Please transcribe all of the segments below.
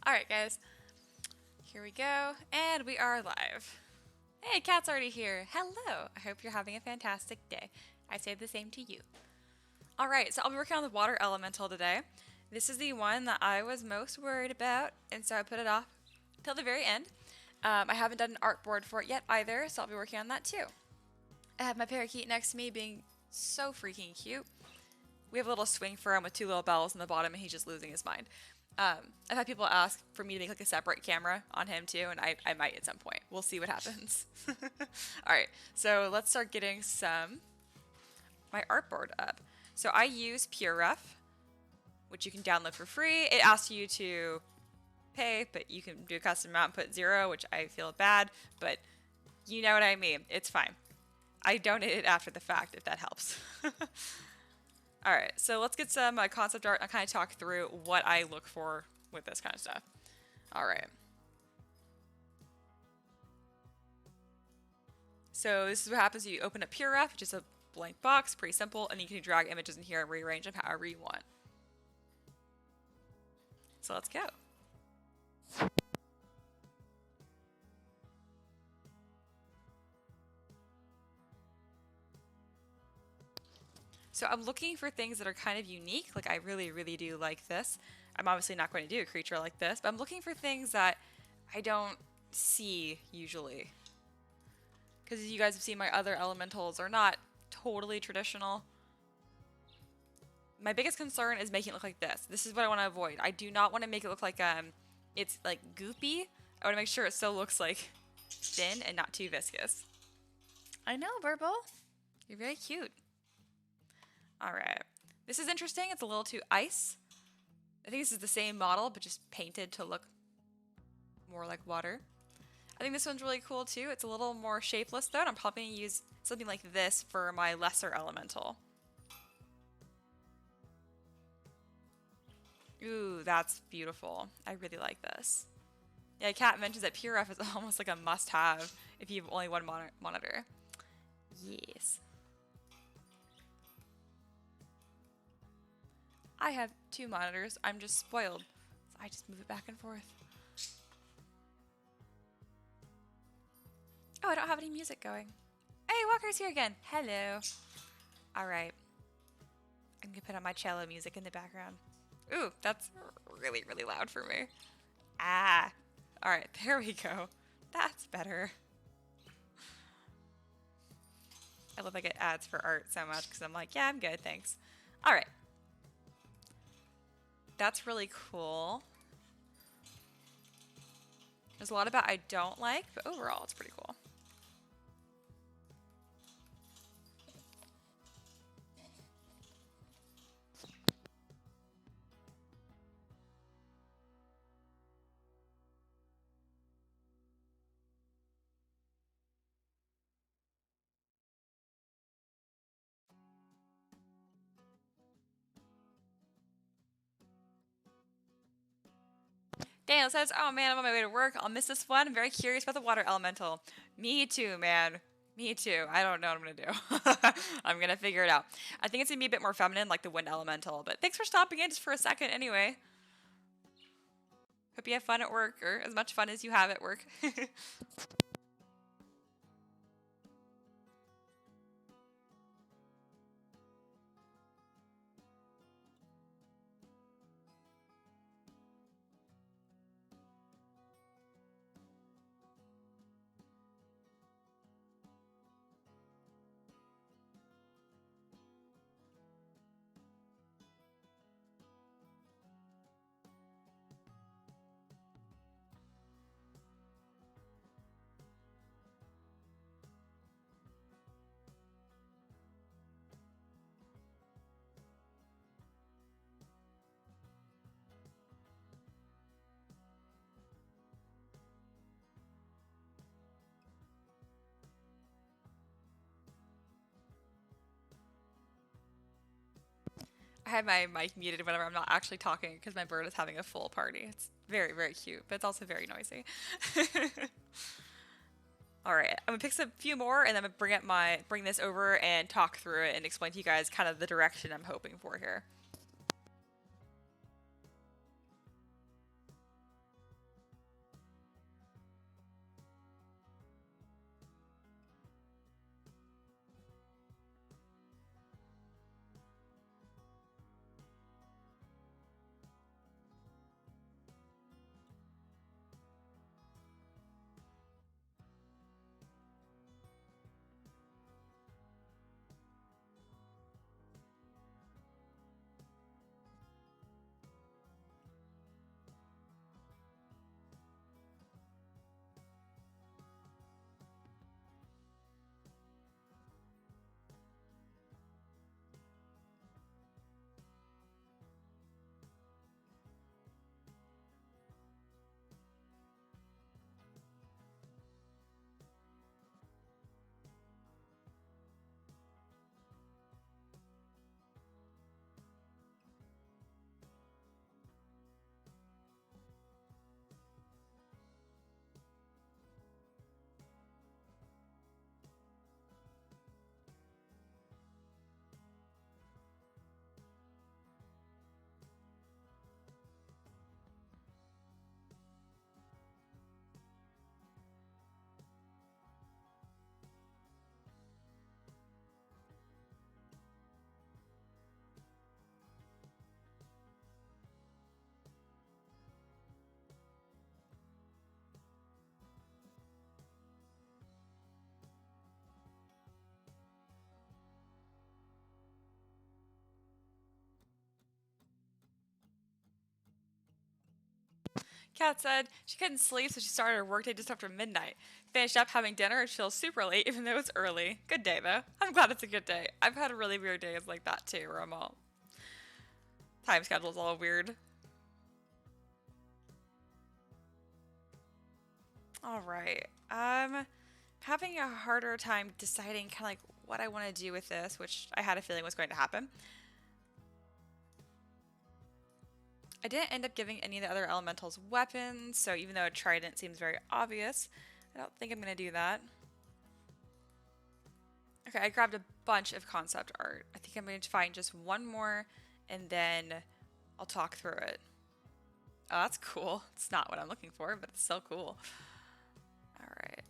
Alright guys, here we go, and we are live. Hey, Kat's already here. Hello! I hope you're having a fantastic day. I say the same to you. Alright, so I'll be working on the water elemental today. This is the one that I was most worried about, and so I put it off till the very end. I haven't done an artboard for it yet either, so I'll be working on that too. I have my parakeet next to me being so freaking cute. We have a little swing for him with two little bells in the bottom, and he's just losing his mind. I've had people ask for me to make like a separate camera on him too, and I might at some point. We'll see what happens. Alright, so let's start getting my artboard up. So I use PureRef, which you can download for free. It asks you to pay, but you can do a custom amount and put 0, which I feel bad, but you know what I mean. It's fine. I donate it after the fact if that helps. Alright, so let's get some concept art and kind of talk through what I look for with this kind of stuff. Alright. So this is what happens when you open up PureRef, which is a blank box, pretty simple, and you can drag images in here and rearrange them however you want. So let's go. So I'm looking for things that are kind of unique. Like I really, really do like this. I'm obviously not going to do a creature like this, but I'm looking for things that I don't see usually. Because as you guys have seen, my other elementals are not totally traditional. My biggest concern is making it look like this. This is what I want to avoid. I do not want to make it look like it's like goopy. I want to make sure it still looks like thin and not too viscous. I know, Burble. You're very cute. Alright. This is interesting. It's a little too ice. I think this is the same model, but just painted to look more like water. I think this one's really cool too. It's a little more shapeless though, and I'm probably going to use something like this for my lesser elemental. Ooh, that's beautiful. I really like this. Yeah, Kat mentions that PureRef is almost like a must-have if you have only one monitor. Yes. I have 2 monitors. I'm just spoiled. So I just move it back and forth. Oh, I don't have any music going. Hey, Walker's here again. Hello. Alright. I'm gonna put on my cello music in the background. Ooh, that's really, really loud for me. Ah. Alright, there we go. That's better. I love I get ads for art so much because I'm like, yeah, I'm good, thanks. Alright. That's really cool. There's a lot about I don't like, but overall it's pretty cool. Daniel says, oh man, I'm on my way to work. I'll miss this one. I'm very curious about the water elemental. Me too, man. Me too. I don't know what I'm going to do. I'm going to figure it out. I think it's going to be a bit more feminine like the wind elemental. But thanks for stopping in just for a second anyway. Hope you have fun at work, or as much fun as you have at work. I have my mic muted whenever I'm not actually talking because my bird is having a full party. It's very, very cute, but it's also very noisy. Alright, I'm gonna pick a few more and then I'm gonna bring this over and talk through it and explain to you guys kind of the direction I'm hoping for here. Kat said she couldn't sleep, so she started her workday just after midnight. Finished up having dinner and feels super late, even though it's early. Good day, though. I'm glad it's a good day. I've had really weird days like that, too, where I'm all... time schedule's all weird. Alright. I'm having a harder time deciding kind of like what I want to do with this, which I had a feeling was going to happen. I didn't end up giving any of the other elementals weapons, so even though a trident seems very obvious, I don't think I'm going to do that. Okay, I grabbed a bunch of concept art. I think I'm going to find just one more, and then I'll talk through it. Oh, that's cool. It's not what I'm looking for, but it's so cool. Alright.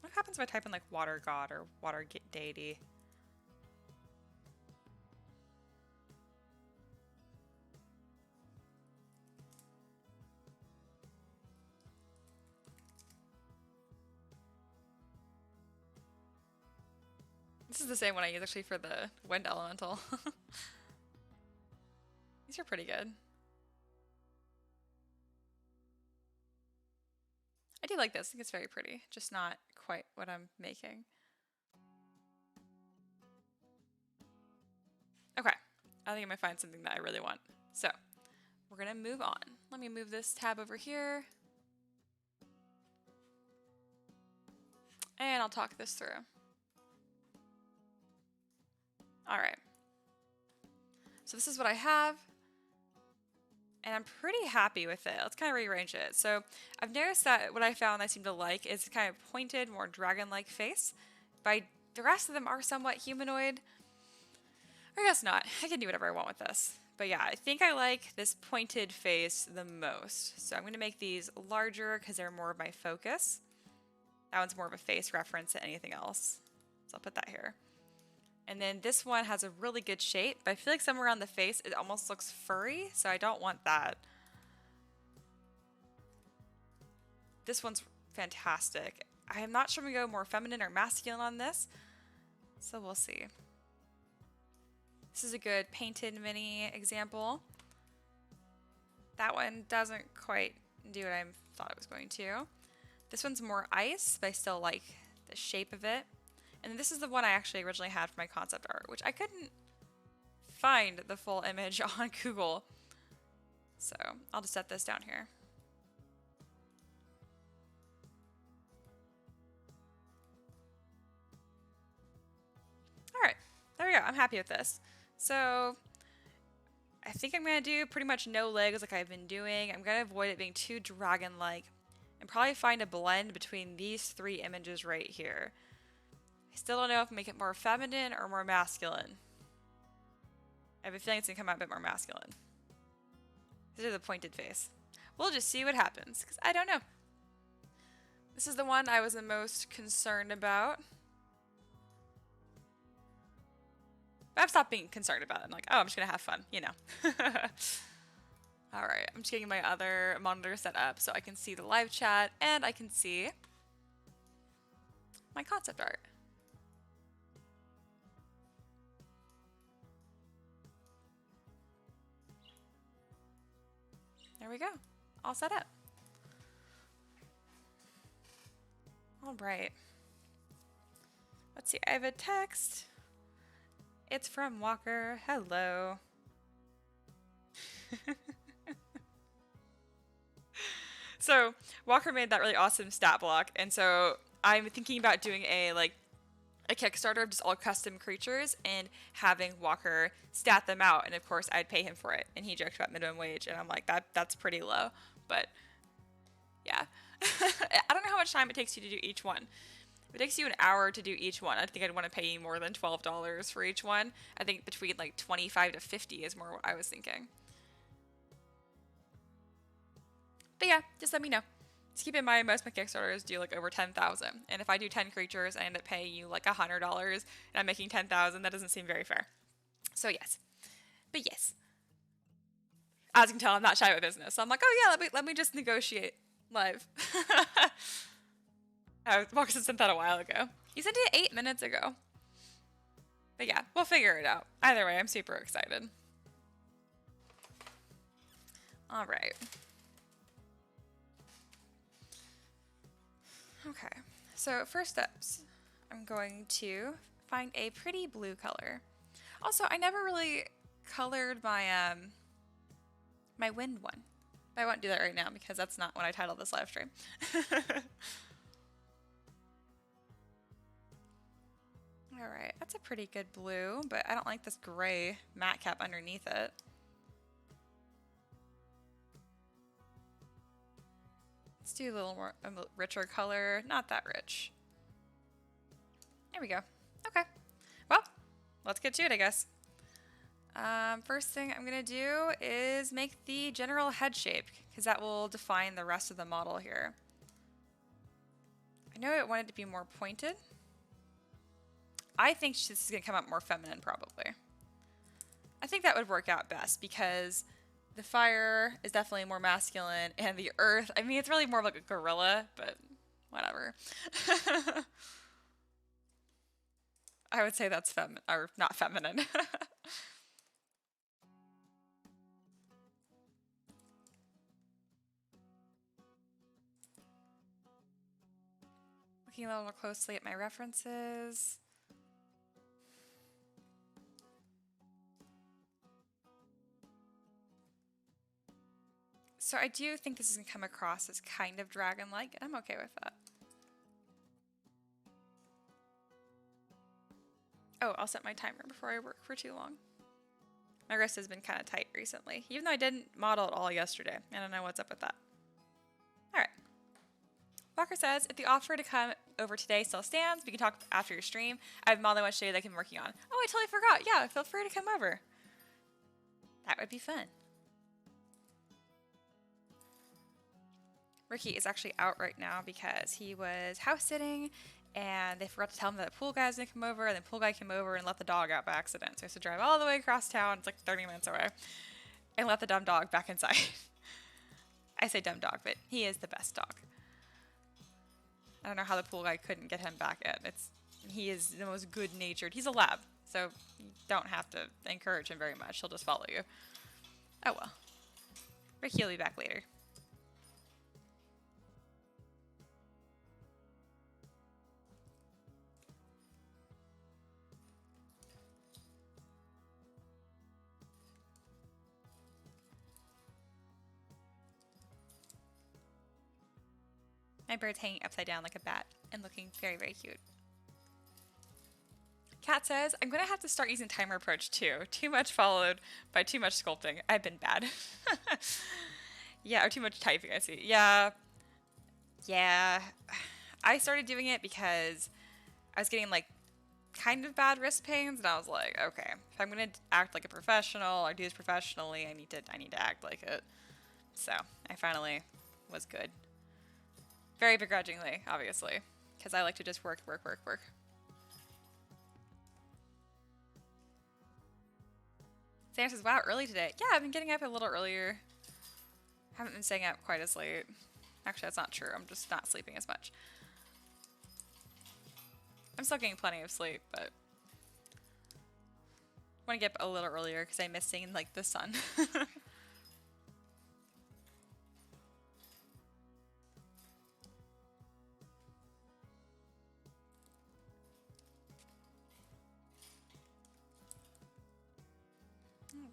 What happens if I type in like water god or water deity? This is the same one I use actually for the wind elemental. These are pretty good. I do like this. I think it's very pretty, just not quite what I'm making. Okay, I think I'm gonna find something that I really want. So, we're gonna move on. Let me move this tab over here. And I'll talk this through. Alright. So this is what I have. And I'm pretty happy with it. Let's kind of rearrange it. So I've noticed that what I found I seem to like is kind of pointed, more dragon-like face. But the rest of them are somewhat humanoid. Or I guess not. I can do whatever I want with this. But yeah, I think I like this pointed face the most. So I'm going to make these larger because they're more of my focus. That one's more of a face reference than anything else. So I'll put that here. And then this one has a really good shape, but I feel like somewhere on the face it almost looks furry, so I don't want that. This one's fantastic. I am not sure I'm going to go more feminine or masculine on this, so we'll see. This is a good painted mini example. That one doesn't quite do what I thought it was going to. This one's more ice, but I still like the shape of it. And this is the one I actually originally had for my concept art, which I couldn't find the full image on Google. So I'll just set this down here. All right, there we go. I'm happy with this. So I think I'm going to do pretty much no legs like I've been doing. I'm going to avoid it being too dragon-like and probably find a blend between these three images right here. I still don't know if I make it more feminine or more masculine. I have a feeling it's going to come out a bit more masculine. These are the pointed face. We'll just see what happens, because I don't know. This is the one I was the most concerned about. But I've stopped being concerned about it. I'm like, oh, I'm just going to have fun, you know. Alright, I'm just getting my other monitor set up so I can see the live chat and I can see my concept art. There we go. All set up. All right. Let's see. I have a text. It's from Walker. Hello. So Walker made that really awesome stat block, and so I'm thinking about doing a Kickstarter of just all custom creatures and having Walker stat them out, and of course I'd pay him for it. And he joked about minimum wage, and I'm like, that's pretty low, but yeah. I don't know how much time it takes you to do each one. If it takes you an hour to do each one, I think I'd want to pay you more than $12 for each one. I think between like 25 to 50 is more what I was thinking. But yeah, just let me know. Just keep in mind, most of my Kickstarters do like over 10,000, and if I do 10 creatures, I end up paying you like $100, and I'm making 10,000. That doesn't seem very fair. So yes, but yes, as you can tell, I'm not shy about business. So I'm like, oh yeah, let me just negotiate live. Walker sent that a while ago. He sent it 8 minutes ago. But yeah, we'll figure it out. Either way, I'm super excited. All right. Okay, so first steps, I'm going to find a pretty blue color. Also, I never really colored my my wind one. But I won't do that right now because that's not what I titled this live stream. Alright, that's a pretty good blue, but I don't like this gray matte cap underneath it. Let's do a little more richer color. Not that rich. There we go. Okay. Well, let's get to it, I guess. First thing I'm going to do is make the general head shape, because that will define the rest of the model here. I know I want it to be more pointed. I think this is going to come out more feminine, probably. I think that would work out best, because the fire is definitely more masculine, and the earth, I mean, it's really more of like a gorilla, but whatever. I would say that's or not feminine. Looking a little more closely at my references. So I do think this is going to come across as kind of dragon-like, and I'm okay with that. Oh, I'll set my timer before I work for too long. My wrist has been kind of tight recently, even though I didn't model it all yesterday. I don't know what's up with that. Alright. Walker says, if the offer to come over today still stands, we can talk after your stream. I have more than one show that I've been working on. Oh, I totally forgot. Yeah, feel free to come over. That would be fun. Ricky is actually out right now because he was house sitting and they forgot to tell him that the pool guy was going to come over, and the pool guy came over and let the dog out by accident. So he has to drive all the way across town, it's like 30 minutes away, and let the dumb dog back inside. I say dumb dog, but he is the best dog. I don't know how the pool guy couldn't get him back in. He is the most good-natured. He's a lab, so you don't have to encourage him very much. He'll just follow you. Oh well. Ricky will be back later. My bird's hanging upside down like a bat and looking very, very cute. Kat says, I'm going to have to start using timer approach too. Too much followed by too much sculpting. I've been bad. Yeah, or too much typing, I see. Yeah. I started doing it because I was getting like kind of bad wrist pains, and I was like, okay, if I'm going to act like a professional or do this professionally, I need to act like it. So I finally was good. Very begrudgingly, obviously, because I like to just work. Sam says, wow, early today. Yeah, I've been getting up a little earlier. Haven't been staying up quite as late. Actually, that's not true. I'm just not sleeping as much. I'm still getting plenty of sleep, but I want to get up a little earlier because I miss seeing, like, the sun.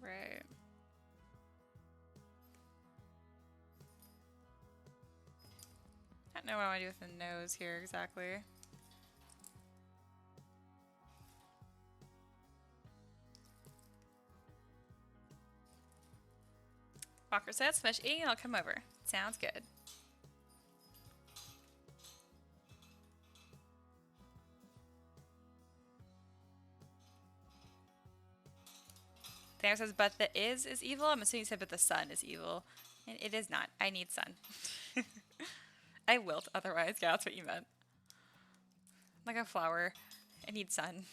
Right. I don't know what I want to do with the nose here exactly. Walker says, finish eating and I'll come over. Sounds good. Thanos says, but the is evil? I'm assuming you said, but the sun is evil. And it is not. I need sun. I wilt otherwise. Yeah, that's what you meant. Like a flower. I need sun.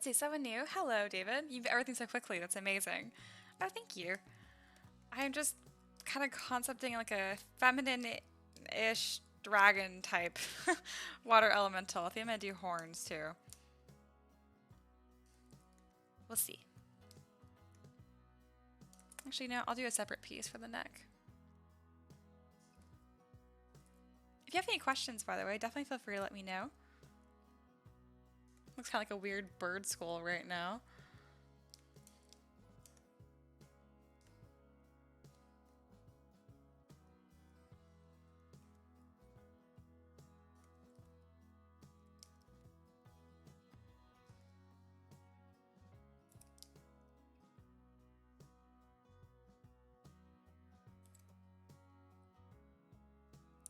Let's see, someone new. Hello, David. You've everything so quickly. That's amazing. Oh, thank you. I'm just kind of concepting like a feminine-ish dragon type water elemental. I think I'm gonna do horns too. We'll see. Actually, no, I'll do a separate piece for the neck. If you have any questions, by the way, definitely feel free to let me know. Looks kind of like a weird bird skull right now.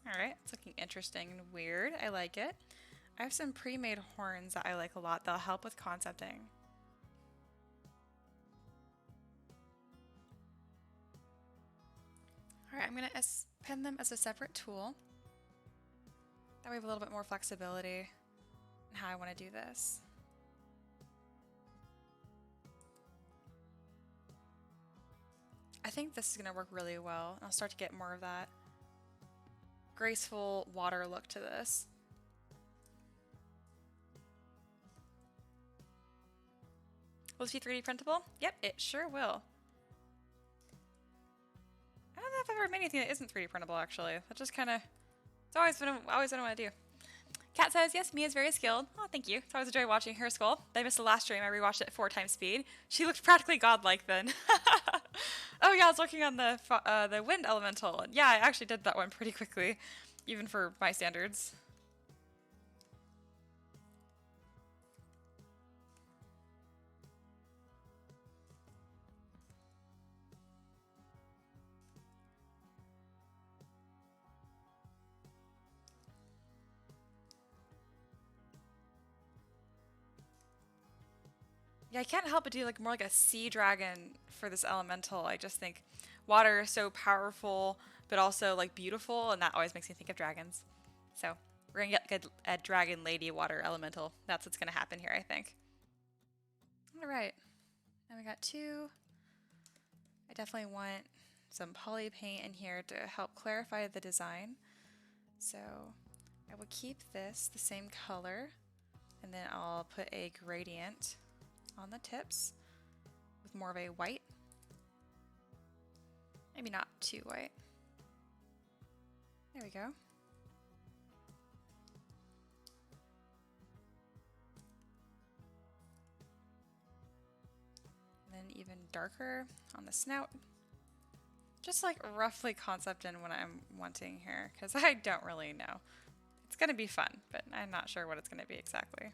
Alright, it's looking interesting and weird. I like it. I have some pre-made horns that I like a lot. They'll help with concepting. Alright, I'm going to pen them as a separate tool. That way we have a little bit more flexibility in how I want to do this. I think this is going to work really well. I'll start to get more of that graceful water look to this. Will this be 3D printable? Yep, it sure will. I don't know if I've ever made anything that isn't 3D printable, actually. That just kind of... It's always what I want to do. Kat says, yes, Mia's very skilled. Oh, thank you. It's always a joy watching her skull. I missed the last stream. I rewatched it at 4 times speed. She looked practically godlike then. Oh yeah, I was working on the wind elemental. Yeah, I actually did that one pretty quickly, even for my standards. Yeah, I can't help but do like more like a sea dragon for this elemental. I just think water is so powerful, but also like beautiful, and that always makes me think of dragons. So we're gonna get a dragon lady water elemental. That's what's gonna happen here, I think. All right, now we got 2. I definitely want some poly paint in here to help clarify the design. So I will keep this the same color, and then I'll put a gradient on the tips with more of a white. Maybe not too white. There we go. And then even darker on the snout. Just like roughly concepting what I'm wanting here, because I don't really know. It's gonna be fun, but I'm not sure what it's gonna be exactly.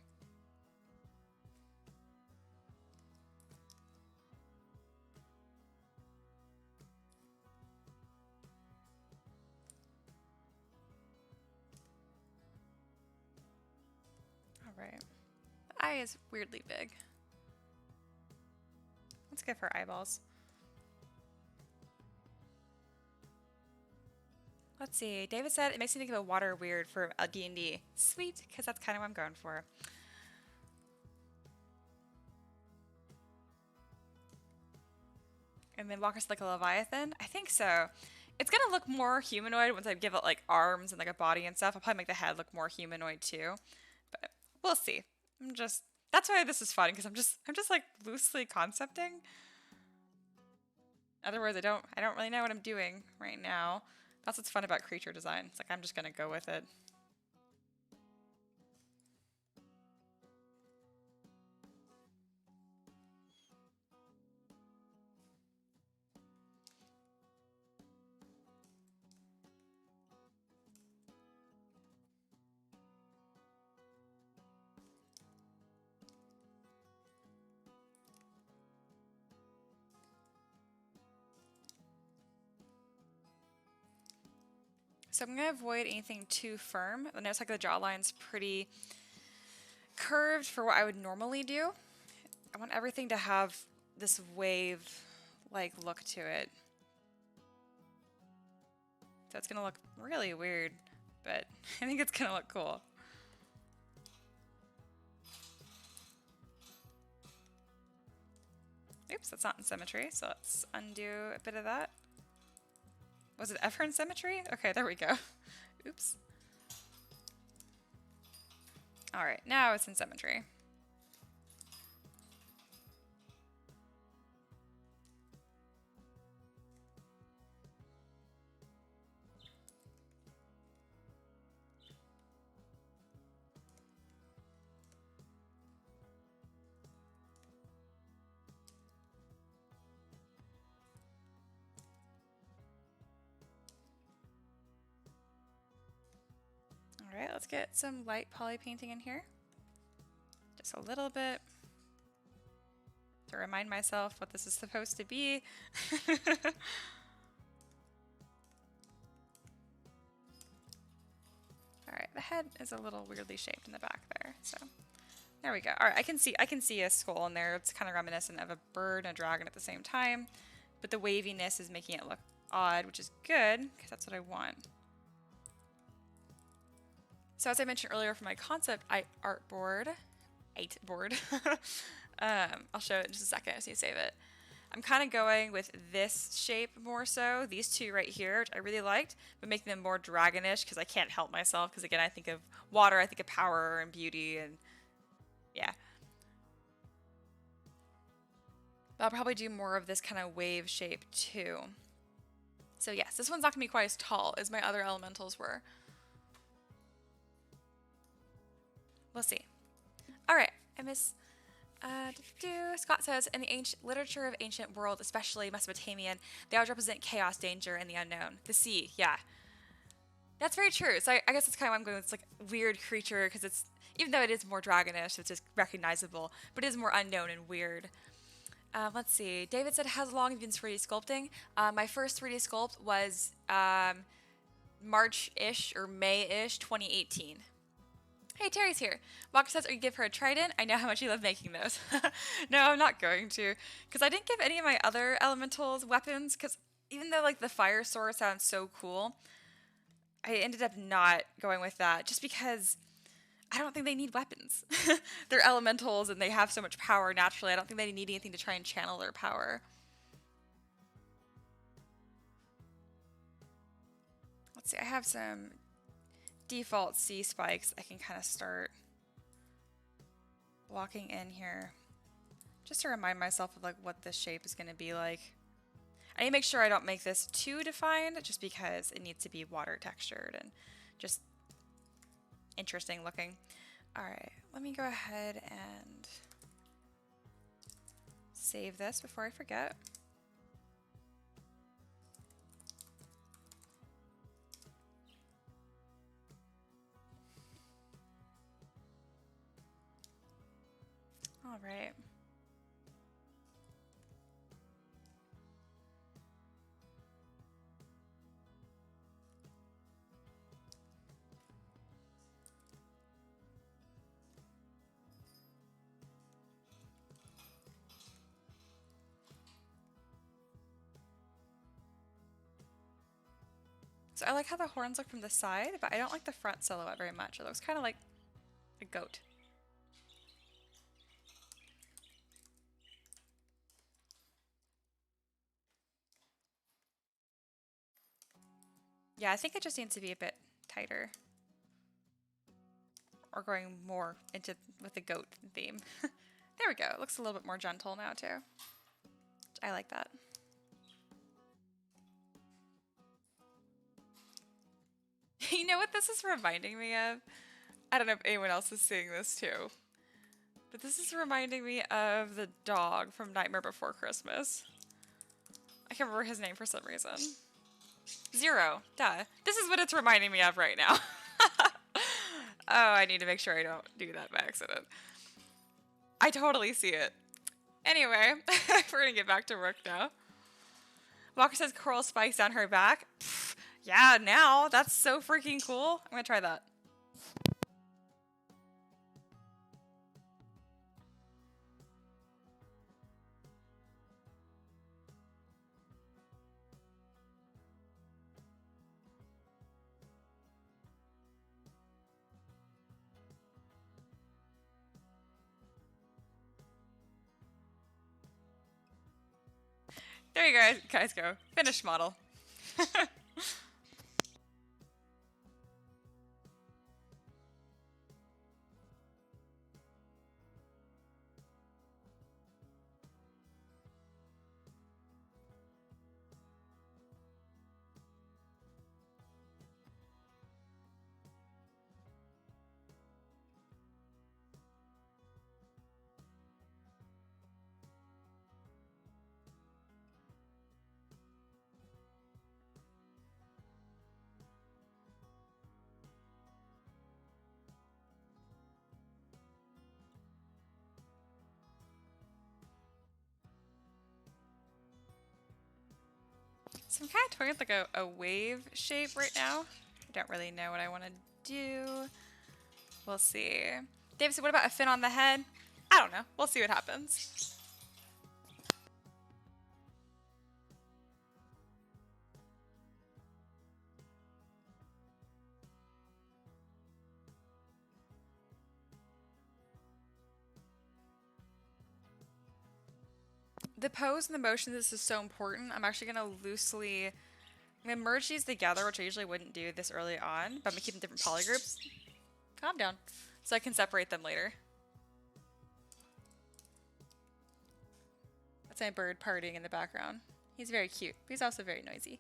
Right. The eye is weirdly big. Let's give her eyeballs. Let's see. David said it makes me think of a water weird for a D&D. Sweet, because that's kind of what I'm going for. And then walk us like a leviathan? I think so. It's gonna look more humanoid once I give it like arms and like a body and stuff. I'll probably make the head look more humanoid too. But we'll see. That's why this is fun, because I'm just like loosely concepting. Otherwise, I don't really know what I'm doing right now. That's what's fun about creature design. It's like I'm just gonna go with it. So I'm going to avoid anything too firm. I notice like the jawline's pretty curved for what I would normally do. I want everything to have this wave-like look to it. So it's going to look really weird, but I think it's going to look cool. Oops, that's not in symmetry, so let's undo a bit of that. Was it ever in symmetry? Okay, there we go. Oops. Alright, now it's in symmetry. Alright, let's get some light poly painting in here. Just a little bit. To remind myself what this is supposed to be. Alright, the head is a little weirdly shaped in the back there, so there we go. Alright, I can see a skull in there. It's kind of reminiscent of a bird and a dragon at the same time, but the waviness is making it look odd, which is good, because that's what I want. So as I mentioned earlier for my concept art board, I'll show it in just a second as you save it. I'm kind of going with this shape more so, these two right here, which I really liked, but making them more dragonish because I can't help myself, because again, I think of water, I think of power and beauty, and yeah. But I'll probably do more of this kind of wave shape too. So yes, this one's not going to be quite as tall as my other elementals were. We'll see. Alright, I miss... Scott says, in the literature of ancient world, especially Mesopotamian, they always represent chaos, danger, and the unknown. The sea, yeah. That's very true. So I guess that's kind of why I'm going with this like weird creature, because it's, even though it is more dragonish, it's just recognizable, but it is more unknown and weird. Let's see. David said, how long have you been 3D sculpting? My first 3D sculpt was March-ish or May-ish 2018. Hey, Terry's here. Walker says, are you give her a trident? I know how much you love making those. No, I'm not going to. Because I didn't give any of my other elementals weapons. Because even though like the fire sword sounds so cool, I ended up not going with that. Just because I don't think they need weapons. They're elementals and they have so much power naturally. I don't think they need anything to try and channel their power. Let's see, I have some default C spikes. I can kind of start walking in here just to remind myself of like what this shape is going to be like. I need to make sure I don't make this too defined just because it needs to be water textured and just interesting looking. Alright, let me go ahead and save this before I forget. All right. So I like how the horns look from the side, but I don't like the front silhouette very much. It looks kind of like a goat. Yeah, I think it just needs to be a bit tighter. Or going more into with the goat theme. There we go. It looks a little bit more gentle now too. I like that. You know what this is reminding me of? I don't know if anyone else is seeing this too. But this is reminding me of the dog from Nightmare Before Christmas. I can't remember his name for some reason. Zero. Duh. This is what it's reminding me of right now. Oh, I need to make sure I don't do that by accident. I totally see it. Anyway, we're gonna get back to work now. Walker says coral spikes down her back. Pfft, yeah, now. That's so freaking cool. I'm gonna try that. There you guys go. Finished model. So I'm kind of toying with like a wave shape right now. I don't really know what I want to do. We'll see. David said, what about a fin on the head? I don't know. We'll see what happens. The pose and the motion, this is so important. I'm actually going to loosely, I'm going to merge these together, which I usually wouldn't do this early on, but I'm going to keep them different polygroups. Calm down. So I can separate them later. That's my bird partying in the background. He's very cute, but he's also very noisy.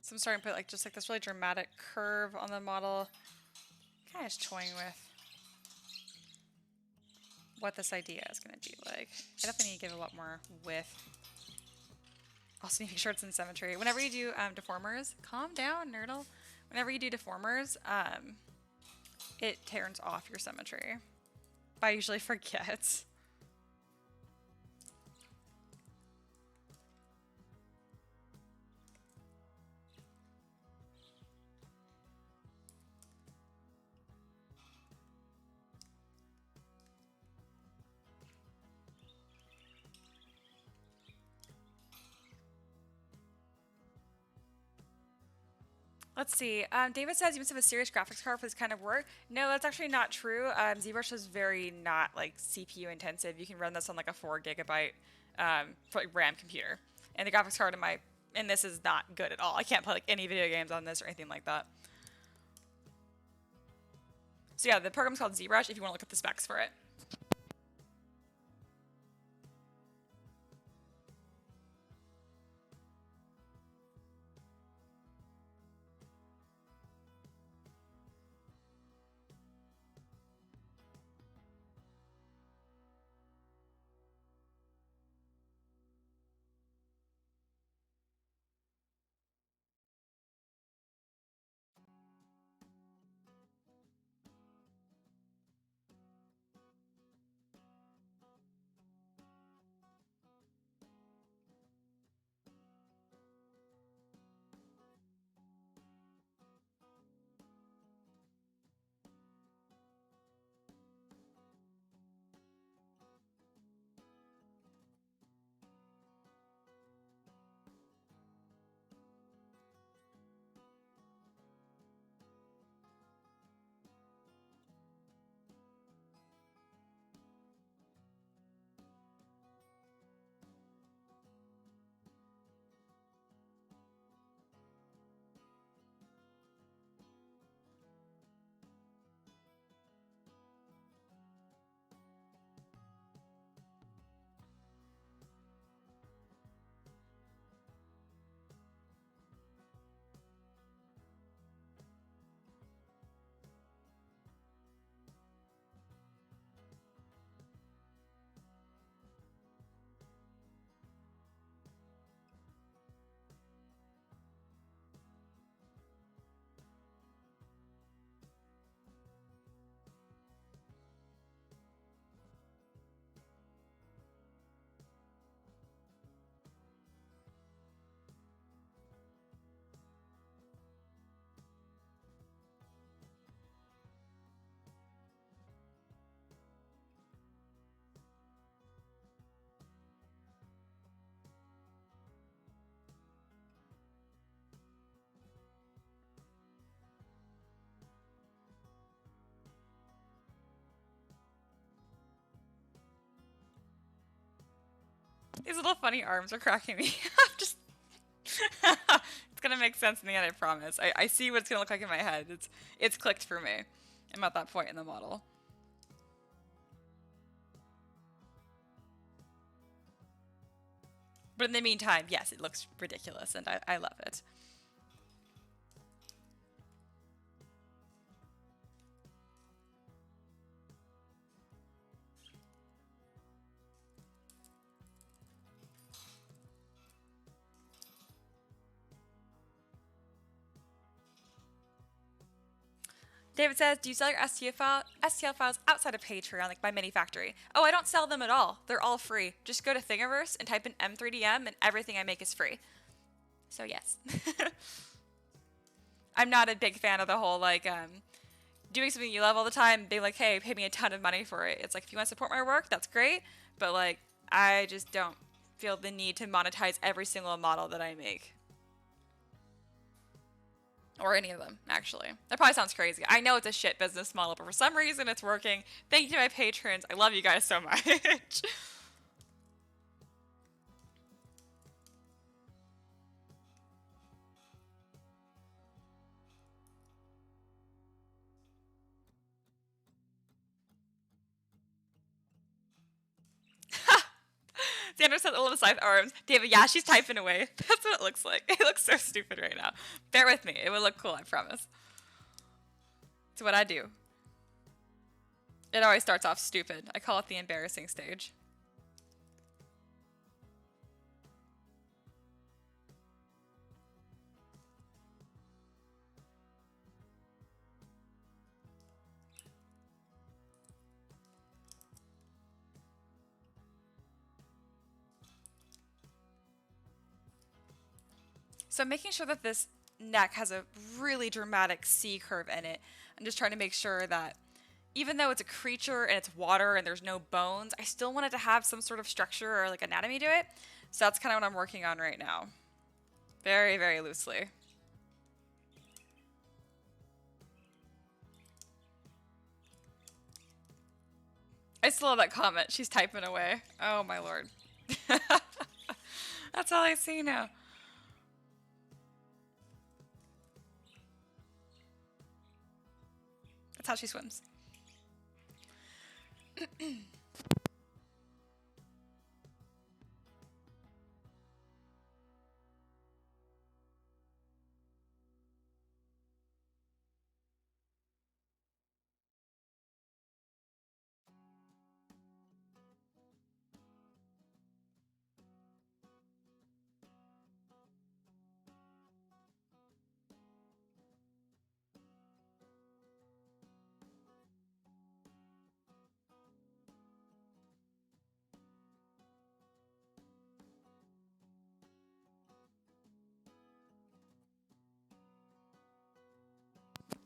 So I'm starting to put like just like this really dramatic curve on the model. Kind of just toying with what this idea is going to be like. I definitely need to give a lot more width. Also making sure it's in symmetry. Whenever you do deformers, calm down, Nerdle. Whenever you do deformers, it turns off your symmetry. But I usually forget. Let's see. David says you must have a serious graphics card for this kind of work. No, that's actually not true. ZBrush is very not like CPU intensive. You can run this on like a 4 GB RAM computer, and the graphics card in this is not good at all. I can't play like any video games on this or anything like that. So yeah, the program's called ZBrush if you want to look up the specs for it. These little funny arms are cracking me up. Just it's gonna make sense in the end, I promise. I see what it's gonna look like in my head. It's clicked for me. I'm at that point in the model. But in the meantime, yes, it looks ridiculous and I love it. David says, do you sell your STL files outside of Patreon, like my mini factory? Oh, I don't sell them at all. They're all free. Just go to Thingiverse and type in M3DM and everything I make is free. So yes. I'm not a big fan of the whole, like, doing something you love all the time, being like, hey, pay me a ton of money for it. It's like, if you want to support my work, that's great. But, like, I just don't feel the need to monetize every single model that I make. Or any of them, actually. That probably sounds crazy. I know it's a shit business model, but for some reason it's working. Thank you to my patrons. I love you guys so much. Sandra said, I love the scythe arms. David, yeah, she's typing away. That's what it looks like. It looks so stupid right now. Bear with me. It will look cool, I promise. It's what I do. It always starts off stupid. I call it the embarrassing stage. So I'm making sure that this neck has a really dramatic C curve in it. I'm just trying to make sure that even though it's a creature and it's water and there's no bones, I still want it to have some sort of structure or like anatomy to it. So that's kind of what I'm working on right now. Very, very loosely. I still love that comment. She's typing away. Oh my lord. That's all I see now. That's how she swims.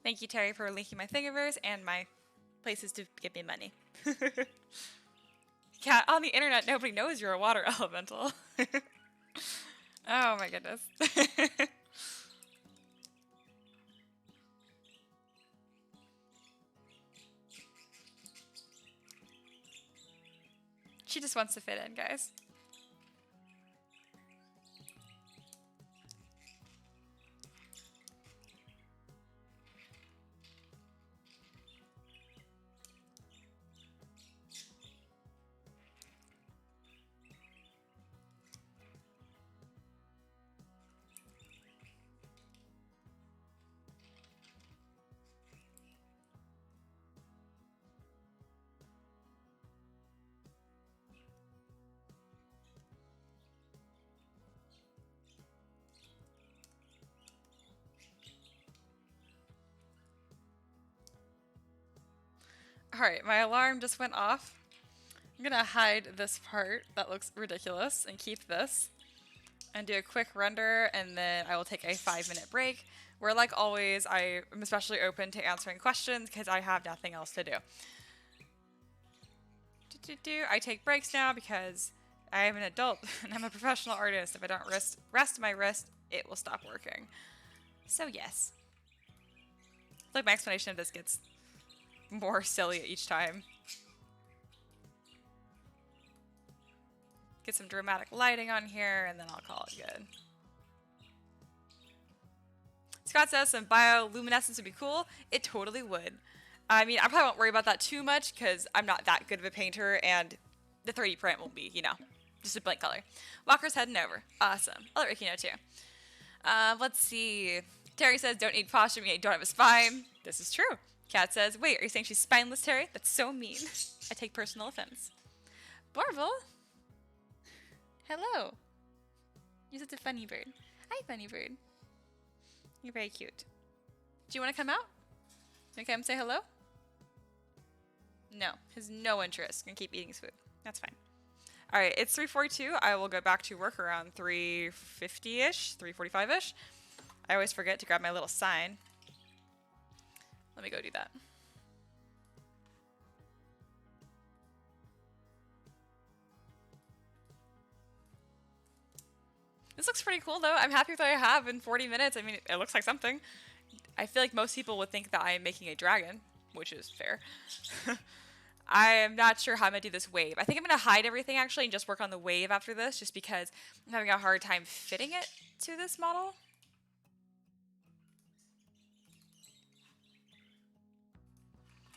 Thank you, Terry, for linking my Thingiverse and my places to give me money. Yeah, on the internet, nobody knows you're a water elemental. Oh my goodness. She just wants to fit in, guys. Alright, my alarm just went off. I'm gonna hide this part that looks ridiculous and keep this. And do a quick render, and then I will take a 5-minute break, where like always, I am especially open to answering questions because I have nothing else to do. I take breaks now because I am an adult and I'm a professional artist. If I don't rest my wrist, it will stop working. So yes. Like my explanation of this gets more silly each time. Get some dramatic lighting on here, and then I'll call it good. Scott says some bioluminescence would be cool. It totally would. I mean, I probably won't worry about that too much because I'm not that good of a painter, and the 3D print will be, you know, just a blank color. Walker's heading over. Awesome. I'll let Ricky know too. Let's see. Terry says, don't need posture, you don't have a spine. This is true. Kat says, wait, are you saying she's spineless, Terry? That's so mean. I take personal offense. Borval? Hello. You're such a funny bird. Hi, funny bird. You're very cute. Do you want to come out? You want to come say hello? No. Has no interest. Gonna keep eating his food. That's fine. Alright, it's 3:42. I will go back to work around 3:50-ish, 3:45-ish. I always forget to grab my little sign. Let me go do that. This looks pretty cool though. I'm happy with what I have in 40 minutes. I mean, it looks like something. I feel like most people would think that I am making a dragon, which is fair. I am not sure how I'm going to do this wave. I think I'm going to hide everything actually and just work on the wave after this, just because I'm having a hard time fitting it to this model.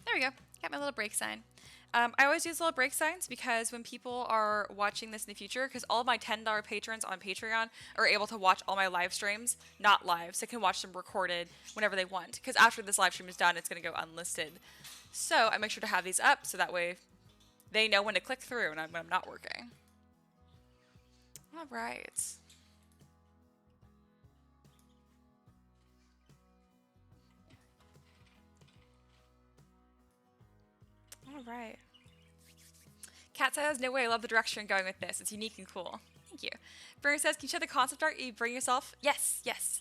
There we go. Got my little break sign. I always use little break signs because when people are watching this in the future, because all of my $10 patrons on Patreon are able to watch all my live streams, not live, so they can watch them recorded whenever they want. Because after this live stream is done, it's going to go unlisted. So I make sure to have these up so that way they know when to click through when I'm not working. All right. All right. Kat says, no way, I love the direction you're going with this. It's unique and cool. Thank you. Burner says, can you show the concept art you bring yourself? Yes, yes.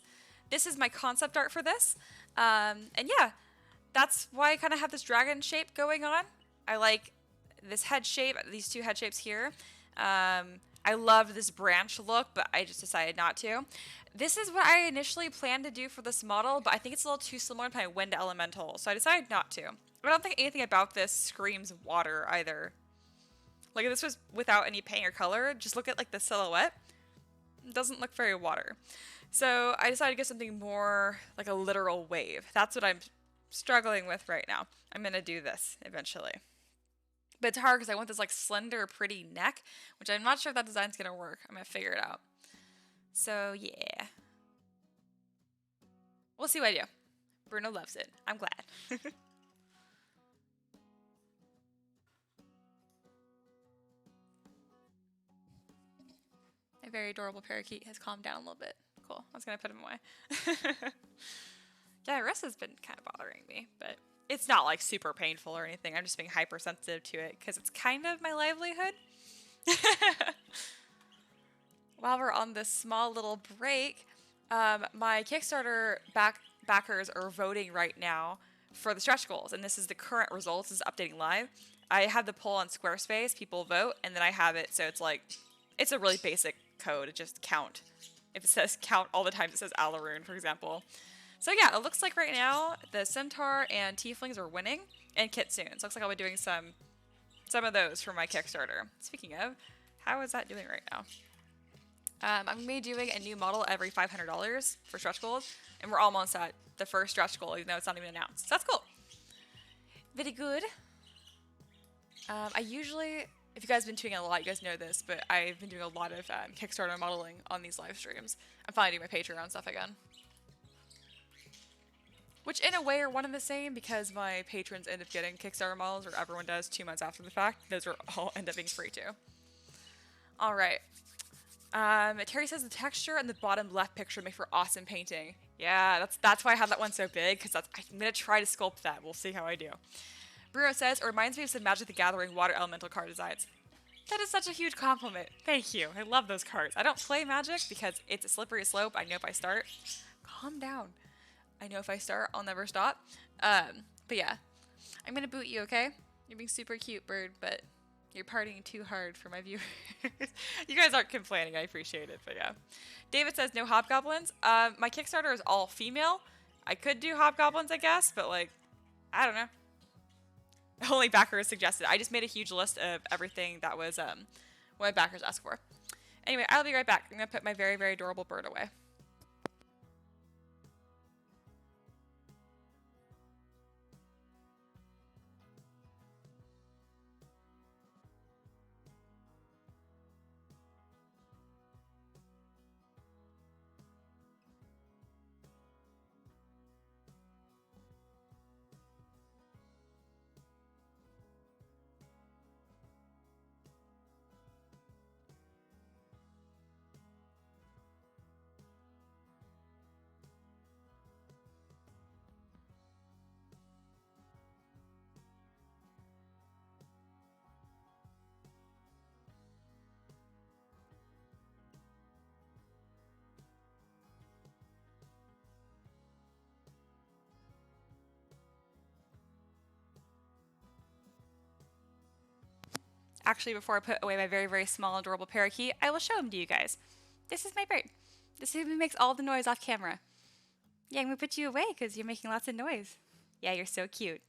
This is my concept art for this. And yeah, that's why I kind of have this dragon shape going on. I like this head shape, these two head shapes here. I love this branch look, but I just decided not to. This is what I initially planned to do for this model, but I think it's a little too similar to my wind elemental, so I decided not to. But I don't think anything about this screams water either. Like if this was without any paint or color, just look at like the silhouette. It doesn't look very water. So I decided to get something more like a literal wave. That's what I'm struggling with right now. I'm going to do this eventually. But it's hard because I want this like slender, pretty neck, which I'm not sure if that design's going to work. I'm going to figure it out. So yeah. We'll see what I do. Bruno loves it. I'm glad. A very adorable parakeet has calmed down a little bit. Cool. I was going to put him away. Yeah, my wrist has been kind of bothering me, but it's not like super painful or anything. I'm just being hypersensitive to it because it's kind of my livelihood. While we're on this small little break, my Kickstarter backers are voting right now for the stretch goals, and this is the current results. This is updating live. I have the poll on Squarespace. People vote, and then I have it, so it's like, it's a really basic code. It just count. If it says count all the times, it says Alaroon, for example. So yeah, it looks like right now the Centaur and Tieflings are winning, and Kitsunes. Looks like I'll be doing some of those for my Kickstarter. Speaking of, how is that doing right now? I'm going to be doing a new model every $500 for stretch goals, and we're almost at the first stretch goal, even though it's not even announced. So that's cool. Very good. I usually, if you guys have been tuning in a lot, you guys know this, but I've been doing a lot of Kickstarter modeling on these live streams. I'm finally doing my Patreon stuff again. Which in a way are one and the same because my patrons end up getting Kickstarter models, or everyone does 2 months after the fact. Those are all end up being free too. All right. Terry says the texture in the bottom left picture make for awesome painting. Yeah, that's why I have that one so big, because I'm going to try to sculpt that. We'll see how I do. Bruno says, it reminds me of some Magic the Gathering water elemental card designs. That is such a huge compliment. Thank you. I love those cards. I don't play Magic because it's a slippery slope. I know if I start, calm down. I know if I start, I'll never stop. But yeah, I'm going to boot you, okay? You're being super cute, bird, but you're partying too hard for my viewers. You guys aren't complaining. I appreciate it, but yeah. David says no hobgoblins. My Kickstarter is all female. I could do hobgoblins, I guess, but like, I don't know. Only backers suggested. I just made a huge list of everything that was what my backers ask for. Anyway, I'll be right back. I'm going to put my very, very adorable bird away. Actually, before I put away my very, very small, adorable parakeet, I will show him to you guys. This is my bird. This is who makes all the noise off camera. Yeah, I'm going to put you away because you're making lots of noise. Yeah, you're so cute.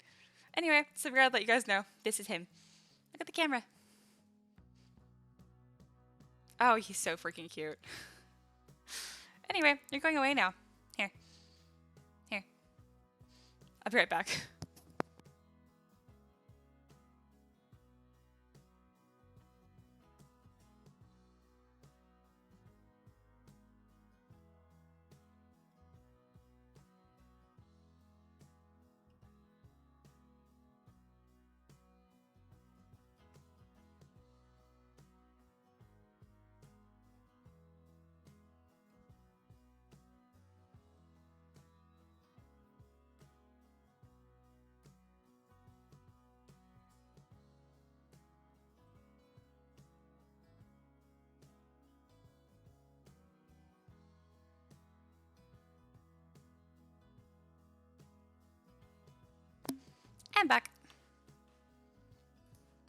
Anyway, so we're going to let you guys know this is him. Look at the camera. Oh, he's so freaking cute. Anyway, you're going away now. Here. Here. I'll be right back. And back.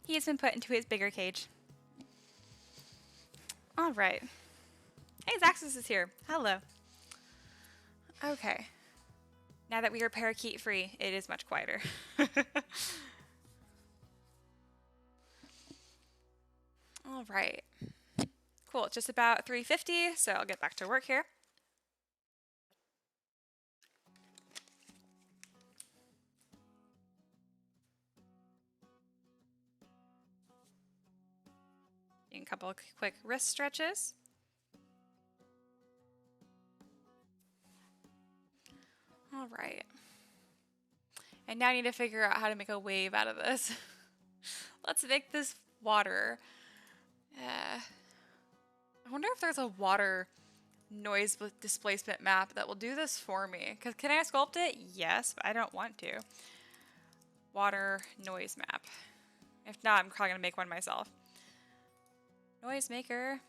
He has been put into his bigger cage. All right. Hey, Zaxxus is here. Hello. Okay. Now that we are parakeet free, it is much quieter. All right. Cool. It's just about 3:50, so I'll get back to work here. A couple of quick wrist stretches. All right. And now I need to figure out how to make a wave out of this. Let's make this water. I wonder if there's a water noise displacement map that will do this for me. Because can I sculpt it? Yes, but I don't want to. Water noise map. If not, I'm probably going to make one myself. Noise maker.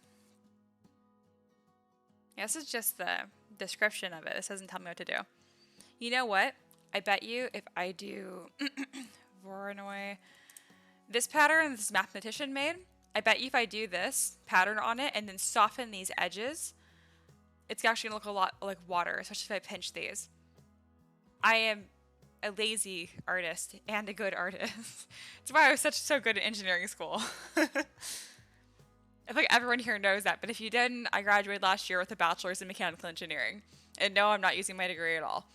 Yeah, this is just the description of it. This doesn't tell me what to do. You know what? I bet you if I do Voronoi, this pattern this mathematician made, I bet you if I do this pattern on it and then soften these edges, it's actually going to look a lot like water, especially if I pinch these. I am a lazy artist and a good artist. That's why I was so good at engineering school. I think everyone here knows that, but if you didn't, I graduated last year with a bachelor's in mechanical engineering. And no, I'm not using my degree at all.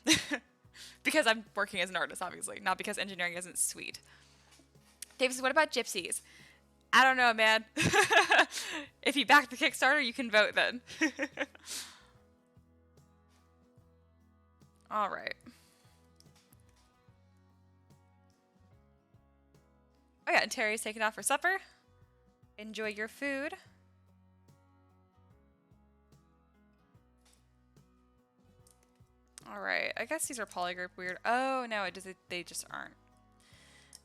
Because I'm working as an artist, obviously, not because engineering isn't sweet. David says, what about gypsies? I don't know, man. If you back the Kickstarter, you can vote then. All right. Oh yeah, and Terry's taking off for supper. Enjoy your food. All right, I guess these are polygroup weird. Oh no, they just aren't.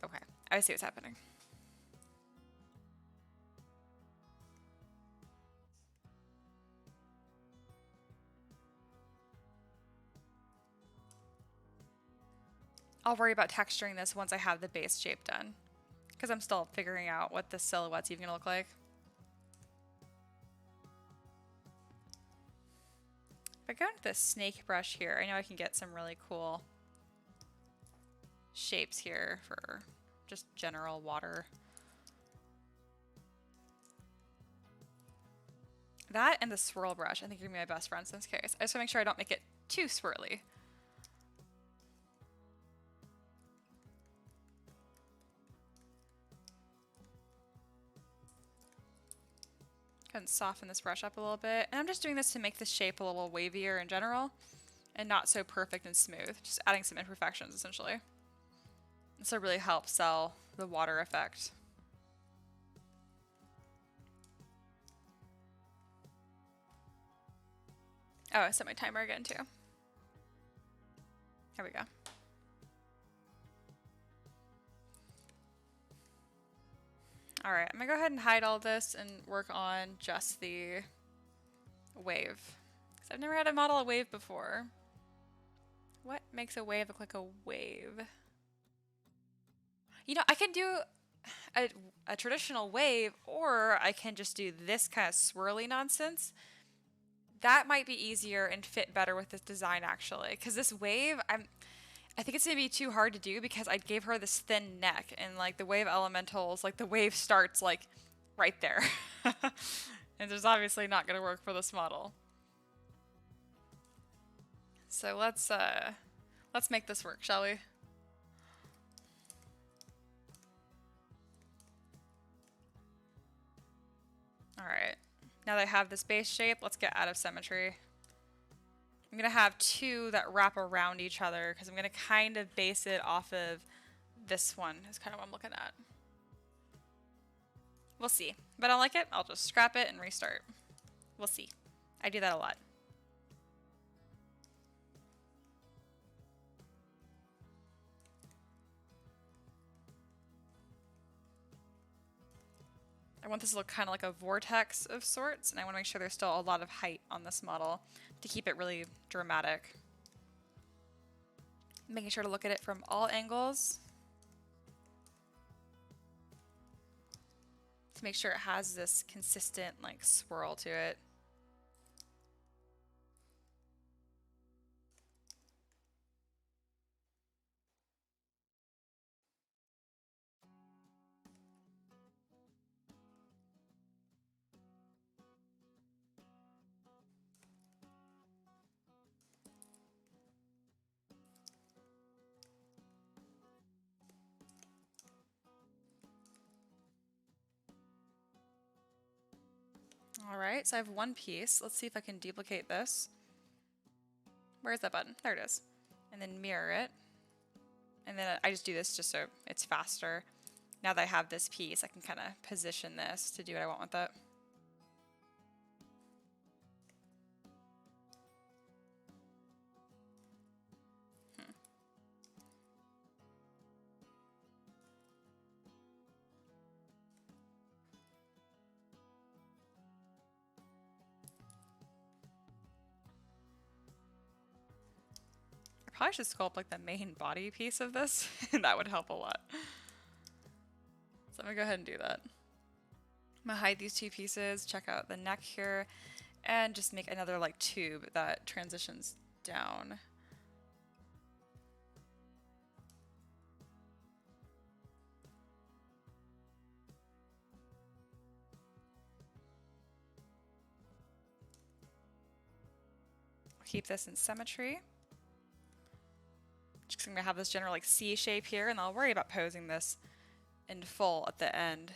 Okay, I see what's happening. I'll worry about texturing this once I have the base shape done, because I'm still figuring out what the silhouette's even gonna look like. If I go into the snake brush here, I know I can get some really cool shapes here for just general water. That and the swirl brush, I think, are gonna be my best friends in this case. I just wanna make sure I don't make it too swirly. Go ahead and soften this brush up a little bit. And I'm just doing this to make the shape a little wavier in general and not so perfect and smooth. Just adding some imperfections, essentially. This will really help sell the water effect. Oh, I set my timer again too. Here we go. All right, I'm gonna go ahead and hide all this and work on just the wave. Because I've never had to model a wave before. What makes a wave look like a wave? You know, I can do a traditional wave, or I can just do this kind of swirly nonsense. That might be easier and fit better with this design, actually. Because this wave, I think it's going to be too hard to do because I gave her this thin neck. And, like, the wave elementals, like, the wave starts, like, right there. And it's obviously not going to work for this model. So let's make this work, shall we? Alright, now that I have this base shape, let's get out of symmetry. I'm going to have two that wrap around each other because I'm going to kind of base it off of this one is kind of what I'm looking at. We'll see. If I don't like it, I'll just scrap it and restart. We'll see. I do that a lot. I want this to look kind of like a vortex of sorts, and I want to make sure there's still a lot of height on this model to keep it really dramatic. Making sure to look at it from all angles to make sure it has this consistent like swirl to it. Alright, so I have one piece. Let's see if I can duplicate this. Where's that button? There it is. And then mirror it. And then I just do this just so it's faster. Now that I have this piece, I can kind of position this to do what I want with it. Probably should sculpt like the main body piece of this, and that would help a lot. So I'm gonna go ahead and do that. I'm gonna hide these two pieces, check out the neck here, and just make another like tube that transitions down. I'll keep this in symmetry. Just I'm gonna have this general like C shape here, and I'll worry about posing this in full at the end.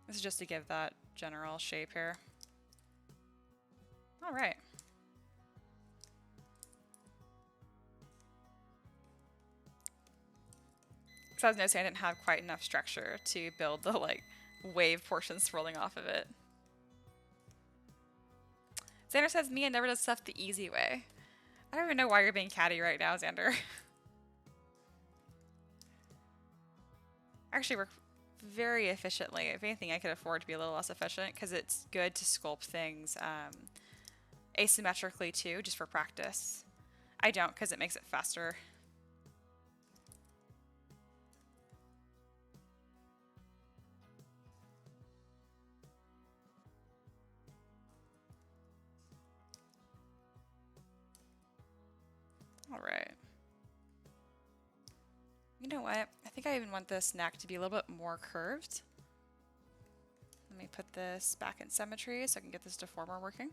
This is just to give that general shape here. All right. Because I was noticing I didn't have quite enough structure to build the like wave portion swirling off of it. Xander says Mia never does stuff the easy way. I don't even know why you're being catty right now, Xander. I actually work very efficiently. If anything, I could afford to be a little less efficient because it's good to sculpt things asymmetrically too, just for practice. I don't because it makes it faster. All right. You know what? I think I even want this neck to be a little bit more curved. Let me put this back in symmetry so I can get this deformer working.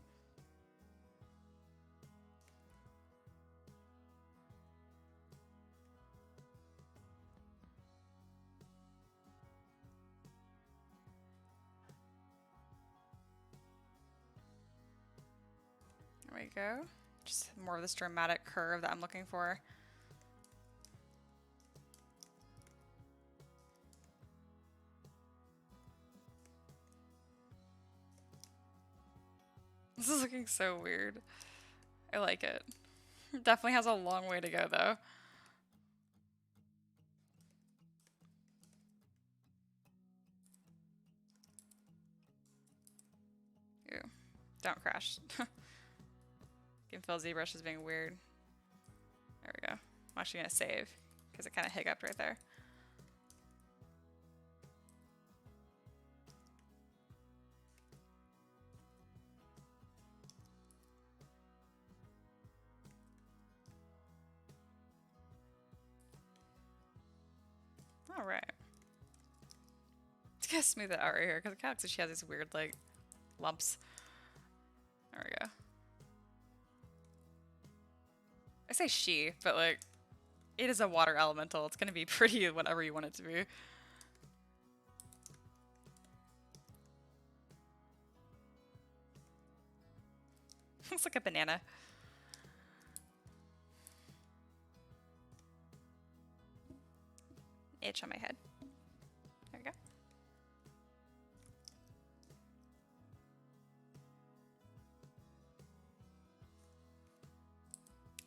There we go. Just more of this dramatic curve that I'm looking for. This is looking so weird. I like it. Definitely has a long way to go though. Ew. Don't crash. You can feel ZBrush is being weird. There we go. I'm actually gonna save because it kind of hiccuped right there. All right. Let's get smooth it out right here because it kind of looks like she has these weird like lumps. There we go. I say she, but like it is a water elemental. It's gonna be pretty whatever you want it to be. Looks like a banana. Itch on my head. There we go.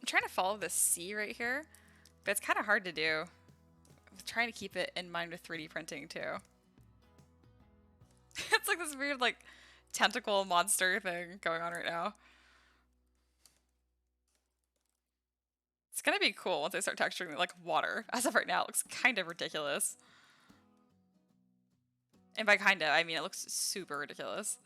I'm trying to follow the C right here, but it's kind of hard to do. I'm trying to keep it in mind with 3D printing too. It's like this weird like tentacle monster thing going on right now. It's gonna be cool once I start texturing it like water. As of right now, it looks kind of ridiculous. And by kinda, I mean it looks super ridiculous.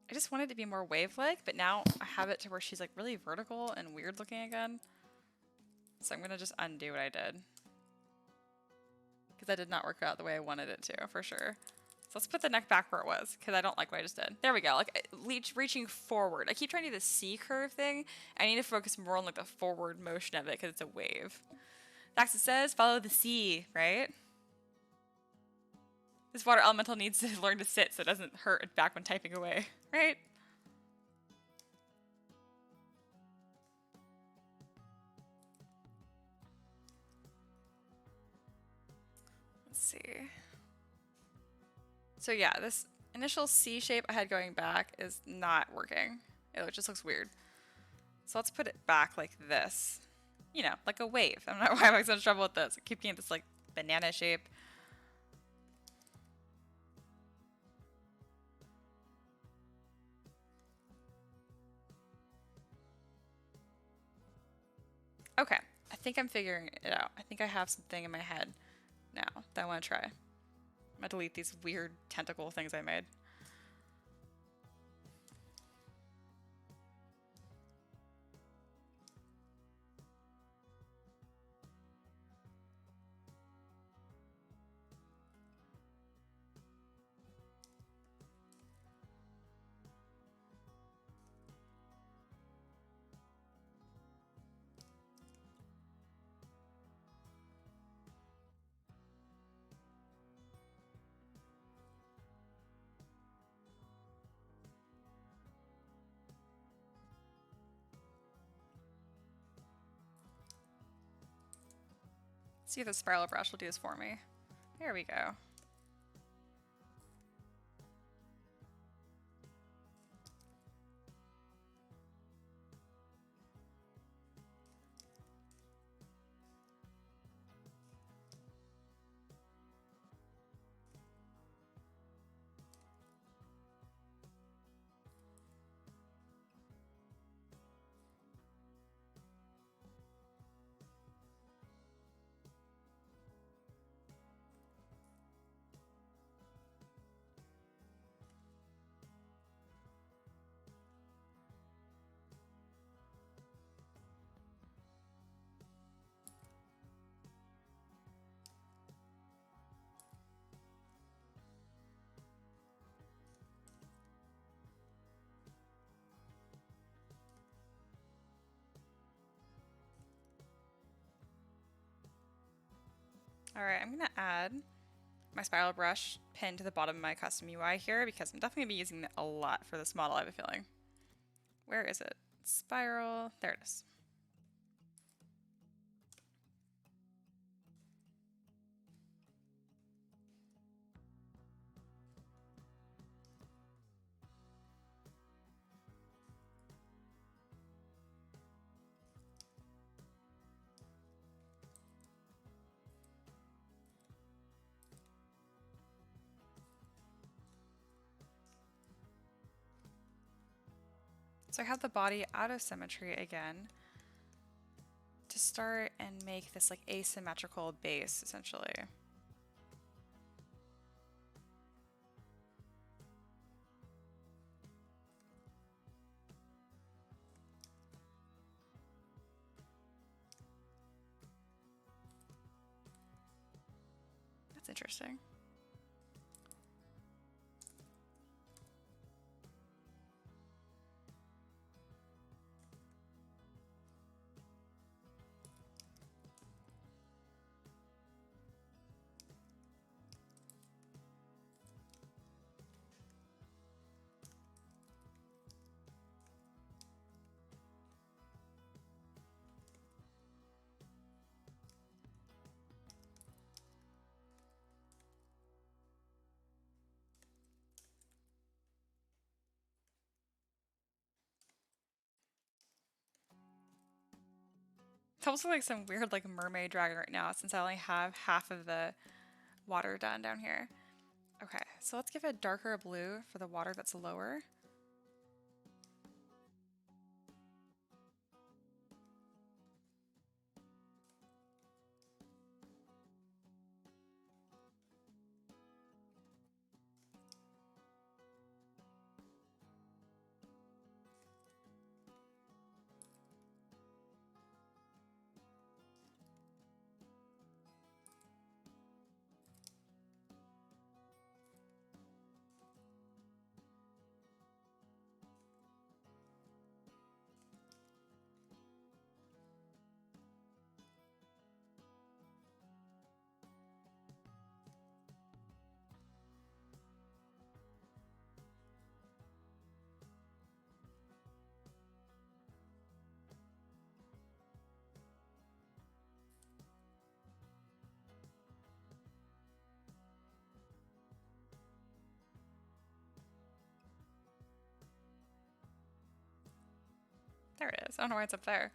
I just wanted it to be more wave-like, but now I have it to where she's like really vertical and weird looking again. So I'm gonna just undo what I did. Because that did not work out the way I wanted it to, for sure. So let's put the neck back where it was, because I don't like what I just did. There we go, like reaching forward. I keep trying to do the C curve thing. I need to focus more on like the forward motion of it, because it's a wave. Daxa says, follow the C, right? This water elemental needs to learn to sit so it doesn't hurt its back when typing away, right? Let's see. So yeah, this initial C shape I had going back is not working. It just looks weird. So let's put it back like this. You know, like a wave. I don't know why I'm having so much trouble with this. I keep getting this like banana shape. Okay, I think I'm figuring it out. I think I have something in my head now that I want to try. I'm gonna delete these weird tentacle things I made. See if the spiral brush will do this for me. There we go. All right, I'm gonna add my spiral brush pinned to the bottom of my custom UI here because I'm definitely gonna be using it a lot for this model, I have a feeling. Where is it? Spiral, there it is. So I have the body out of symmetry again to start and make this like asymmetrical base essentially. That's interesting. It's almost like some weird like mermaid dragon right now since I only have half of the water done down here. Okay, so let's give it a darker blue for the water that's lower. There it is. I don't know why it's up there.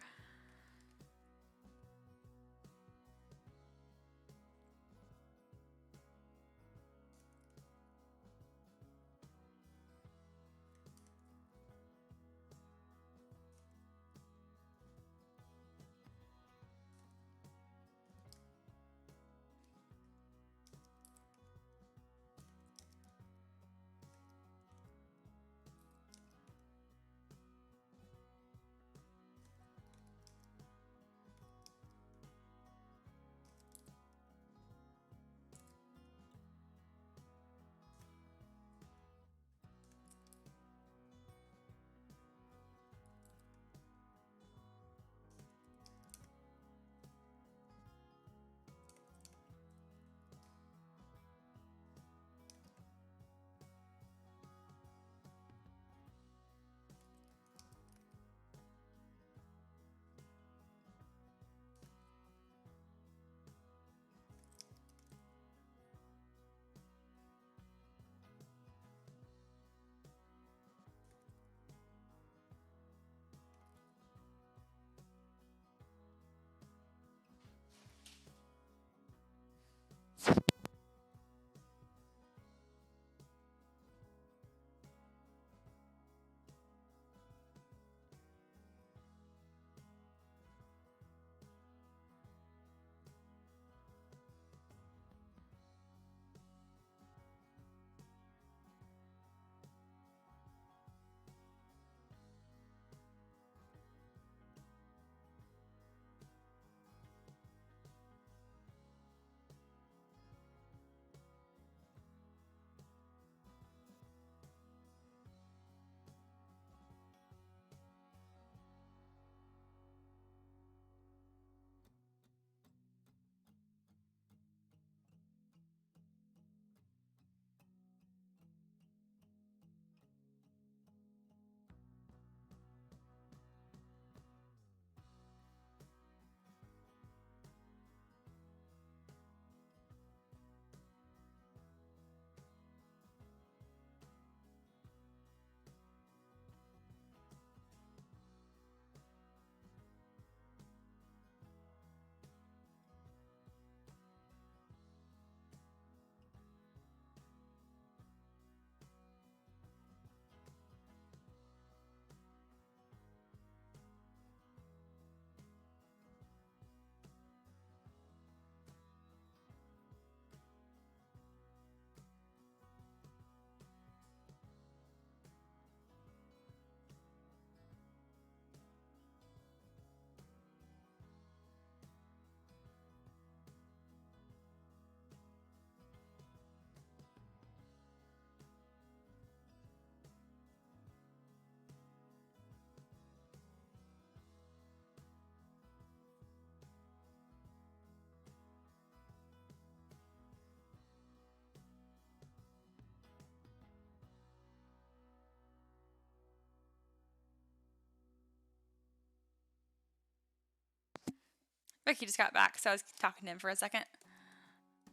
Ricky just got back, so I was talking to him for a second.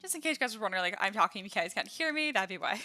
Just in case you guys were wondering, like, I'm talking because you guys can't hear me, that'd be why.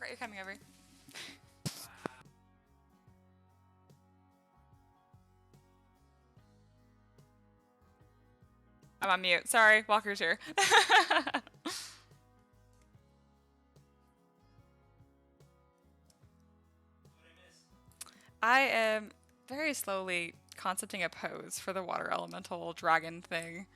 You're coming over. I'm on mute. Sorry, Walker's here. I am very slowly concepting a pose for the water elemental dragon thing.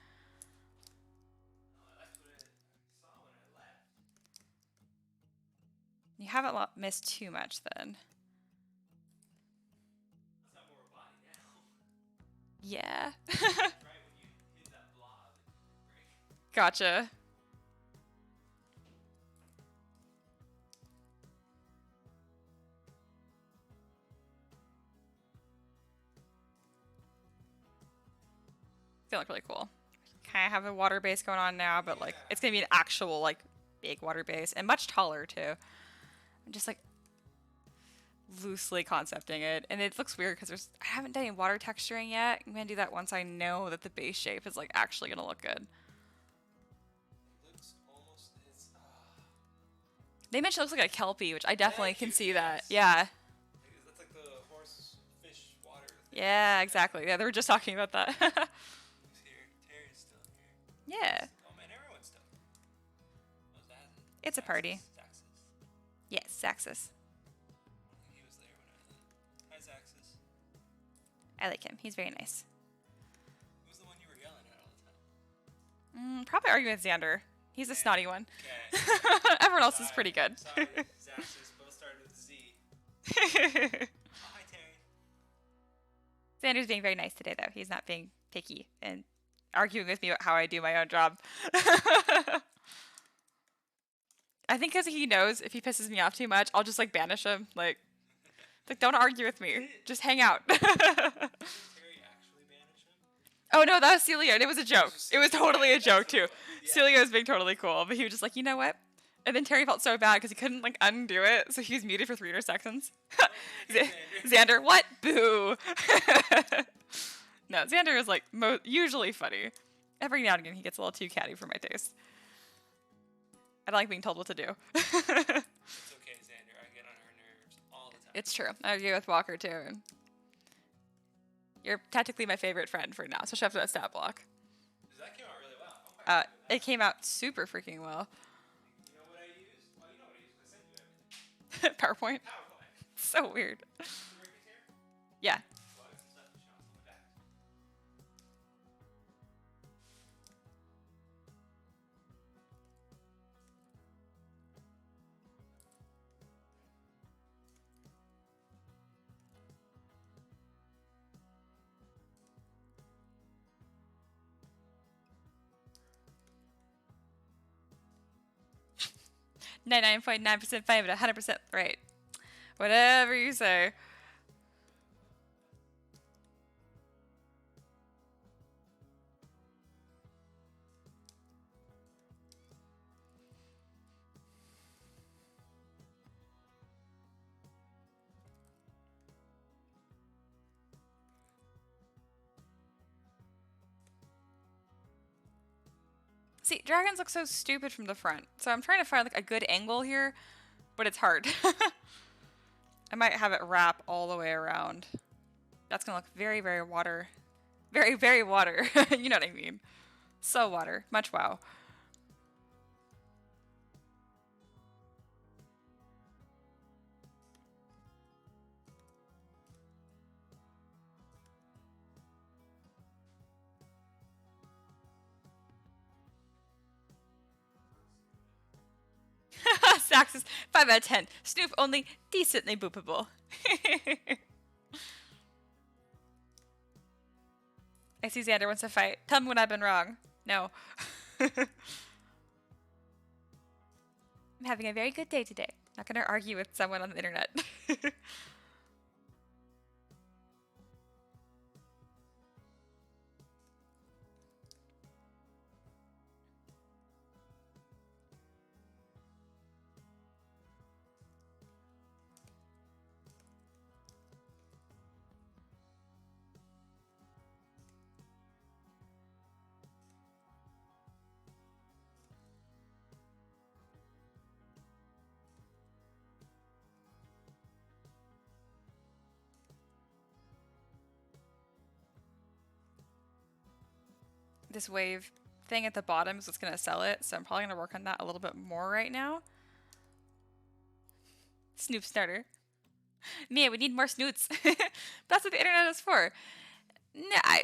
You haven't missed too much then. Yeah. Gotcha. It's gonna look really cool. Kind of have a water base going on now, but like it's gonna be an actual like big water base and much taller too. I'm just like loosely concepting it, and it looks weird because I haven't done any water texturing yet. I'm gonna do that once I know that the base shape is like actually gonna look good. They mentioned it looks like a kelpie, which I definitely can see that. Yeah. That's like the horse, fish, water thing. Yeah, exactly. Yeah, they were just talking about that. Who's here? Terry's still here. Yeah. Oh man, everyone's still here. Oh, that? It's a party. Zaxxas. Yes, Zaxxas. I think he was there when I left. Hi, Zaxxas. I like him. He's very nice. Who's the one you were yelling at all the time? Probably arguing with Xander. He's the snotty one. Okay. Everyone else is pretty good. Sorry, Zaxxas both started with Z. Oh, hi, Terry. Xander's being very nice today, though. He's not being picky and arguing with me about how I do my own job. I think because he knows if he pisses me off too much, I'll just like banish him. Like don't argue with me. Just hang out. Did Terry actually banish Oh no, that was Celia, and it was a joke. Just- It was totally a joke too. Yeah. Celia was being totally cool, but he was just like, you know what? And then Terry felt so bad because he couldn't like undo it, so he was muted for 300 seconds. Xander, what? Boo! No, Xander is like usually funny. Every now and again, he gets a little too catty for my taste. I don't like being told what to do. It's okay, Xander. I get on her nerves all the time. It's true. I agree with Walker too. And you're technically my favorite friend for now, especially after that stat block. That came out really well. Oh my God. It came out super freaking well. You know what I used? Well, you know what I used. I sent you everything. PowerPoint. PowerPoint. So weird. The Rick is here? Yeah. Well, I got some stuff to show us on the back. 99.9% fine, but 100% right. Whatever you say. See, dragons look so stupid from the front, so I'm trying to find like a good angle here, but it's hard. I might have it wrap all the way around. That's gonna look very, very water. Very, very water. You know what I mean. So water. Much wow. Sax is 5 out of 10. Snoop only decently boopable. I see Xander wants to fight. Tell me when I've been wrong. No. I'm having a very good day today. Not gonna argue with someone on the internet. This wave thing at the bottom is what's gonna sell it, so I'm probably gonna work on that a little bit more right now. Snoop starter. Mia, we need more snoots. That's what the internet is for. Nah.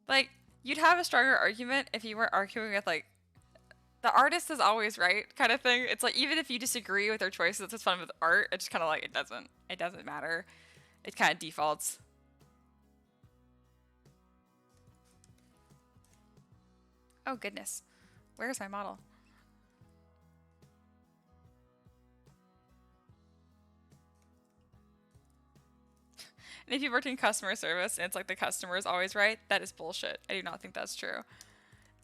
Like, you'd have a stronger argument if you weren't arguing with, like, the artist is always right kind of thing. It's like, even if you disagree with their choices, that's what's fun with art. It's just kind of like, it doesn't matter. It kind of defaults. Oh, goodness. Where's my model? And if you've worked in customer service and it's like the customer is always right, that is bullshit. I do not think that's true.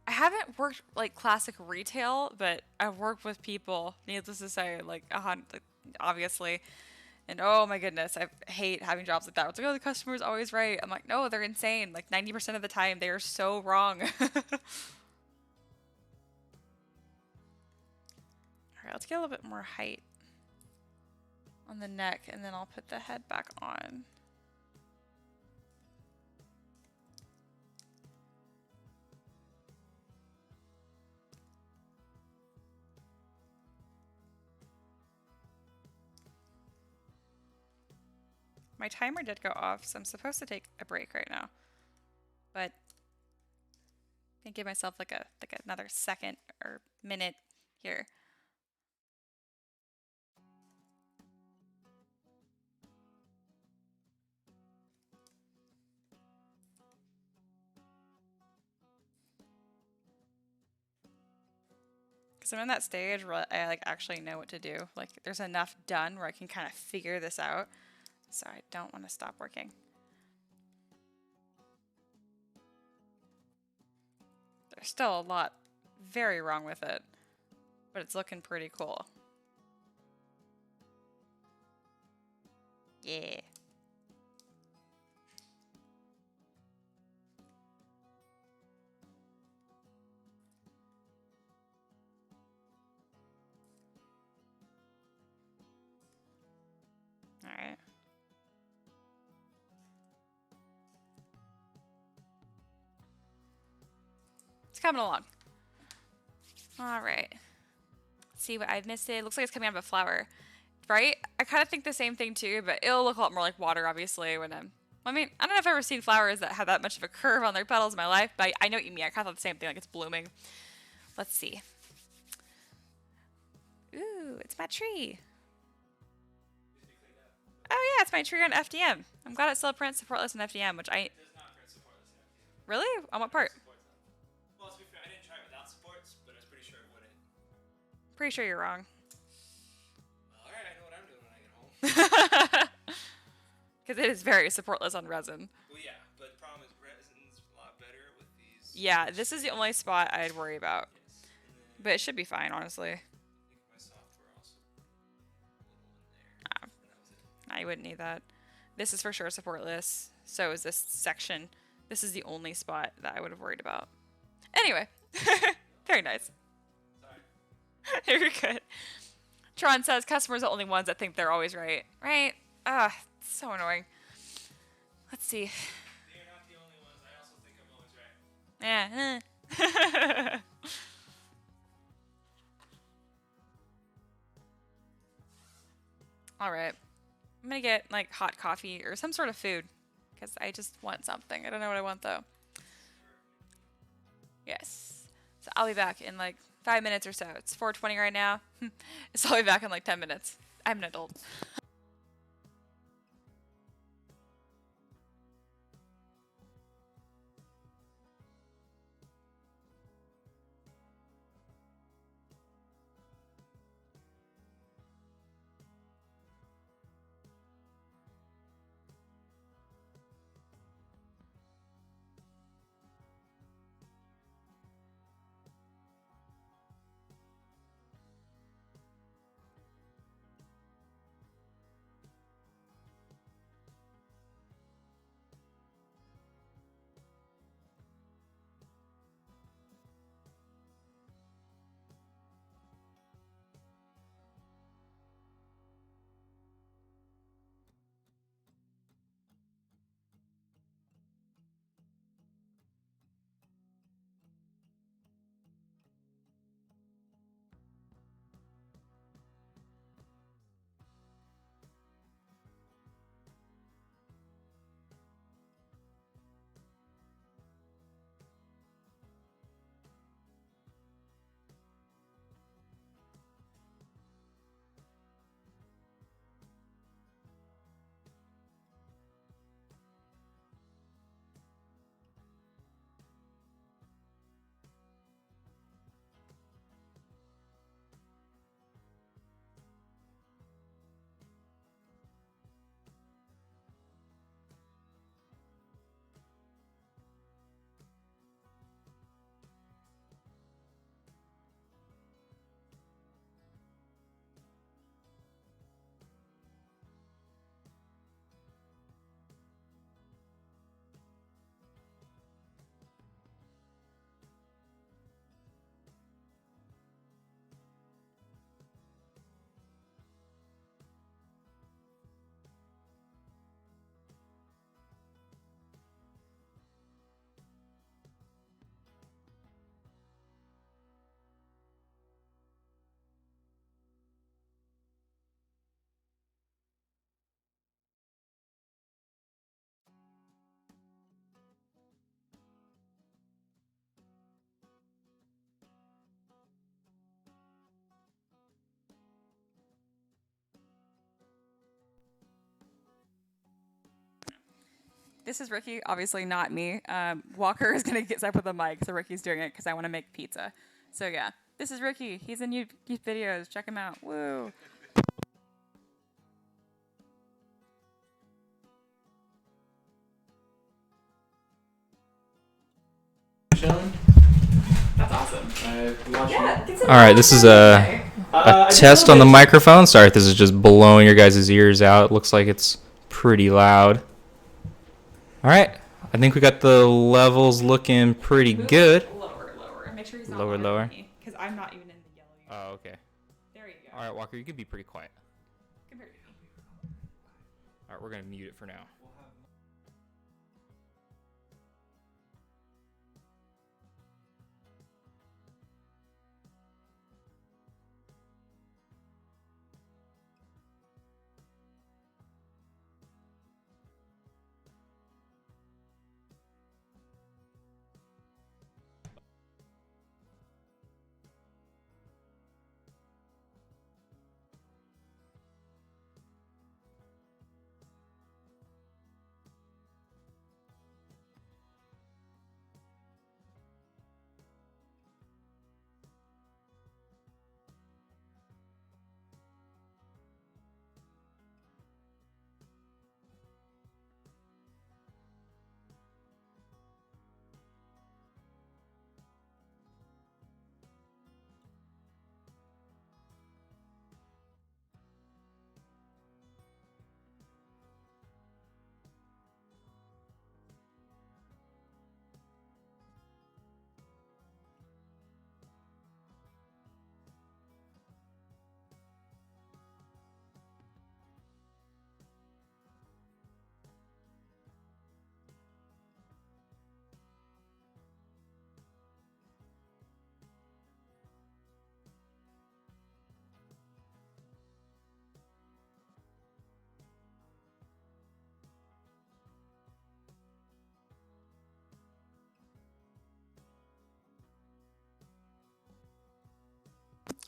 I haven't worked like classic retail, but I've worked with people, needless to say, like obviously. And oh my goodness, I hate having jobs like that. It's like, oh, the customer is always right. I'm like, no, they're insane. Like 90% of the time, they are so wrong. All right, let's get a little bit more height on the neck, and then I'll put the head back on. My timer did go off, so I'm supposed to take a break right now. But I can give myself like another second or minute here. Because I'm in that stage where I like actually know what to do. Like there's enough done where I can kind of figure this out. so I don't want to stop working. There's still a lot very wrong with it, but it's looking pretty cool. Yeah. All right. It's coming along. All right. Let's see what I've missed. It looks like it's coming out of a flower, right? I kind of think the same thing too, but it'll look a lot more like water, obviously, when I'm. I mean, I don't know if I've ever seen flowers that have that much of a curve on their petals in my life, but I know what you mean. I kind of thought the same thing, like it's blooming. Let's see. Ooh, it's my tree. Oh yeah, it's my tree on FDM. I'm glad it still prints supportless in FDM, which I. It does not print supportless in FDM. Really? On what part? Well, to be fair, I didn't try it without supports, but I was pretty sure it wouldn't. Pretty sure you're wrong. Well, alright, I know what I'm doing when I get home. Because it is very supportless on resin. Well, yeah, but the problem is resin's a lot better with these. Yeah, this is the only spot I'd worry about. Yes. But it should be fine, honestly. I think my software also a little in there. Ah. And that was it. I wouldn't need that. This is for sure supportless. So is this section. This is the only spot that I would have worried about. Anyway, very nice. Sorry. You're good. Tron says customers are the only ones that think they're always right. Right? Ah, it's so annoying. Let's see. They're not the only ones. I also think I'm always right. Yeah. All right. I'm going to get like hot coffee or some sort of food because I just want something. I don't know what I want though. Yes. So I'll be back in like 5 minutes or so. It's 4:20 right now. So I'll be back in like 10 minutes. I'm an adult. This is Ricky, obviously not me. Walker is going to get set up with the mic, so Ricky's doing it because I want to make pizza. So yeah, this is Ricky. He's in YouTube videos. Check him out. Woo. chilling. That's awesome. Watching. All right, this is a test on the microphone. Sorry if this is just blowing your guys' ears out. It looks like it's pretty loud. All right, I think we got the levels looking pretty good. Lower. Make sure he's not Lower. Because I'm not even in the yellow yet. Oh, okay. There you go. All right, Walker, you can be pretty quiet. Compared to me. All right, we're gonna mute it for now.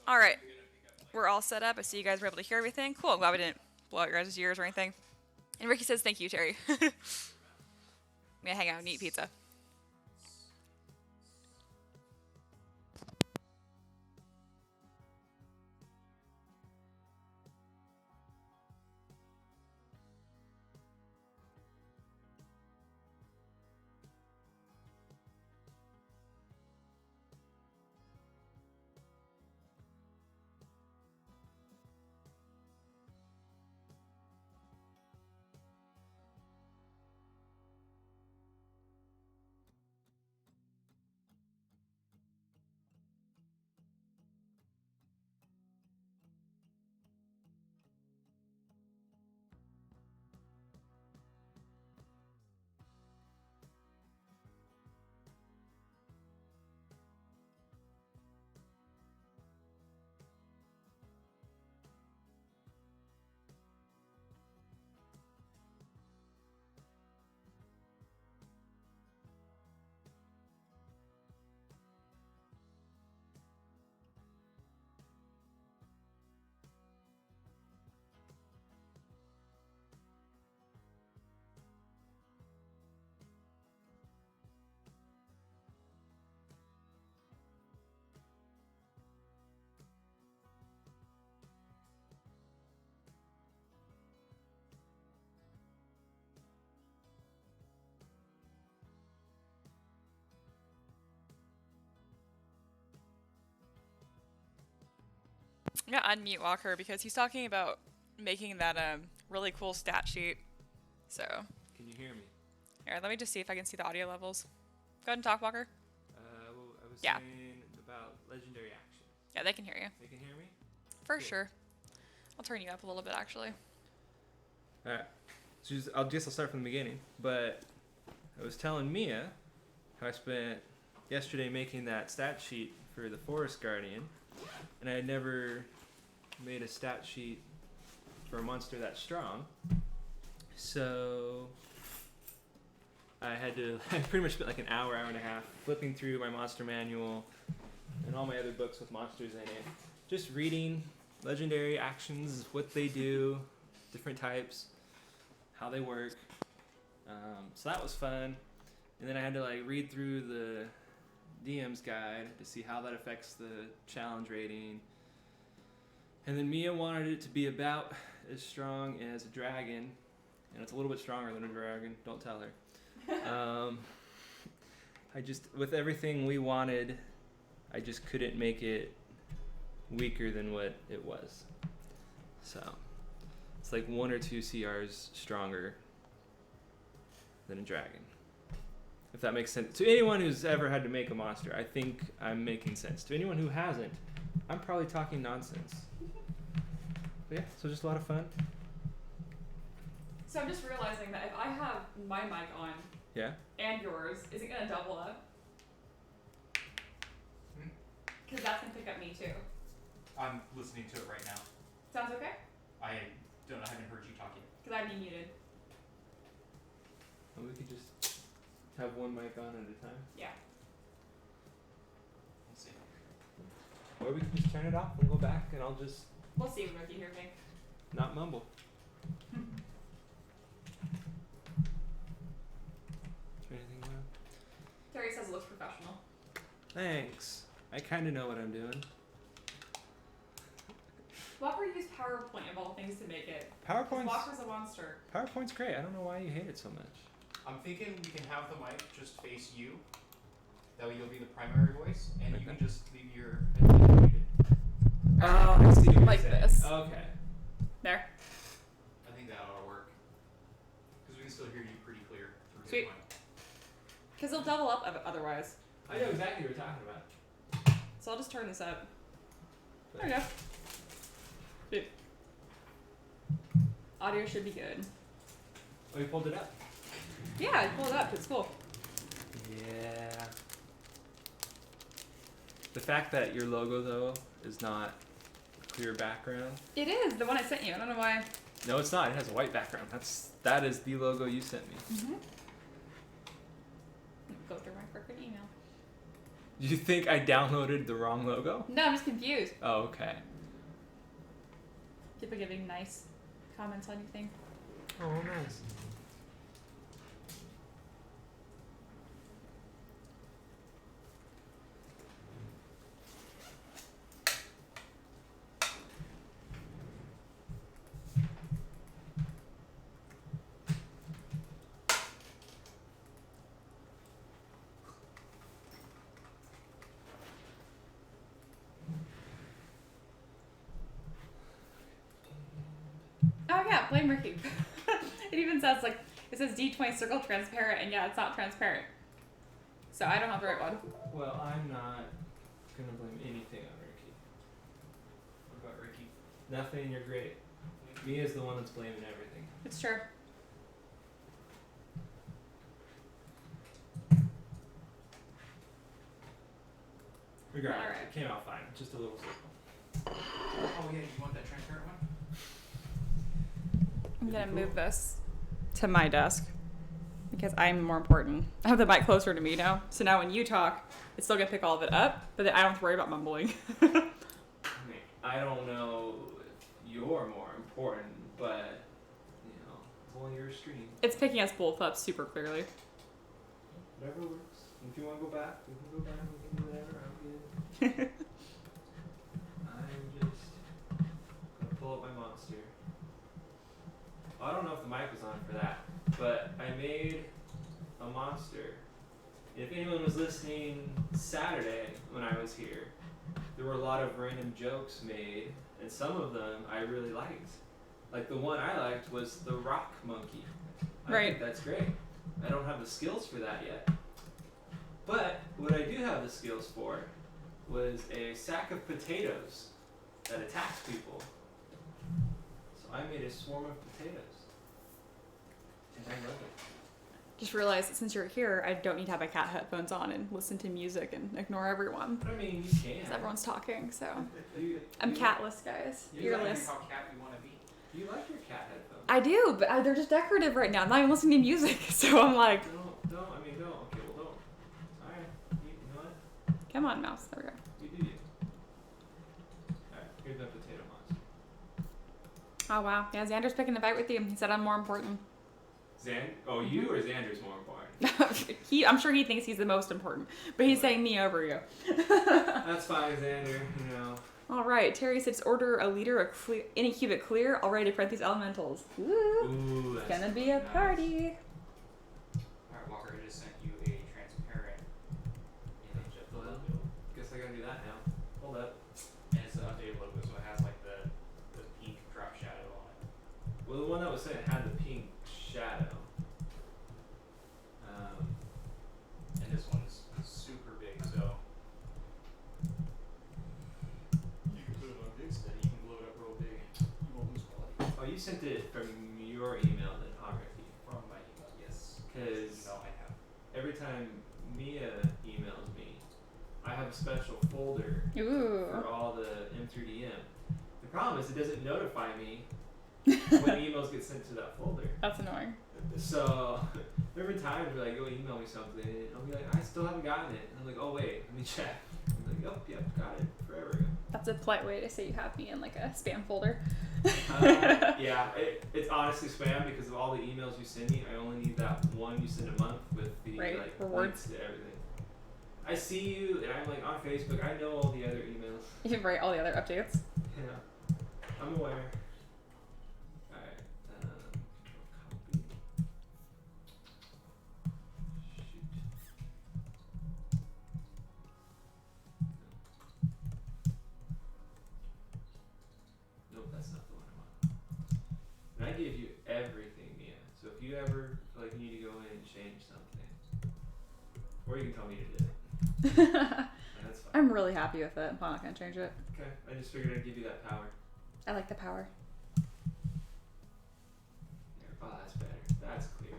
All right. We're all set up. I see you guys were able to hear everything. Cool. I'm glad we didn't blow out your guys' ears or anything. And Ricky says, thank you, Terry. I'm going to hang out and eat pizza. I'm gonna unmute Walker because he's talking about making that really cool stat sheet. So Can you hear me? here, let me just see if I can see the audio levels. Go ahead and talk, Walker. Well, I was Yeah. saying about legendary action. Yeah, they can hear you They can hear me? for Cool. sure. I'll turn you up a little bit actually. Alright. So I'll start from the beginning. But I was telling Mia how I spent yesterday making that stat sheet for the Forest Guardian. And I had never made a stat sheet for a monster that strong. So I pretty much spent like an hour and a half flipping through my monster manual and all my other books with monsters in it. Just reading legendary actions, what they do, different types, how they work. So that was fun. And then I had to like read through the DM's guide to see how that affects the challenge rating. And then Mia wanted it to be about as strong as a dragon, and it's a little bit stronger than a dragon. Don't tell her. I just, with everything we wanted, I just couldn't make it weaker than what it was. So it's like 1 or 2 CRs stronger than a dragon. If that makes sense. To anyone who's ever had to make a monster, I think I'm making sense. To anyone who hasn't, I'm probably talking nonsense. But yeah, so just a lot of fun. So I'm just realizing that if I have my mic on Yeah? and yours, is it gonna double up? Because that's gonna pick up me too. I'm listening to it right now. Sounds okay? I haven't heard you talking. Because I'd be muted. Well, we could just have one mic on at a time. Yeah. We'll see. Or we can just turn it off and go back and I'll just We'll see if you hear me. not mumble. Is there anything wrong? Terry says it looks professional. Thanks. I kind of know what I'm doing. Walker used PowerPoint of all things to make it. PowerPoint's Walker's a monster. PowerPoint's great. I don't know why you hate it so much. I'm thinking we can have the mic just face you. That way you'll be the primary voice, and you can just leave your headset muted. Oh, I see what you're Like saying. this. Okay. There. I think that ought to work. Because we can still hear you pretty clear through Sweet. the mic. Because it'll double up otherwise. I know exactly what you're talking about. So I'll just turn this up. There we go. Sweet. Audio should be good. Oh, you pulled it up? Yeah, I pulled it up. It's cool. Yeah. The fact that your logo, though, is not clear background. It is the one I sent you. I don't know why. No, it's not. It has a white background. That is the logo you sent me. Mm-hmm. Go through my freaking email. Do you think I downloaded the wrong logo? No, I'm just confused. Oh, okay. People giving nice comments on anything. Oh, nice. Oh yeah, blame Ricky. It even says like it says D20 circle transparent, and yeah, it's not transparent. So I don't have the right one. Well, I'm not gonna blame anything on Ricky. What about Ricky? Nothing. You're great. Mia's the one that's blaming everything. It's true. Regardless, Alright. it came out fine. Just a little circle. Oh yeah, you want that transparent one? I'm gonna Cool. move this to my desk because I'm more important. I have the mic closer to me now, so now when you talk, it's still gonna pick all of it up, but then I don't have to worry about mumbling. I mean, I don't know if you're more important, but you know, it's only your stream. It's picking us both up super clearly. Whatever works. If you want to go back, we can go back. We can do whatever. I'm good. I'm just gonna pull up my monster. I don't know if the mic was on for that, but I made a monster. If anyone was listening Saturday when I was here, there were a lot of random jokes made, and some of them I really liked. Like the one I liked was the rock monkey. I Right. think that's great. I don't have the skills for that yet. But what I do have the skills for was a sack of potatoes that attacks people. So I made a swarm of potatoes. And I love it. Just realized that since you're here, I don't need to have my cat headphones on and listen to music and ignore everyone. But I mean, you can. Because everyone's talking, so. You, I'm you- catless, guys. You like Earless. How cat you want to be. You like your cat headphones. I do, but they're just decorative right now. I'm not even listening to music, so I'm like, Don't. I mean, don't. Okay, well, don't. Alright. You know what? come on, mouse. There we go. You do you. Alright, here's my potato monster. Oh, wow. Yeah, Xander's picking a fight with you. He said I'm more important. Oh, you or Xander's more important? I'm sure he thinks he's the most important, but he's saying me over you. That's fine, Xander. You know. All right, Terry says order a liter of any cubic clear, already to print these elementals. Woo! Ooh, that's Gonna be a nice. party. Alright, Walker, I just sent you a transparent Well, the one that was sent had the pink shadow. And this one's super big, so you can put it on big steady, you can blow it up real big, and you won't lose quality. Oh, you sent it from your email then, huh, Ricky? From my email, yes. Because No, I have. every time Mia emails me, I have a special folder Ooh. for all the M3DM. The problem is it doesn't notify me when emails get sent to that folder. That's annoying. So there have been times where like, you'll email me something and I'll be like, I still haven't gotten it. And I'm like, oh wait, let me check. I'm like, oh, yep, got it forever ago. That's a polite way to say you have me in like a spam folder. Yeah, it's honestly spam because of all the emails you send me. I only need that one you send a month with the Right, like rewards. links to everything. I see you and I'm like on Facebook. I know all the other emails. You can write all the other updates. Yeah, I'm aware. Alright, copy. Shoot. Nope, that's not the one I want. And I give you everything, Mia. So if you ever feel like you need to go in and change something, or you can tell me to do it. That's fine. I'm really happy with it. I'm not gonna change it. Okay, I just figured I'd give you that power. I like the power. There. Oh, that's better. That's clear.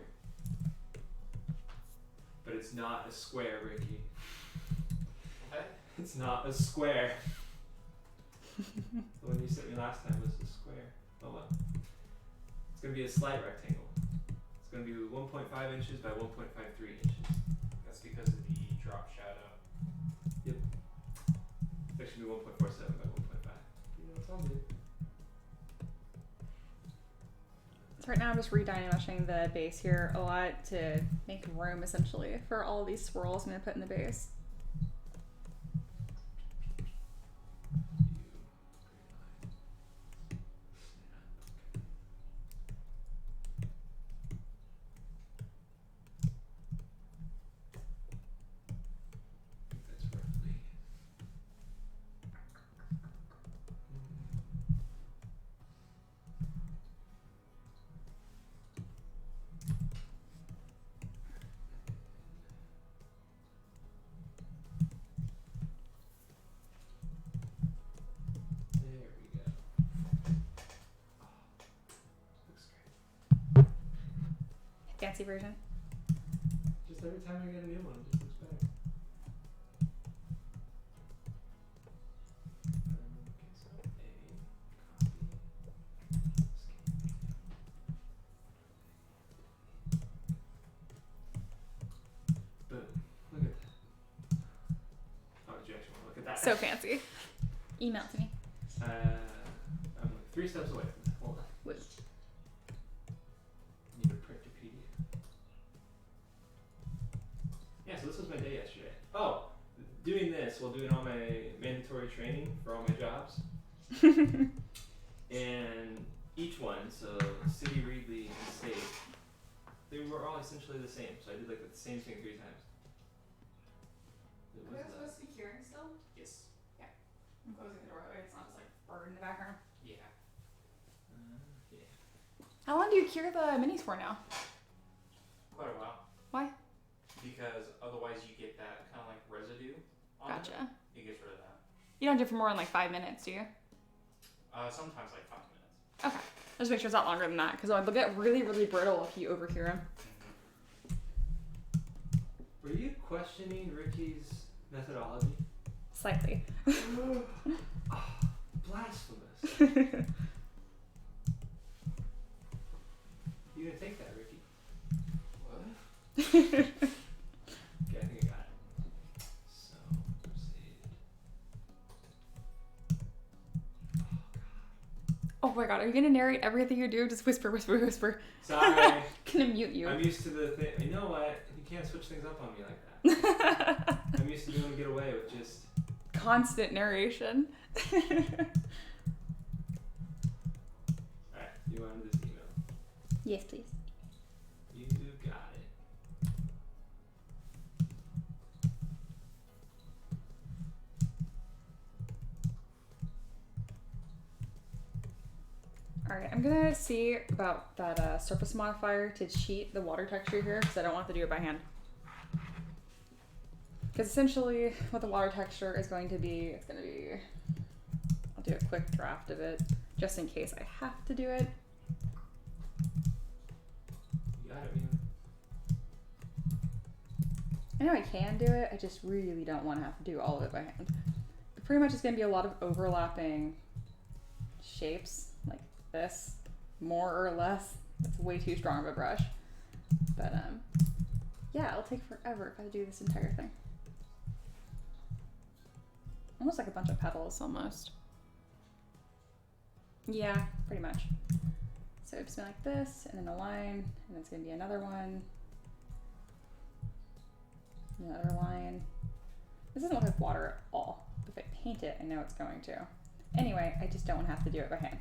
But it's not a square, Ricky. What? It's not a square. The one you sent me last time was a square. Oh well. It's going to be a slight rectangle. It's going to be 1.5 inches by 1.53 inches. That's because of the drop shadow. Yep. It's actually 1.47 by 1.5. You know, it's all good. So right now I'm just redynamishing the base here a lot to make room essentially for all of these swirls I'm gonna put in the base. That's roughly. There we go. Oh, looks great. Fancy version. Just every time I get a new one, it just looks better. Okay, so A, copy, boom. Look at that. Oh, did you actually want to look at that? So fancy. Email it to me. I'm like 3 steps away from that. Hold on. Woo. Need a print to PDF. Yeah, so this was my day yesterday. Oh, doing this while doing all my mandatory training for all my jobs. And each one, so City, Reedley, and State, they were all essentially the same. So I did like the same thing 3 times. It was, to be curing still? Yes. I'm closing the door that way it's not just like bird in the background. Yeah. yeah. How long do you cure the minis for now? Quite a while. Why? Because otherwise you get that kind of like residue on it. Gotcha. It gets rid of that. You don't do it for more than like 5 minutes, do you? Sometimes like 5 minutes. Okay. Just make sure it's not longer than that, because they'll get really, really brittle if you overcure them. Were you questioning Ricky's methodology? Slightly. Blasphemous. You gonna take that, Ricky? What? Okay, I think I got it. So, proceed. Oh my god, are you gonna narrate everything you do? Just whisper, whisper, whisper. Sorry. Gonna mute you. I'm used to the thing. You know what? You can't switch things up on me like that. I'm used to being able to get away with just. Constant narration. Alright, you wanted this email. Yes, please. You got it. Alright, I'm gonna see about that surface modifier to cheat the water texture here because I don't want to do it by hand. Because essentially what the water texture is going to be, it's going to be, I'll do a quick draft of it just in case I have to do it. You got it, man. I know I can do it, I just really don't want to have to do all of it by hand. But pretty much it's going to be a lot of overlapping shapes like this, more or less. It's way too strong of a brush. But yeah, it'll take forever if I do this entire thing. Almost like a bunch of petals, almost. Yeah, pretty much. So it's gonna be like this, and then a line, and it's gonna be another one. Another line. This doesn't look like water at all. If I paint it, I know it's going to. Anyway, I just don't have to do it by hand.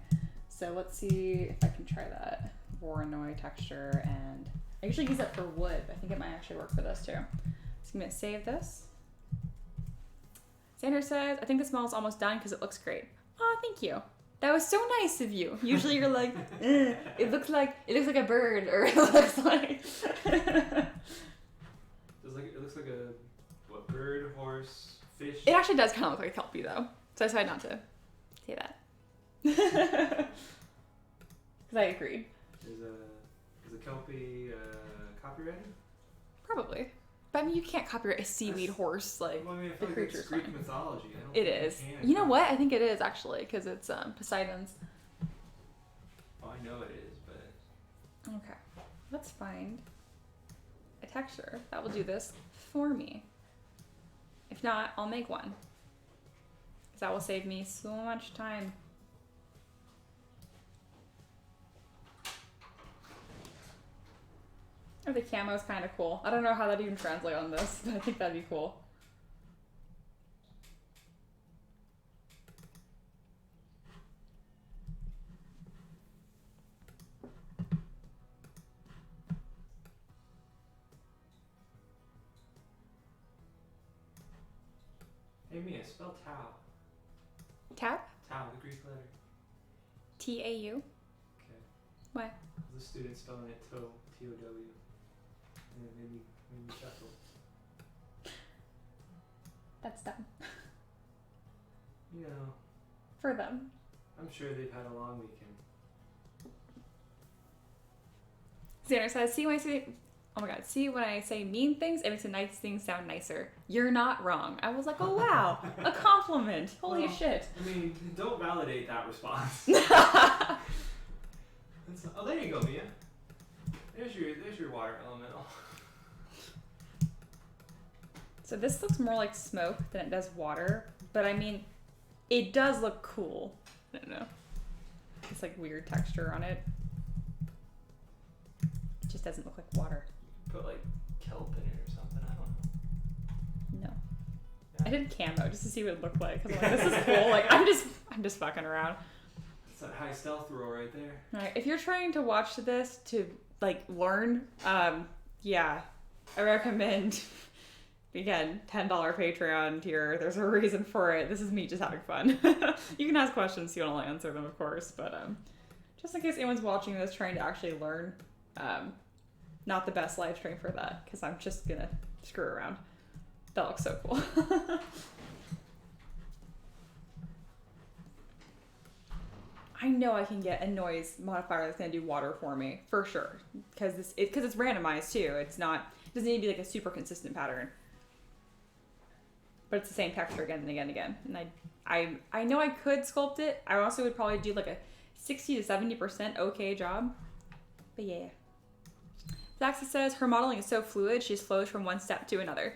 So let's see if I can try that Voronoi texture, and I usually use it for wood, but I think it might actually work for this too. So I'm gonna save this. Sandra says, I think the smell is almost done because it looks great. Oh, thank you. That was so nice of you. Usually you're like, it looks like a bird, or it looks like It looks like a what, bird, horse, fish. It actually does kind of look like a kelpie though. So I decided not to say that. Because I agreed. Is a kelpie copyrighted? Probably. But I mean, you can't copyright a seaweed horse, like, Well, I mean, I the feel like it's creature's Greek fine. mythology. I don't It think is. can You know what? I think it is, actually, because it's Poseidon's. Oh, I know it is, but Okay. Let's find a texture that will do this for me. If not, I'll make one. Because that will save me so much time. Oh, the camo is kind of cool. I don't know how that even translates on this, but I think that'd be cool. hey Mia, spell Tau. Tap? Tau, the Greek letter. T-A-U? Okay. What? The student spelling it T-O-W. And it made me chuckle. That's dumb. You know, For them. I'm sure they've had a long weekend. Xander says, see when I say, oh my god, see when I say mean things, it makes the nice things sound nicer. You're not wrong. I was like, oh wow, a compliment. Holy Well, shit. I mean, don't validate that response. Oh, there you go, Mia. There's your water elemental. So this looks more like smoke than it does water, but I mean, it does look cool. I don't know. It's like weird texture on it. It just doesn't look like water. Put like kelp in it or something. I don't know. No. Yeah. I did camo just to see what it looked like. Cause I'm like, this is cool. Like I'm just fucking around. It's that high stealth roll right there. Alright, if you're trying to watch this to like learn, yeah, I recommend again $10 Patreon tier. There's a reason for it. This is me just having fun. You can ask questions so you don't answer them, of course, but just in case anyone's watching this trying to actually learn, not the best live stream for that because I'm just gonna screw around. That looks so cool. I know I can get a noise modifier that's gonna do water for me for sure because it's randomized too. It doesn't need to be like a super consistent pattern, but it's the same texture again and again and again. And I know I could sculpt it. I also would probably do like a 60 to 70% okay job. But yeah. Zaxa says her modeling is so fluid. She just flows from one step to another.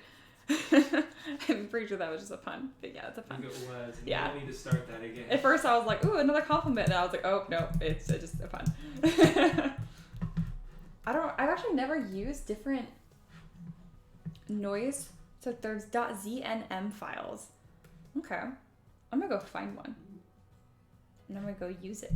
I'm pretty sure that was just a pun, but yeah, it's a I pun. think it was. And Yeah. You don't need to start that again. At first I was like, ooh, another compliment. And I was like, oh, no, it's just a pun. I've actually never used different noise. So there's .znm files. Okay. I'm gonna go find one. And I'm gonna go use it.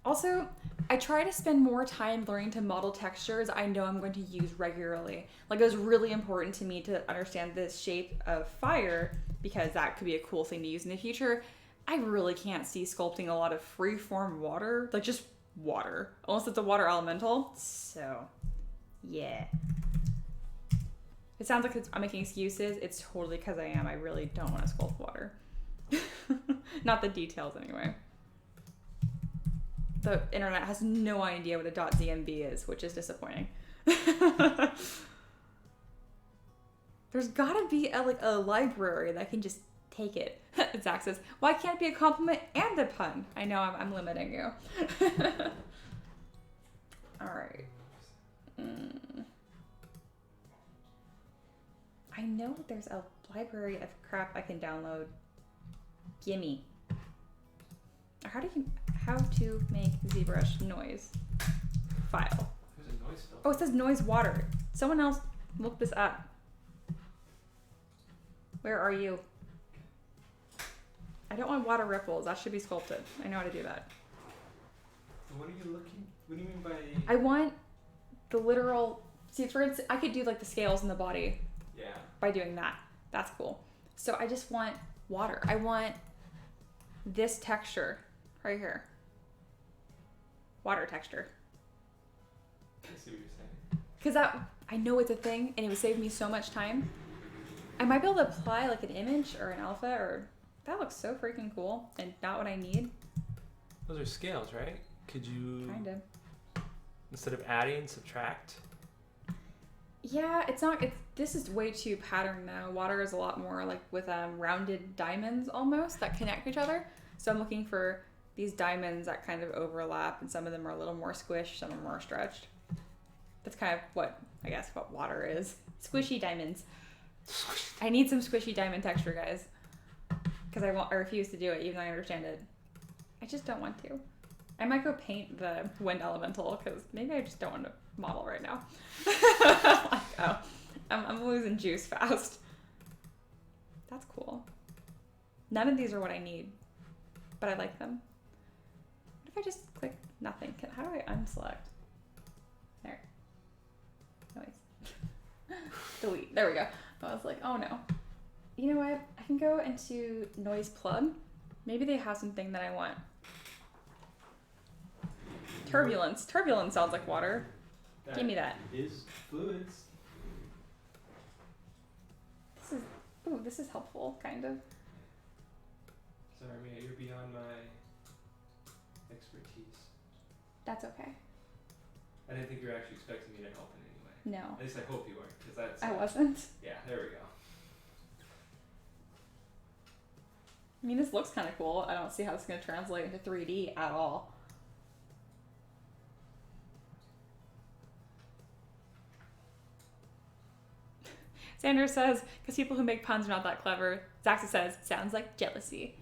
Also, I try to spend more time learning to model textures I know I'm going to use regularly. Like, it was really important to me to understand this shape of fire because that could be a cool thing to use in the future. I really can't see sculpting a lot of free-form water, like just water, unless it's a water elemental. So, yeah. It sounds like I'm making excuses. It's totally because I am. I really don't want to sculpt water. Not the details, anyway. The internet has no idea what a .zmb is, which is disappointing. There's gotta be a library that can just take it. Zach says, why can't it be a compliment and a pun? I know I'm limiting you. All right. I know there's a library of crap I can download. Gimme. How to make ZBrush noise file. There's a noise filter. Oh, it says noise water. Someone else look this up. Where are you? I don't want water ripples. That should be sculpted. I know how to do that. What are you looking? What do you mean by? I want the literal. See, for instance, I could do like the scales in the body. Yeah. By doing that. That's cool. So I just want water. I want this texture right here. Water texture. I see what you're saying. Because I know it's a thing and it would save me so much time. I might be able to apply like an image or an alpha or that looks so freaking cool and not what I need. Those are scales, right? Could you Kind of. instead of adding, subtract? Yeah, this is way too patterned now. Water is a lot more like with rounded diamonds almost that connect each other. So I'm looking for these diamonds that kind of overlap and some of them are a little more squished, some are more stretched. That's kind of what water is. Squishy diamonds. I need some squishy diamond texture, guys. Because I refuse to do it even though I understand it. I just don't want to. I might go paint the wind elemental because maybe I just don't want to model right now. I'm losing juice fast. That's cool. None of these are what I need, but I like them. What if I just click nothing? How do I unselect? There. Noise. Delete. There we go. I was like, oh no. You know what? I can go into noise plug. Maybe they have something that I want. Turbulence. Turbulence sounds like water. Give me that. Is fluids. This is helpful, kind of. Sorry, Mia, you're beyond my expertise. That's okay. I didn't think you were actually expecting me to help in any way. No. At least I hope you weren't, because that's. I wasn't. Yeah, there we go. I mean, this looks kind of cool. I don't see how it's going to translate into 3D at all. Sanders says, because people who make puns are not that clever. Zaxa says, sounds like jealousy.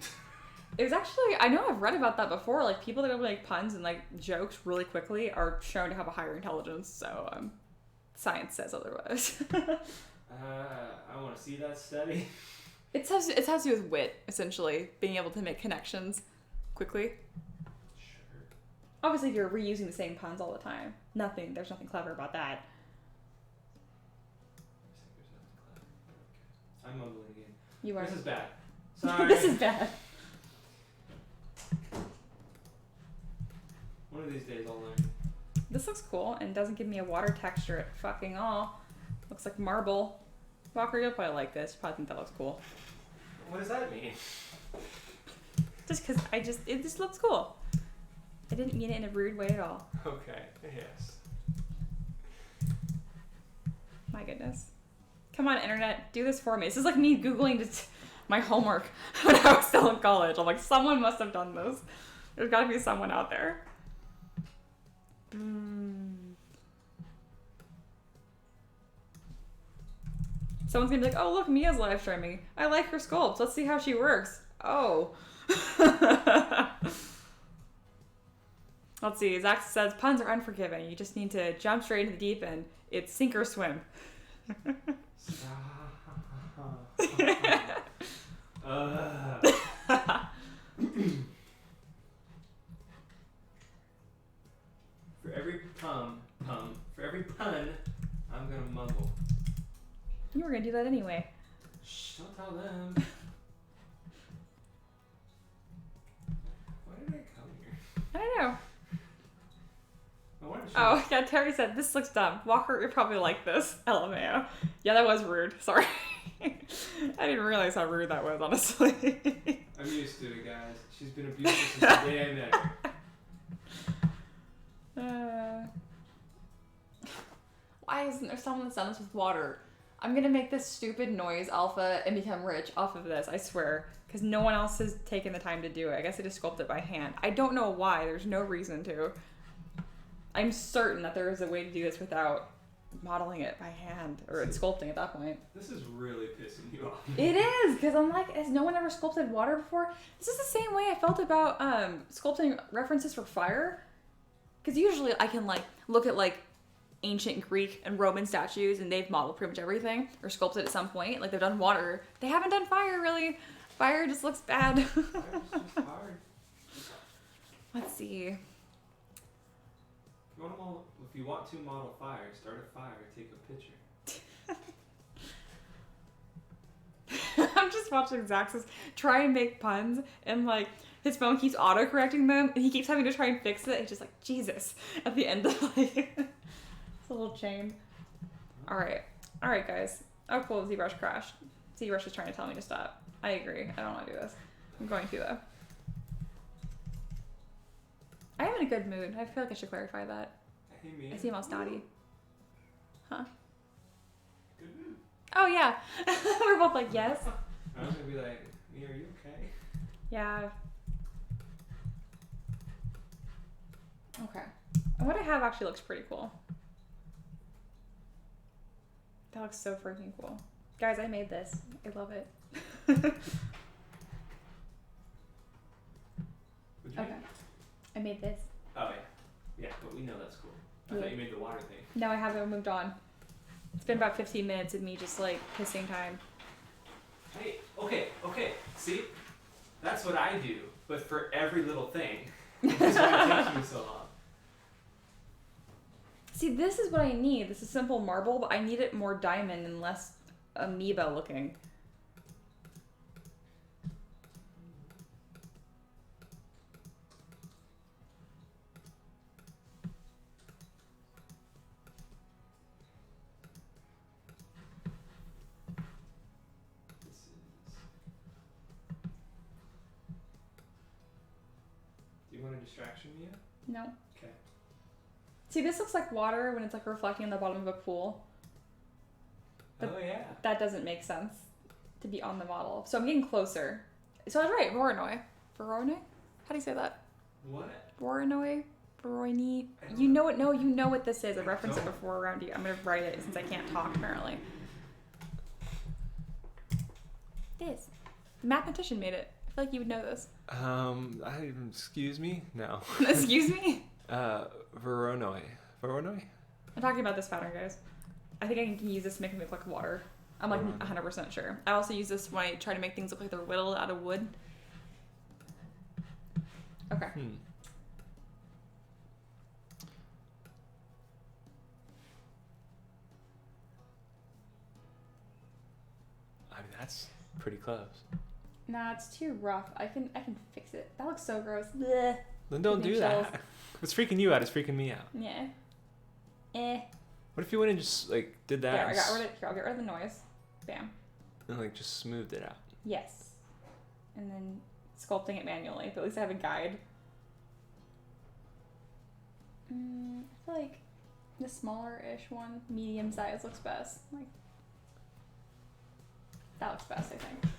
It was actually, I know I've read about that before. Like, people that make puns and like jokes really quickly are shown to have a higher intelligence. So, science says otherwise. I want to see that study. It has to do with wit, essentially. Being able to make connections quickly. Sure. Obviously, if you're reusing the same puns all the time. There's nothing clever about that. I'm mumbling again. You are. This is bad. Sorry. This is bad. One of these days I'll learn. This looks cool and doesn't give me a water texture at fucking all. Looks like marble. Walker, you'll probably like this. You probably think that looks cool. What does that mean? Just because it just looks cool. I didn't mean it in a rude way at all. Okay, yes. My goodness. Come on, internet, do this for me. This is like me Googling my homework when I was still in college. I'm like, someone must have done this. There's gotta be someone out there. Someone's gonna be like, oh, look, Mia's live streaming. I like her sculpts. Let's see how she works. Oh. Let's see. Zach says, puns are unforgiving. You just need to jump straight into the deep end. It's sink or swim. we're gonna do that anyway. Shh, don't tell them. Why did I come here? I don't know. I wanted to show Oh, yeah, Terry said, this looks dumb. Walker, you're probably like this. LMAO. Yeah, that was rude. Sorry. I didn't realize how rude that was, honestly. I'm used to it, guys. She's been abusive since the day I met her. Why isn't there someone that's done this with water? I'm gonna make this stupid noise alpha and become rich off of this, I swear. Because no one else has taken the time to do it. I guess I just sculpted it by hand. I don't know why. There's no reason to. I'm certain that there is a way to do this without modeling it by hand or sculpting at that point. This is really pissing you off. It is, because I'm like, has no one ever sculpted water before? This is the same way I felt about sculpting references for fire. Because usually I can like look at like ancient Greek and Roman statues and they've modeled pretty much everything or sculpted at some point. Like they've done water. They haven't done fire really. Fire just looks bad. It's just hard. Let's see. If you want to model fire, start a fire, take a picture. I'm just watching Zax's try and make puns and like his phone keeps auto-correcting them and he keeps having to try and fix it. It's just like, Jesus, at the end of like, it's a little chain. All right, guys. Oh, cool, ZBrush crashed. ZBrush is trying to tell me to stop. I agree. I don't want to do this. I'm going to though. I am in a good mood. I feel like I should clarify that. Hey, Mia. I seem all snotty. Huh? Good mood. Oh yeah. We're both like, yes. I was gonna be like, Mia, are you okay? Yeah. Okay. And what I have actually looks pretty cool. That looks so freaking cool. Guys, I made this. I love it. What'd you Okay. make? I made this. Oh, yeah. Yeah, but we know that's cool. I Yeah. thought you made the water thing. No, I haven't moved on. It's been about 15 minutes of me just like kissing time. Hey, okay. See? That's what I do, but for every little thing. That's why it takes me so long. See, this is what I need. This is simple marble, but I need it more diamond and less amoeba looking. Do you want a distraction, Mia? No. Okay. See, this looks like water when it's like reflecting on the bottom of a pool. But oh, yeah. that doesn't make sense to be on the model. So I'm getting closer. So I was right, Voronoi. Voronoi? How do you say that? What? Voronoi? Voronoi? I don't You know. know what? No, you know what this is. I I referenced it don't. before around you. I'm gonna write it since I can't talk apparently. This. Mathematician made it. I feel like you would know this. Excuse me? No. Excuse me? Voronoi. Voronoi? I'm talking about this pattern, guys. I think I can use this to make it look like water. I'm like 100% sure. I also use this when I try to make things look like they're whittled out of wood. Okay. I mean, that's pretty close. Nah, it's too rough. I can fix it. That looks so gross. Blech. Then don't Give me do that. chills. What's freaking you out is freaking me out. Yeah. Eh. What if you went and just like did that There, and I'll get rid of the noise. Bam. and like just smoothed it out? Yes. And then sculpting it manually. But at least I have a guide. I feel like the smaller-ish one, medium size, looks best. Like that looks best, I think.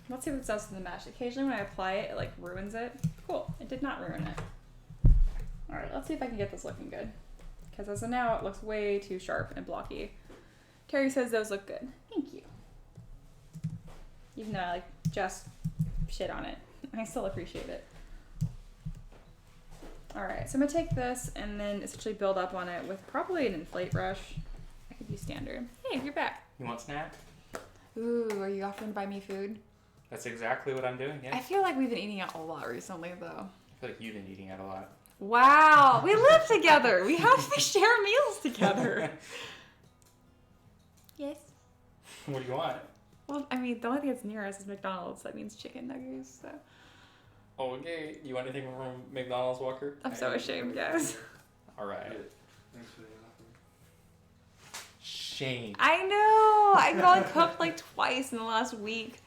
Let's see what it does to the mesh. Occasionally when I apply it, it like ruins it. Cool, it did not ruin it. Alright, let's see if I can get this looking good. Because as of now, it looks way too sharp and blocky. Terry says those look good. Thank you. Even though I like just shit on it. I still appreciate it. Alright, so I'm gonna take this and then essentially build up on it with probably an inflate brush. I could use standard. Hey, you're back. You want snack? Ooh, are you offering to buy me food? That's exactly what I'm doing, yeah. I feel like we've been eating out a lot recently, though. I feel like you've been eating out a lot. Wow, we live together. We share meals together. Yes. What do you want? Well, I mean, the only thing that's near us is McDonald's. That means chicken nuggets. So Okay. You want anything from McDonald's, Walker? I'm so ashamed, guys. All right. Thanks for the offer. Shame. I know. I probably cooked like twice in the last week.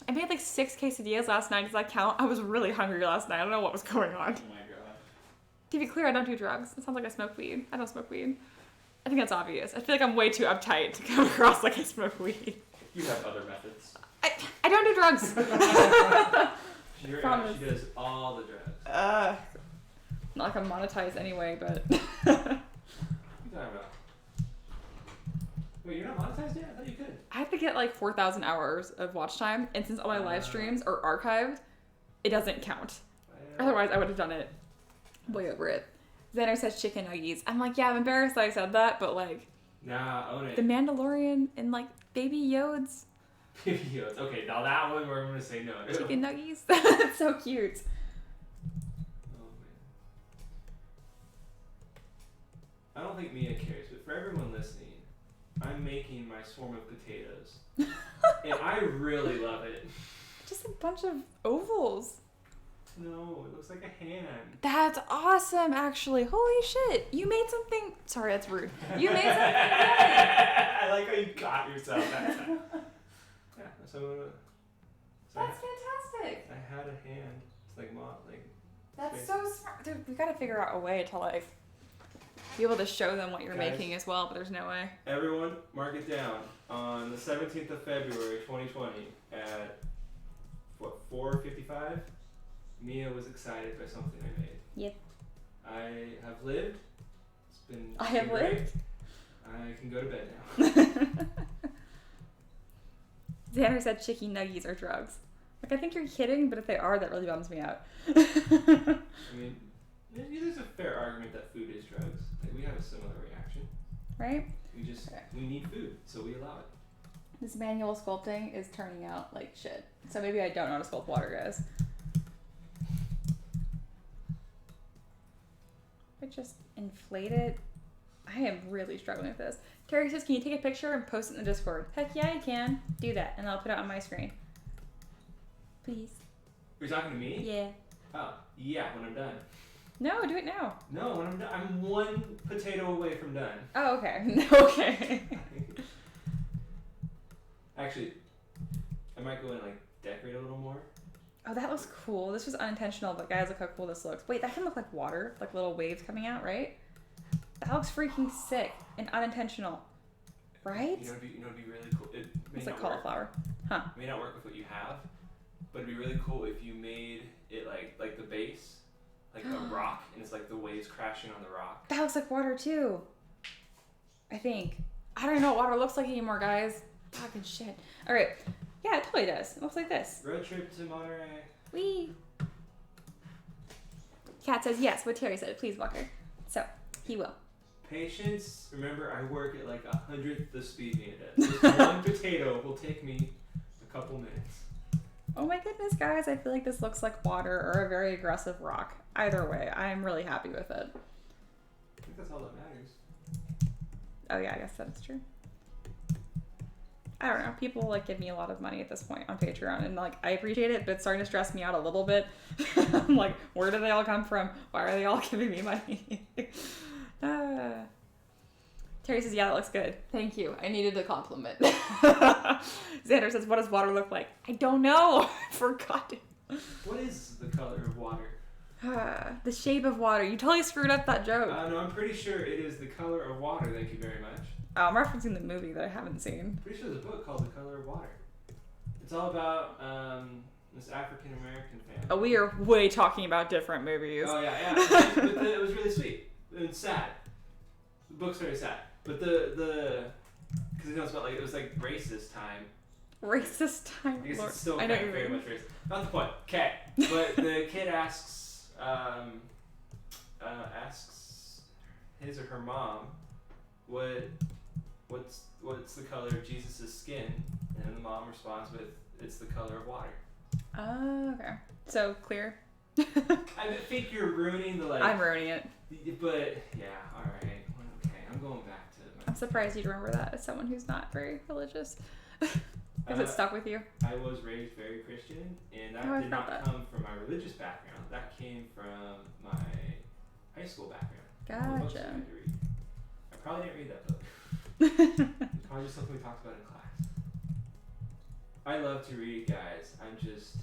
I made like 6 quesadillas last night. Does that count? I was really hungry last night. I don't know what was going on. Oh my god. To be clear, I don't do drugs. It sounds like I smoke weed. I don't smoke weed. I think that's obvious. I feel like I'm way too uptight to come across like I smoke weed. You have other methods. I don't do drugs. Promise. She does all the drugs. Not like I'm monetized anyway, but. What are you talking about? Wait, you're not monetized yet? I thought you could. I have to get like 4,000 hours of watch time, and since all my live streams are archived, it doesn't count. Otherwise, I would have done it way over it. Xander says chicken nuggets. I'm like, yeah, I'm embarrassed that I said that, but like, Nah, own it. the Mandalorian and like Baby Yodes Videos. Okay, now that one where I'm gonna say no. chicken nuggets. That's so cute. Oh man. I don't think Mia cares, but for everyone listening, I'm making my swarm of potatoes. And I really love it. Just a bunch of ovals. No, it looks like a hand. That's awesome, actually. Holy shit. You made something. Sorry, that's rude. You made something. I like how you got yourself that time. Yeah, so That's fantastic. I had a hand. It's like That's so smart. Dude, we gotta figure out a way to like be able to show them what you're Guys. making as well, but there's no way. Everyone, mark it down. On the 17th of February, 2020, at what 4:55, Mia was excited by something I made. Yep. I have lived. It's been. I have great. lived? I can go to bed now. Xander said chicken nuggies are drugs. Like, I think you're kidding, but if they are, that really bums me out. I mean, there's a fair argument that food is drugs. Like, we have a similar reaction. Right? We need food, so we allow it. This manual sculpting is turning out like shit. So maybe I don't know how to sculpt water, guys. I just inflate it. I am really struggling with this. Terry says, can you take a picture and post it in the Discord? Heck yeah, I can. Do that, and I'll put it on my screen. Please. You're talking to me? Yeah. Oh, yeah, when I'm done. No, do it now. No, when I'm done. I'm one potato away from done. Oh, okay. Okay. Actually, I might go and like decorate a little more. Oh, that looks cool. This was unintentional, but guys, look how cool this looks. Wait, that can look like water, like little waves coming out, right? That looks freaking sick and unintentional, right? You know, it'd be really cool. It may It's like not work. cauliflower. Huh. It may not work with what you have, but it'd be really cool if you made it like the base, like a rock, and it's like the waves crashing on the rock. That looks like water too. I think. I don't know what water looks like anymore, guys. Fucking shit. All right. Yeah, it totally does. It looks like this. Road trip to Monterey. Wee. Kat says yes. What Terry said. Please, Walker. So he will. Patience. Remember, I work at like 100th the speed Mia does. This one potato will take me a couple minutes. Oh my goodness, guys. I feel like this looks like water or a very aggressive rock. Either way, I'm really happy with it. I think that's all that matters. Oh yeah, I guess that's true. I don't know. People like give me a lot of money at this point on Patreon, and like I appreciate it, but it's starting to stress me out a little bit. I'm like, where do they all come from? Why are they all giving me money? Terry says, yeah, that looks good. Thank you. I needed a compliment. Xander says, what does water look like? I don't know. I forgot. What is the color of water? The shape of water. You totally screwed up that joke. No, I'm pretty sure it is the color of water. Thank you very much. Oh, I'm referencing the movie that I haven't seen. Pretty sure there's a book called The Color of Water. It's all about this African American family. Oh, we are way talking about different movies. Oh yeah. But it was really sweet. It's sad. The book's very sad. But the because it was about like it was like racist time. Racist time. I guess Lord. it's still I know kind of what you very mean. much racist. Not the point. Okay. But the kid asks asks his or her mom what what's the color of Jesus' skin? And then the mom responds with, it's the color of water. Oh, okay. So clear. I think you're ruining the I'm ruining it. But yeah, all right, okay. I'm going back to. I'm surprised you'd remember that as someone who's not very religious. Has it stuck with you? I was raised very Christian, and that Oh, I did felt not that. come from my religious background. That came from my high school background. The books I Gotcha. had to read. I probably didn't read that book. It's probably just something we talked about in class. I love to read, guys. I'm just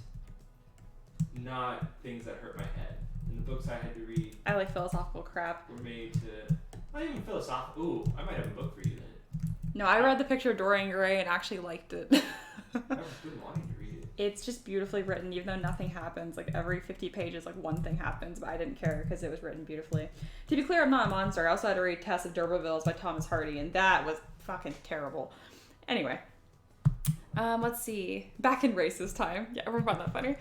not things that hurt my head. And the books I had to read I like philosophical crap. were made to, not even philosophical. Ooh, I might have a book for you then. No, I read the picture of Dorian Gray and actually liked it. I've been wanting to read it. It's just beautifully written, even though nothing happens. Like every 50 pages, like one thing happens, but I didn't care because it was written beautifully. To be clear, I'm not a monster. I also had to read Tess of D'Urbervilles by Thomas Hardy, and that was fucking terrible. Anyway, let's see. Back in racist time. Yeah, everyone found that funny.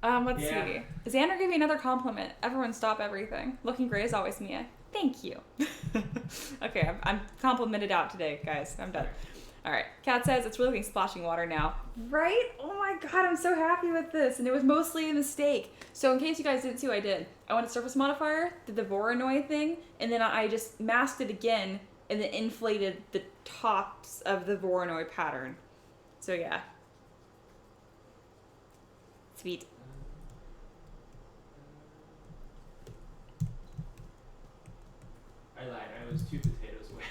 Let's see. Xander gave me another compliment. Everyone stop everything. Looking great as always, Mia. Thank you. Okay, I'm complimented out today, guys. I'm done. All right. Kat says it's really like splashing water now. Right? Oh my god, I'm so happy with this. And it was mostly a mistake. So in case you guys didn't see what I did, I went to surface modifier, did the Voronoi thing, and then I just masked it again and then inflated the tops of the Voronoi pattern. So yeah. Sweet. I lied. I was 2 potatoes away.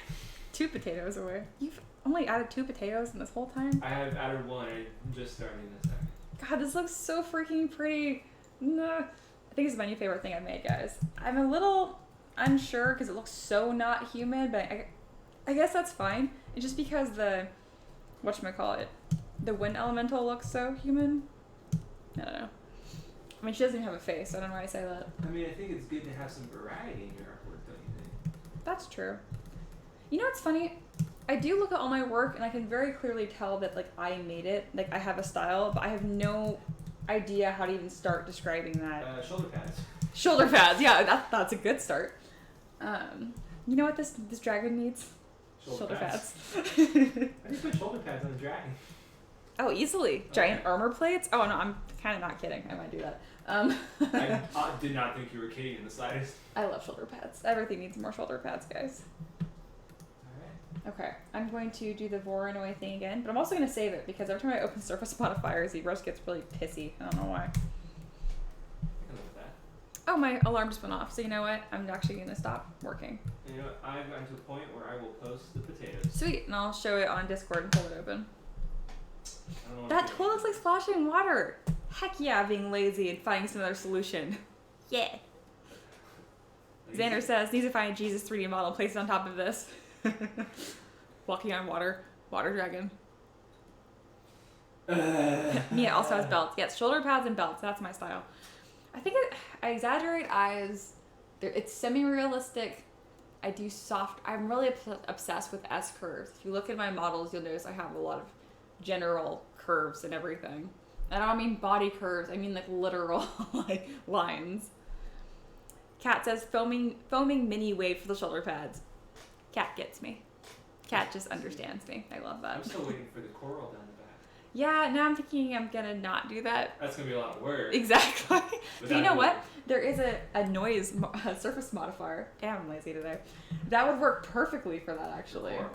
2 potatoes away. You've only added 2 potatoes in this whole time? I have added 1. I'm just starting this second. God, this looks so freaking pretty. Nah. I think it's my new favorite thing I've made, guys. I'm a little unsure because it looks so not human, but I guess that's fine. It's just because the, whatchamacallit, the wind elemental looks so human. I don't know. I mean, she doesn't even have a face, so I don't know why I say that. I mean, I think it's good to have some variety in your artwork, don't you think? That's true. You know what's funny? I do look at all my work and I can very clearly tell that like I made it. Like I have a style, but I have no idea how to even start describing that. Shoulder pads. Shoulder pads, yeah, that's a good start. You know what this dragon needs? Shoulder pads. How do you put shoulder pads on a dragon? Oh, easily. Giant armor plates? Oh no, I'm kind of not kidding. I might do that. I did not think you were kidding in the slightest. I love shoulder pads. Everything needs more shoulder pads, guys. Okay, I'm going to do the Voronoi thing again, but I'm also going to save it because every time I open surface modifier, ZBrush gets really pissy. I don't know why. I can live with that. Oh, my alarm just went off, so you know what? I'm actually going to stop working. You know what? I've gotten to a point where I will post the potatoes. Sweet, and I'll show it on Discord and hold it open. I don't know what That to do. tool looks like splashing water. Heck yeah, being lazy and finding some other solution. Yeah. Xander says, needs to find a Jesus 3D model and place it on top of this. Walking on water. Water dragon. Mia also has belts. Yes, shoulder pads and belts. That's my style. I think I exaggerate eyes. It's semi-realistic. I do soft. I'm really obsessed with S curves. If you look at my models, you'll notice I have a lot of general curves and everything. And I don't mean body curves. I mean like literal like lines. Kat says foaming mini wave for the shoulder pads. Kat gets me. Kat just understands me. I love that. I'm still waiting for the coral down the back. Yeah, now I'm thinking I'm gonna not do that. That's gonna be a lot of work. Exactly. But you know Without what? There is a noise surface modifier. Damn, I'm lazy today. That would work perfectly for that, actually. Coral.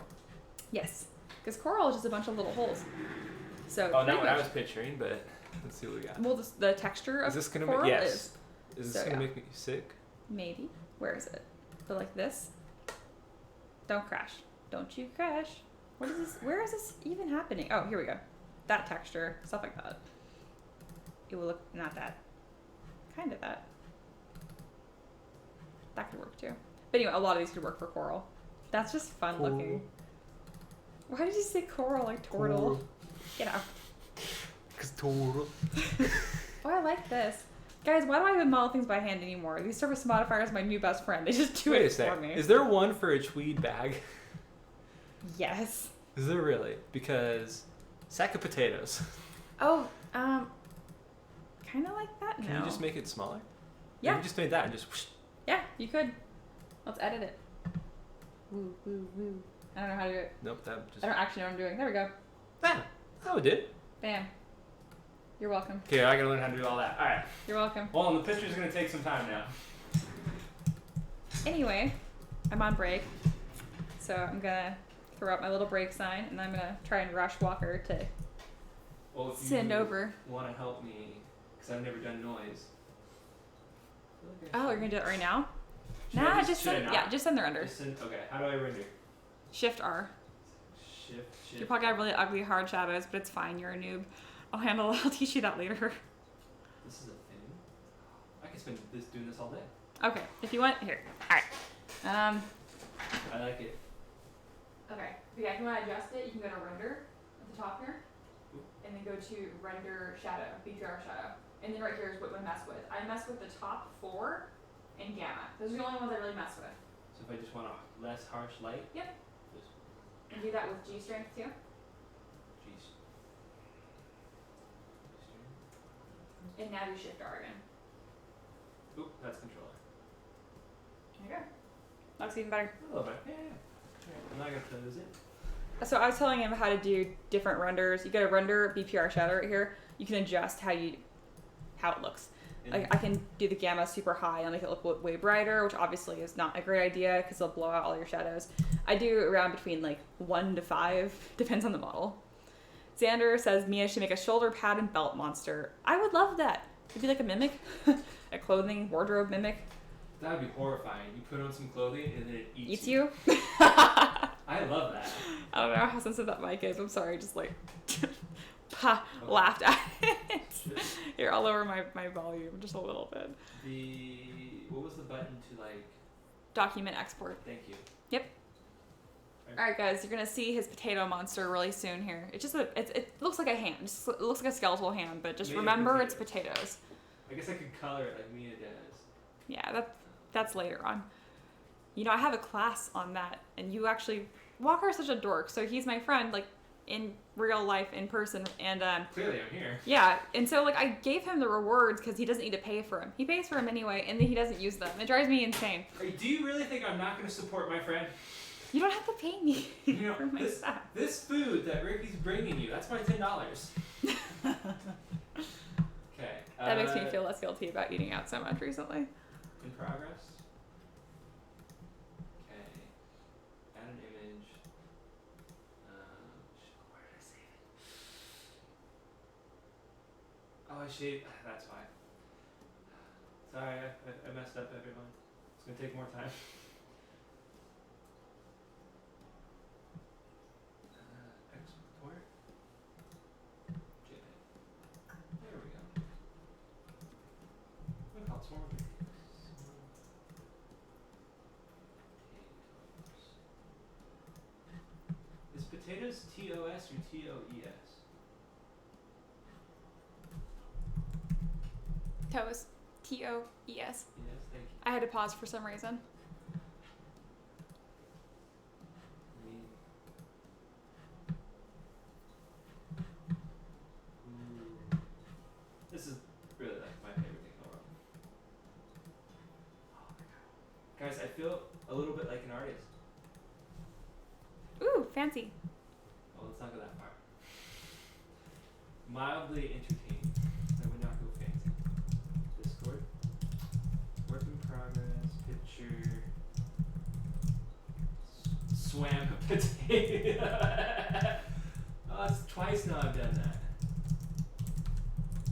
Yes, because coral is just a bunch of little holes. So. Oh, pretty not what I much- was picturing, but let's see what we got. Well, the texture of Is this gonna coral make yes? Is this So, gonna yeah. make me sick? Maybe. Where is it? So like this. Don't crash. Don't you crash. What is this? Where is this even happening? Oh, here we go. That texture, stuff like that. It will look, not that. Kind of that. That could work too. But anyway, a lot of these could work for coral. That's just fun looking. Why did you say coral like turtle? Coral. Get out. Cause total. Oh, I like this. Guys, why do I even model things by hand anymore? These surface modifiers are my new best friend. They just do Wait a it sec. for me. Is there one for a tweed bag? Yes. Is there really? Because sack of potatoes. Oh, kind of like that. Can No. you just make it smaller? Yeah. You just made that and just. Whoosh. Yeah, you could. Let's edit it. Woo, woo, woo. I don't know how to do it. Nope, that just. I don't actually know what I'm doing. There we go. Ah, oh, it did. Bam. You're welcome. Okay, I gotta learn how to do all that. All right. You're welcome. Well, the picture's gonna take some time now. Anyway, I'm on break, so I'm gonna throw up my little break sign, and I'm gonna try and rush Walker to Well, if send you over. want to help me, because I've never done noise. Oh, you're gonna do it right now? Should Nah, I just should I send. not? Yeah, just send the render. Just send, okay, how do I render? Shift R. Shift. You probably got really ugly hard shadows, but it's fine. You're a noob. I'll handle it. I'll teach you that later. This is a thing. I could spend doing this all day. Okay, if you want, here. All right. I like it. Okay. But yeah, if you want to adjust it, you can go to render at the top here, and then go to render shadow, BPR shadow, and then right here is what I mess with. I mess with the top 4 and gamma. Those are the only ones I really mess with. So if I just want a less harsh light. Yep. Just And do that with G strength too. jeez. And now do Shift R again. Oop, that's controller. There you go. Looks even better. A little bit. Yeah. Alright, I'm not gonna close it. So I was telling him how to do different renders. You go to render BPR shadow right here. You can adjust how it looks. Like I can do the gamma super high and make it look way brighter, which obviously is not a great idea because it'll blow out all your shadows. I do around between like 1 to 5, depends on the model. Xander says Mia should make a shoulder pad and belt monster. I would love that. It'd be like a mimic, a clothing wardrobe mimic. That would be horrifying. You put on some clothing and then it eats you. I love that. I don't know how sensitive that mic is. I'm sorry, just like laughed at it. You're all over my volume just a little bit. What was the button to like Document export. Thank you. Yep. Alright guys, you're gonna see his potato monster really soon here. It's just it looks like a hand. It looks like a skeletal hand, but just Made of remember potatoes. it's potatoes. I guess I could color it like Mia does. Yeah, that's later on. You know, I have a class on that, and Walker is such a dork, so he's my friend, like, in real life, in person, and, Clearly I'm here. yeah, and so, like, I gave him the rewards because he doesn't need to pay for them. He pays for them anyway, and then he doesn't use them. It drives me insane. Hey, do you really think I'm not going to support my friend? You don't have to pay me You know, for my stuff. this food that Ricky's bringing you, that's my $10. Okay. That makes me feel less guilty about eating out so much recently. In progress. Okay. Add an image. Where did I save it? Oh, I shaved. That's why. Sorry, I messed up, everyone. It's gonna take more time. Export. JPEG. There we go. What else? More potatoes. Is potatoes TOS or TOES? Toes. TOES. Yes, thank you. I had to pause for some reason. Ooh. This is really like my favorite thing in the world. Oh my god. Guys, I feel a little bit like an artist. Ooh, fancy. Oh, let's not go that far. Mildly entertaining. I would not go fancy. Discord. Work in progress. Picture. Swam a potato. Oh, it's twice now I've done that.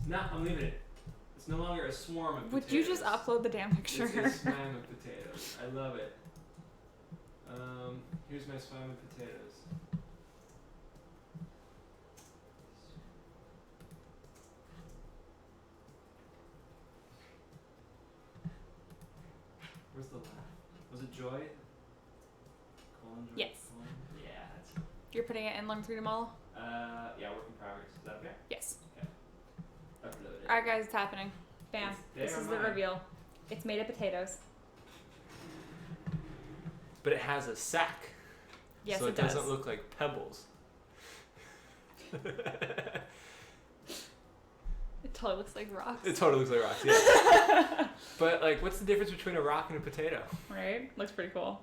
No, I'm leaving it. It's no longer a swarm of potatoes. Would you just upload the damn picture? It's a swam of potatoes. I love it. Here's my swam of potatoes. Where's the laugh? Was it Joy? Colin Joy? Yes. Colin? Yeah, that's. You're putting it in Lim 3D model? Yeah, work in progress. Is that okay? Yes. Upload it. Alright guys, it's happening. Bam. It's This there is on the mine. reveal. It's made of potatoes. But it has a sack. Yes, so it does. doesn't look like pebbles. It totally looks like rocks. It totally looks like rocks, yeah. But like, what's the difference between a rock and a potato? Right? Looks pretty cool.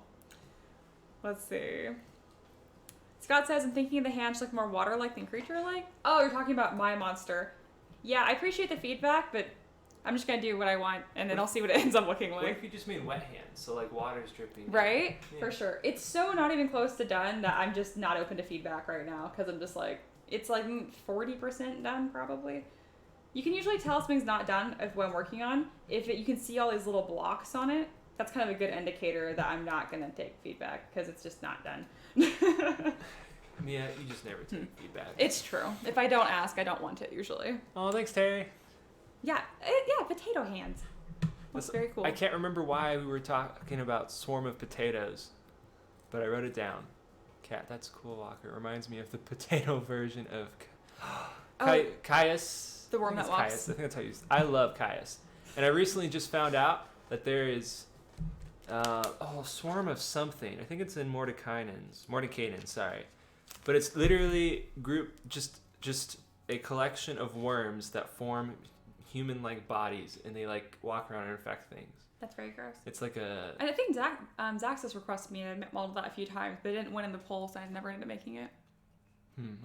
Let's see. Scott says, I'm thinking of the hands look more water-like than creature-like. Oh, you're talking about my monster. Yeah, I appreciate the feedback, but I'm just gonna do what I want, and then I'll see what it ends up looking What like. if you just made wet hands, so like water's dripping? Right? Yeah. For sure. It's so not even close to done that I'm just not open to feedback right now, because I'm just like, it's like 40% done, probably. You can usually tell something's not done if what I'm working on. If you can see all these little blocks on it, that's kind of a good indicator that I'm not gonna take feedback, because it's just not done. Mia, you just never take feedback. It's true. If I don't ask, I don't want it usually. Oh, thanks, Terry. Yeah, potato hands. That's very cool. I can't remember why we were talking about swarm of potatoes, but I wrote it down. Cat, that's cool, Walker. It reminds me of the potato version of Caius. The worm I think that it's walks. Caius. I think that's how you use it. I love Caius. And I recently just found out that there is swarm of something. I think it's in Mordekainen, sorry. But it's literally just a collection of worms that form human-like bodies, and they like walk around and infect things. That's very gross. It's like a... And I think Zaxxus requested me, and I modeled that a few times, but it didn't win in the poll, so I never ended up making it.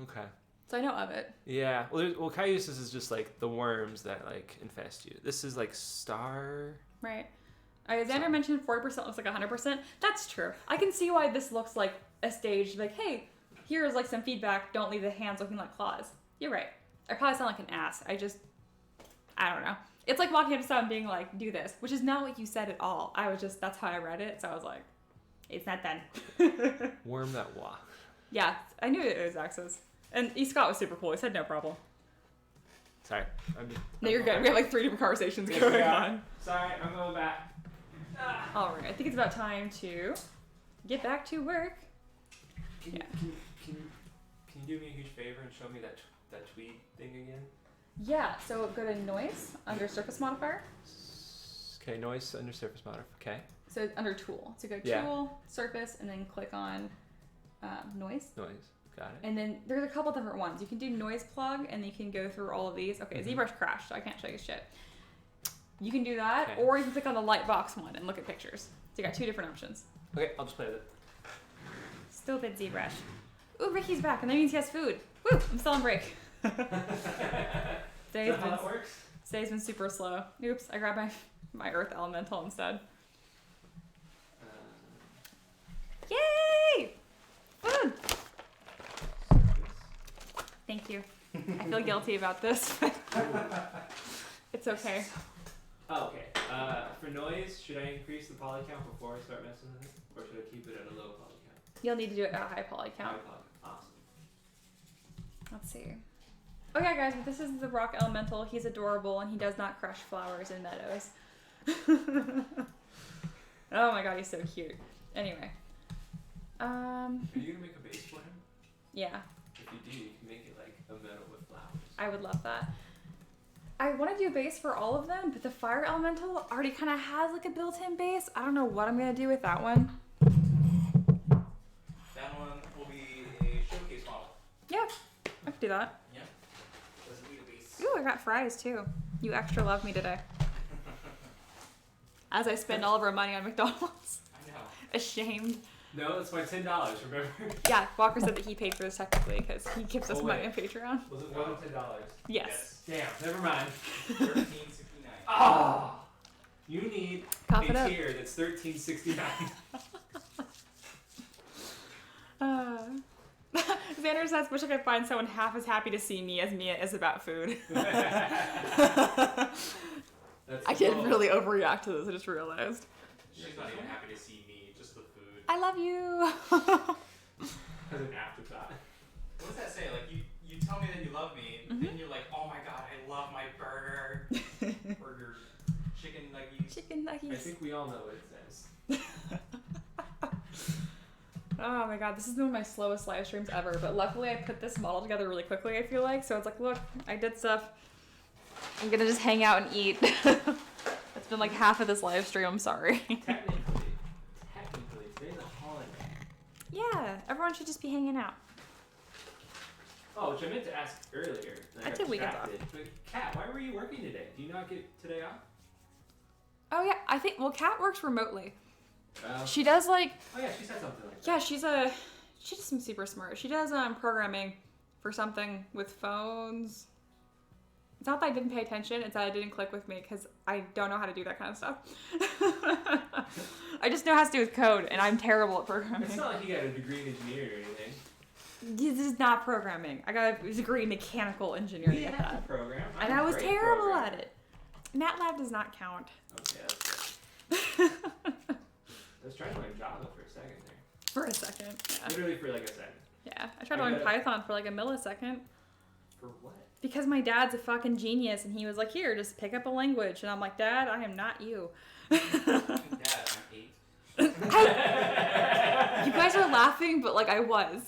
Okay. So I know of it. Yeah. Well, Caius is just like the worms that like infest you. This is like star... Right. Xander mentioned 40% looks like 100%. That's true. I can see why this looks like a stage, like, hey, here's like some feedback, don't leave the hands looking like claws. You're right. I probably sound like an ass. I don't know. It's like walking up to someone and being like, do this, which is not what you said at all. That's how I read it, so I was like, it's not done. Worm that walk. Yeah, I knew it was Zaxxus. And E. Scott was super cool. He said no problem. Sorry. No, you're good. We have like 3 different conversations going on. Sorry, I'm going back. All right, I think it's about time to get back to work. Can you do me a huge favor and show me that tweet thing again? Yeah, so go to noise under surface modifier. Okay, noise under surface modifier. Okay. So under tool. So go tool, surface, and then click on noise. Noise. Got it. And then there's a couple different ones. You can do noise plug, and you can go through all of these. Okay, ZBrush crashed, so I can't show you shit. You can do that, or you can click on the lightbox one and look at pictures. So you got 2 different options. Okay, I'll just play with it. Stupid ZBrush. Ooh, Ricky's back, and that means he has food. Woo, I'm still on break. Is that how that works? Today's been super slow. Oops, I grabbed my Earth Elemental instead. Yay! Food! Thank you. I feel guilty about this, but it's okay. Oh, okay. For noise, should I increase the poly count before I start messing with it? Or should I keep it at a low poly count? You'll need to do it at a high poly count. High poly. Awesome. Let's see. Oh yeah, guys, this is the rock elemental. He's adorable, and he does not crush flowers in meadows. Oh my god, he's so cute. Anyway. Are you gonna make a base for him? Yeah. If you do, you can make it like a meadow with flowers. I would love that. I want to do a base for all of them, but the fire elemental already kind of has like a built-in base. I don't know what I'm gonna do with that one. That one will be a showcase model. Yeah, I could do that. Yeah. Doesn't need a base. Ooh, I got fries too. You extra love me today. As I spend all of our money on McDonald's. I know. Ashamed. No, that's my $10, remember? Yeah, Walker said that he paid for this technically because he gives us money on Patreon. Was it more than $10? Yes. Damn, never mind. $13.69. Oh! You need Cough it a up. tier that's $13.69. Xander says, wish I could find someone half as happy to see me as Mia is about food. I did really overreact to this, I just realized. She's not even happy to see me, just the food. I love you. As an afterthought. What does that say? Like, you tell me that you love me, and then you're like, oh my god, I love my burger. Burger. Chicken nuggies. Chicken nuggies. I think we all know what it says. Oh my god, this is one of my slowest live streams ever, but luckily I put this model together really quickly, I feel like. So it's like, look, I did stuff. I'm gonna just hang out and eat. It's been like half of this live stream, I'm sorry. Technically, today's a holiday. Yeah, everyone should just be hanging out. Oh, which I meant to ask earlier. and I got took weekends distracted. But Kat, why were you working today? Do you not get today off? Oh yeah, Kat works remotely. Oh She does like, yeah, she said something like that. yeah, She does some super smart. She does programming for something with phones. It's not that I didn't pay attention, it's that it didn't click with me because I don't know how to do that kind of stuff. I just know how to do with code, and I'm terrible at programming. It's not like you got a degree in engineering or anything. This is not programming. I got a degree in mechanical engineering We at have that. to program. And I'm I a was great terrible programmer. at it. MATLAB does not count. Okay, that's good. I was trying to learn Java for a second there. For a second. Yeah. Literally for like a second. Yeah. I tried to learn Python for like a millisecond. For what? Because my dad's a fucking genius and he was like, here, just pick up a language. And I'm like, Dad, I am not you. Dad, I'm 8. You guys are laughing, but like I was.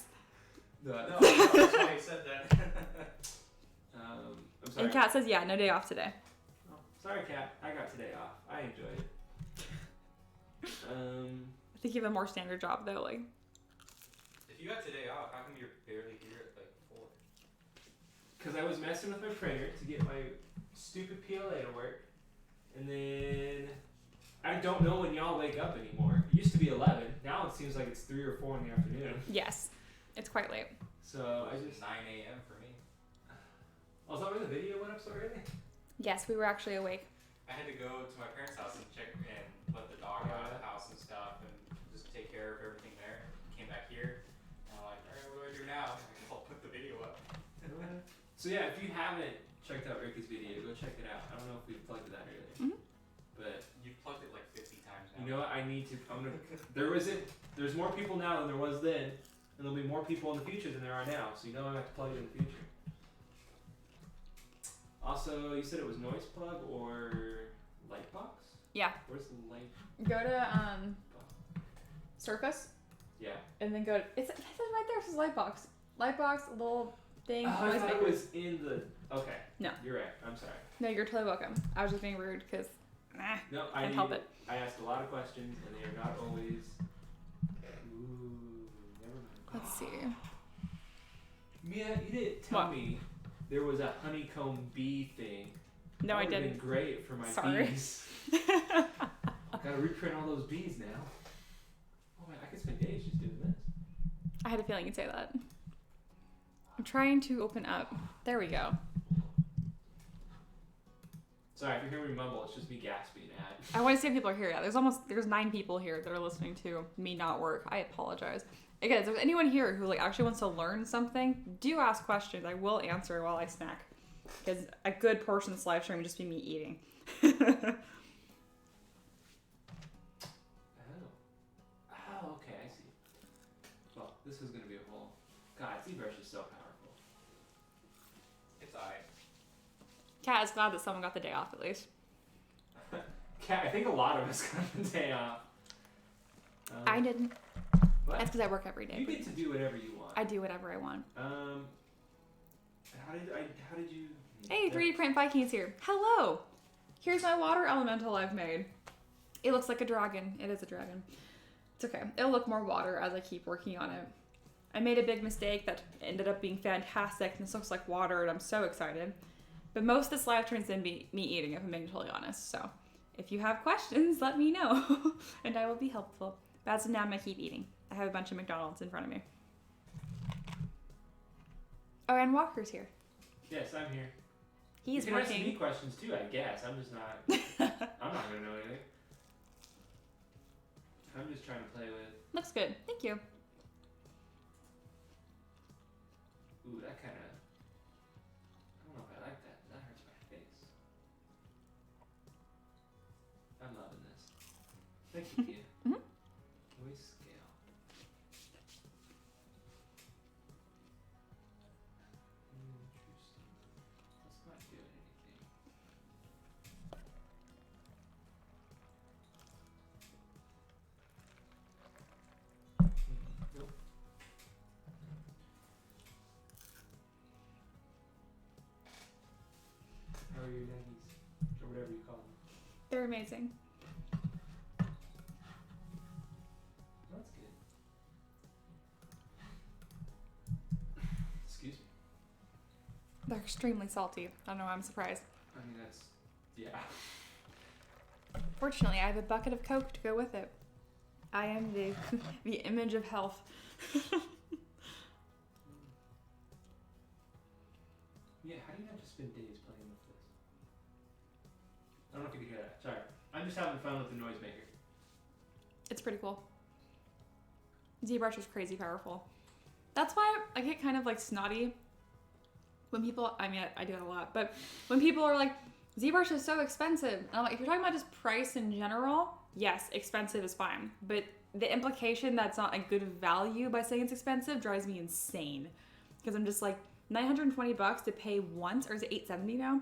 No, No, that's why I said that. I'm sorry. And Kat says, yeah, no day off today. Oh, sorry, Kat. I got today off. I enjoyed it. I think you have a more standard job though. Like, If you got today off, how come you're barely here at like 4? Because I was messing with my printer to get my stupid PLA to work. And then I don't know when y'all wake up anymore. It used to be 11. Now it seems like it's 3 or 4 in the afternoon. yes, it's quite late. So I just... 9 a.m. for me. Oh, is that where the video went up so early? Yes, we were actually awake. I had to go to my parents' house and check and let the dog out of the house and stuff and just take care of everything there. Came back here and I'm like, alright, what do I do now? I'll put the video up. So yeah, if you haven't checked out Ricky's video, go check it out. I don't know if we plugged it that earlier. Mhm. But You've plugged it like 50 times now. you know what? I need to... There's more people now than there was then. And there'll be more people in the future than there are now. So you know I have to plug it in the future. Also, you said it was noise plug or lightbox? Yeah. Where's the light? Go to Surface Yeah. and then go to, it says right there, it says Lightbox. Lightbox, little thing. Oh, I noise thought it maker. was in the... Okay. No. You're right. I'm sorry. No, you're totally welcome. I was just being rude because, No, can't help it. I asked a lot of questions, and they are not always... Ooh, never mind. Let's see. Mia, you didn't tell What? me there was a honeycomb bee thing. No, I That would've didn't. been great for my Sorry. bees. Gotta reprint all those bees now. Oh man, I could spend days just doing this. I had a feeling you'd say that. I'm trying to open up. There we go. Sorry, if you hear me mumble, it's just me gasping at. I want to see if people are here. Yeah, there's 9 people here that are listening to me not work. I apologize. Again, if there's anyone here who like actually wants to learn something, do ask questions. I will answer while I snack. Because a good portion of this live stream would just be me eating. Oh, okay, I see. Well, this is gonna be a whole... God, ZBrush is so powerful. It's alright. Kat is glad that someone got the day off at least. Kat, I think a lot of us got the day off. I didn't. What? That's because I work every day. You get to do whatever you want. I do whatever I want. How did you... Hey, 3D Print Vikings here. Hello! Here's my water elemental I've made. It looks like a dragon. It is a dragon. It's okay. It'll look more water as I keep working on it. I made a big mistake that ended up being fantastic, and this looks like water, and I'm so excited. But most of this live turns in me eating, if I'm being totally honest. So, if you have questions, let me know, and I will be helpful. But as of now, I'm gonna keep eating. I have a bunch of McDonald's in front of me. Oh, and Walker's here. Yes, I'm here. He's you can ask me working. questions too, I guess. I'm just not... I'm not gonna know anything. I'm just trying to play with... Looks good. Thank you. Ooh, that kind of... I don't know if I like that. That hurts my face. I'm loving this. Thank you, Kia. Mhm. Voice scale. Interesting. That's not doing anything. Nope. How are your doggies? Or whatever you call them. They're amazing. That's good. Excuse me. They're extremely salty. I don't know why I'm surprised. I mean, that's... Yeah. Fortunately, I have a bucket of Coke to go with it. I am the the image of health. Yeah, how do you not just spend days playing with this? I don't know if you can hear that. Sorry. I'm just having fun with the noisemaker. It's pretty cool. ZBrush is crazy powerful. That's why I get kind of like snotty when people, I mean, I do it a lot, but when people are like, ZBrush is so expensive. And I'm like, if you're talking about just price in general, yes, expensive is fine. But the implication that's not a good value by saying it's expensive drives me insane. Because I'm just like, $920 to pay once, or is it $870 now?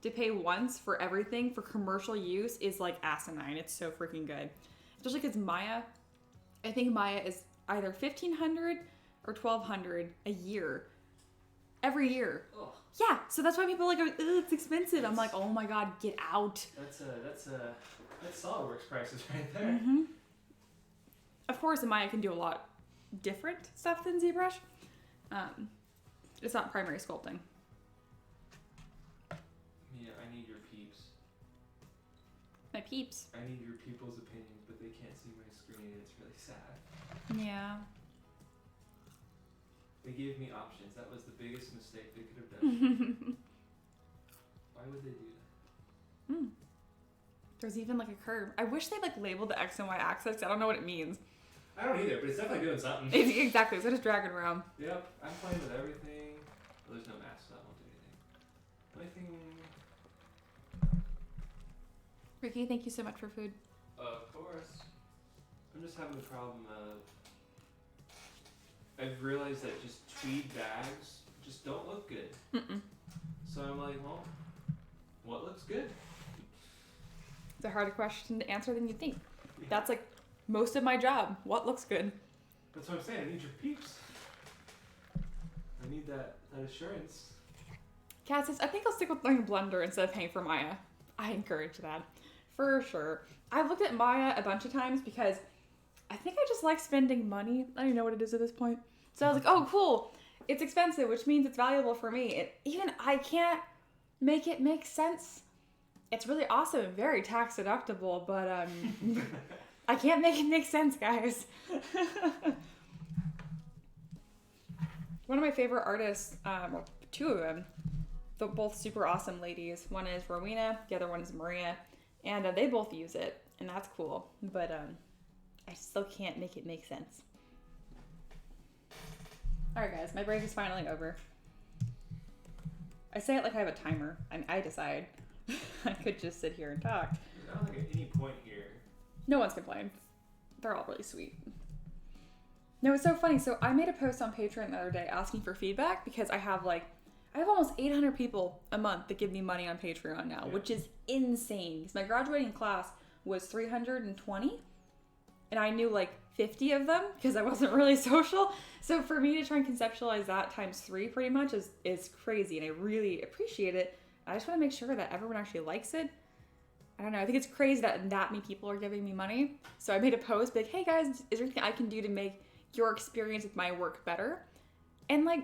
To pay once for everything for commercial use is like asinine. It's so freaking good. Especially because Maya, I think Maya is either $1,500 or $1,200 a year. Every year. Oh, Yeah, so that's why people are like, ugh, it's expensive. I'm like, oh my god, get out. that's SolidWorks prices right there. Mm-hmm. Of course, Maya can do a lot different stuff than ZBrush. It's not primary sculpting. Yeah, I need your peeps. My peeps. I need your people's opinions, but they can't see my screen, and it's really sad. Yeah. They gave me options. That was the biggest mistake they could have done. Why would they do that? There's even like a curve. I wish they like labeled the X and Y axis. I don't know what it means. I don't either, but it's definitely doing something. Exactly, so just drag it around. Yep, I'm playing with everything. Well, there's no mask, so that won't do anything. Only thing... Ricky, thank you so much for food. Of course. I'm just having the problem of... I've realized that just tweed bags just don't look good. Mm-mm. So I'm like, well, what looks good? It's a harder question to answer than you think. That's like most of my job. What looks good? That's what I'm saying. I need your peeps. I need that assurance. Kat says, I think I'll stick with learning Blender instead of paying for Maya. I encourage that. For sure. I've looked at Maya a bunch of times because I think I just like spending money. I don't even know what it is at this point. So I was like, oh, cool. It's expensive, which means it's valuable for me. Even I can't make it make sense. It's really awesome and very tax deductible, but I can't make it make sense, guys. One of my favorite artists, well, two of them, they're both super awesome ladies. One is Rowena, the other one is Maria, and they both use it, and that's cool. But I still can't make it make sense. All right, guys, my break is finally over. I say it like I have a timer. I decide. I could just sit here and talk. I don't think at any point here. No one's complained. They're all really sweet. No, it's so funny. So I made a post on Patreon the other day asking for feedback because I have almost 800 people a month that give me money on Patreon now, which is insane. Because my graduating class was 320, and I knew like 50 of them because I wasn't really social. So for me to try and conceptualize that times 3 pretty much is crazy, and I really appreciate it. I just want to make sure that everyone actually likes it. I don't know. I think it's crazy that many people are giving me money. So I made a post like, hey guys, is there anything I can do to make your experience with my work better? And I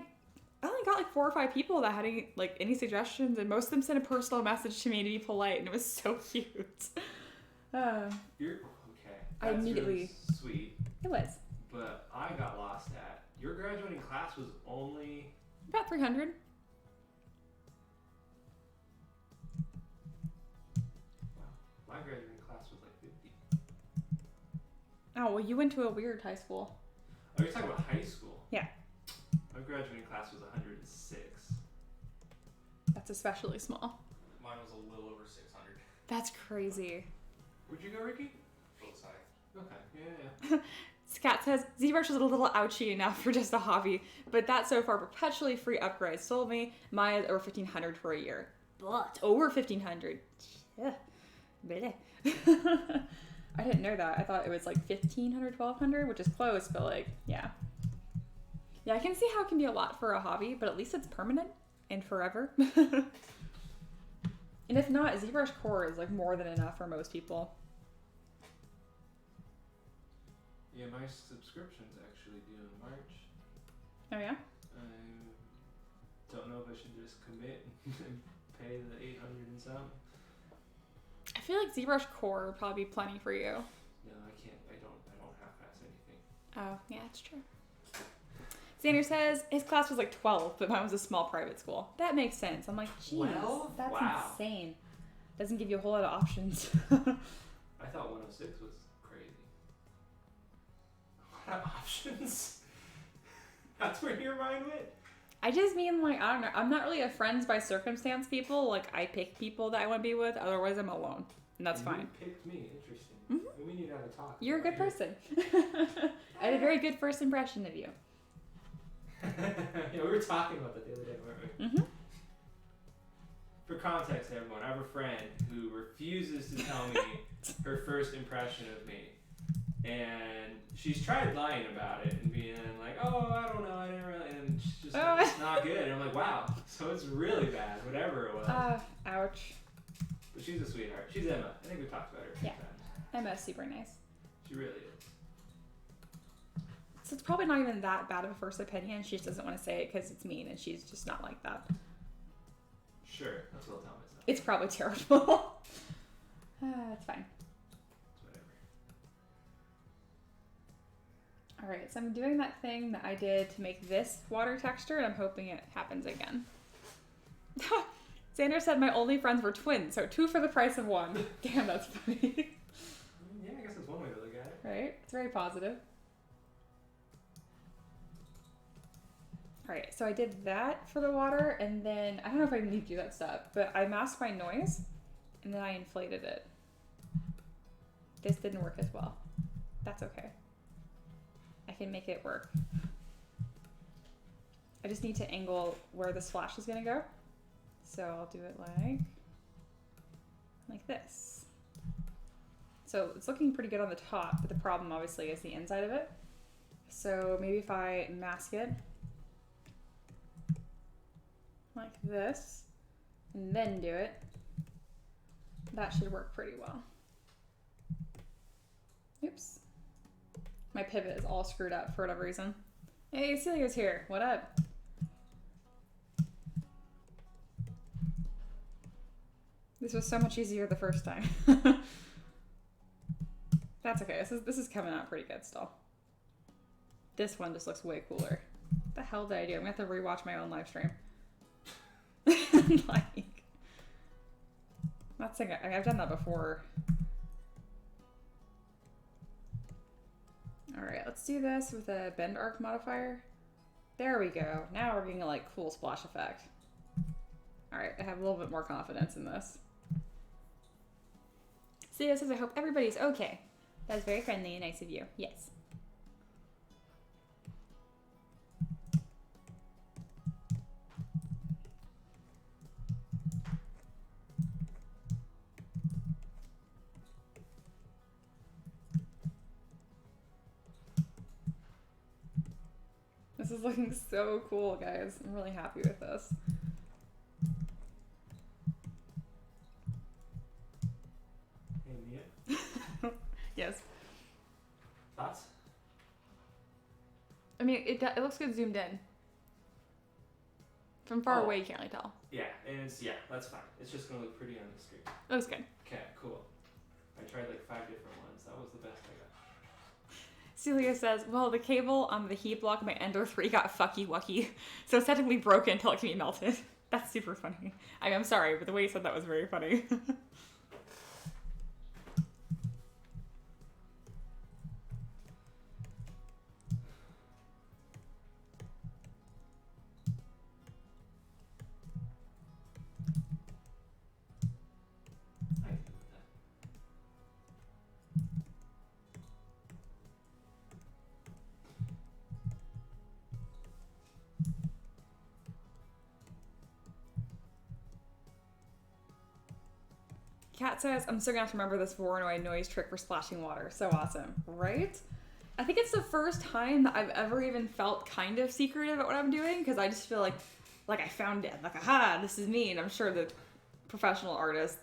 only got 4 or 5 people that had any suggestions, and most of them sent a personal message to me to be polite, and it was so cute. You're okay. I That's immediately- really sweet. It was But I got lost at your graduating class was only about 300. my graduating class was 50. Oh, well, you went to a weird high school. Oh, you're talking about high school? Yeah. My graduating class was 106. That's especially small. Mine was a little over 600. That's crazy. Where'd you go, Ricky? Both high. Okay, yeah. Scat says, ZBrush is a little ouchy enough for just a hobby, but that so far perpetually free upgrades sold me. Maya's over 1,500 for a year. But over 1,500. Yeah. Bleh. I didn't know that. I thought it was 1,500, 1,200, which is close, but yeah. Yeah, I can see how it can be a lot for a hobby, but at least it's permanent and forever. And if not, ZBrush Core is more than enough for most people. Yeah, my subscription's actually due in March. Oh yeah? I don't know if I should just commit and pay the 800 and some. I feel like ZBrush Core would probably be plenty for you. No, I can't. I don't half-ass anything. Oh, yeah, it's true. Xander says his class was like 12, but mine was a small private school. That makes sense. I'm like, geez, 12? that's Wow. insane. Doesn't give you a whole lot of options. I thought 106 was crazy. A lot of options? That's where your mind went? I just mean, like, I don't know. I'm not really a friends by circumstance people. Like, I pick people that I want to be with. Otherwise, I'm alone. And that's And fine. You picked me. Interesting. Mhm. We need to have a talk. You're a about good your- person. I had a very good first impression of you. Yeah, we were talking about that the other day, weren't we? Mm-hmm. For context, everyone, I have a friend who refuses to tell me her first impression of me. And she's tried lying about it and being like, oh, I don't know, I didn't really, and she's just like, it's not good. And I'm like, wow, so it's really bad, whatever it was. Ouch. But she's a sweetheart. She's Emma. I think we talked about her a few Yeah. times. Emma's super nice. She really is. So it's probably not even that bad of a first opinion. She just doesn't want to say it because it's mean, and she's just not like that. Sure, that's what I'll tell myself. It's probably terrible. It's fine. It's whatever. Alright, so I'm doing that thing that I did to make this water texture, and I'm hoping it happens again. Xander said my only friends were twins, so 2 for the price of 1. Damn, that's funny. Yeah, I guess that's one way to look at it. Right? It's very positive. Alright, so I did that for the water, and then, I don't know if I need to do that step, but I masked my noise, and then I inflated it. This didn't work as well. That's okay. I can make it work. I just need to angle where the splash is gonna go. So I'll do it like this. So it's looking pretty good on the top, but the problem obviously is the inside of it. So maybe if I mask it like this, and then do it, that should work pretty well. Oops. My pivot is all screwed up for whatever reason. Hey, Celia's here. What up? This was so much easier the first time. That's okay. This is coming out pretty good still. This one just looks way cooler. What the hell did I do? I'm gonna have to rewatch my own live stream. Like, not saying I've done that before. Alright, let's do this with a bend arc modifier. There we go. Now we're getting a like cool splash effect. Alright, I have a little bit more confidence in this. Sia says, I hope everybody's okay. That was very friendly and nice of you. Yes. This is looking so cool, guys. I'm really happy with this. Hey, Mia. Yes. Thoughts? I mean, it looks good zoomed in. From far Oh. away, you can't really tell. Yeah, and that's fine. It's just gonna look pretty on the screen. It looks good. Okay, cool. I tried like 5 different ones. That was the best I got. Celia says, well, the cable on the heat block of my Ender 3 got fucky wucky, so it's technically broken until it can be melted. That's super funny. I'm sorry, but the way you said that was very funny. I can do that. Kat says, I'm still gonna have to remember this Voronoi noise trick for splashing water. So awesome, right? I think it's the first time that I've ever even felt kind of secretive at what I'm doing, because I just feel like I found it. Like, aha, this is me. And I'm sure the professional artists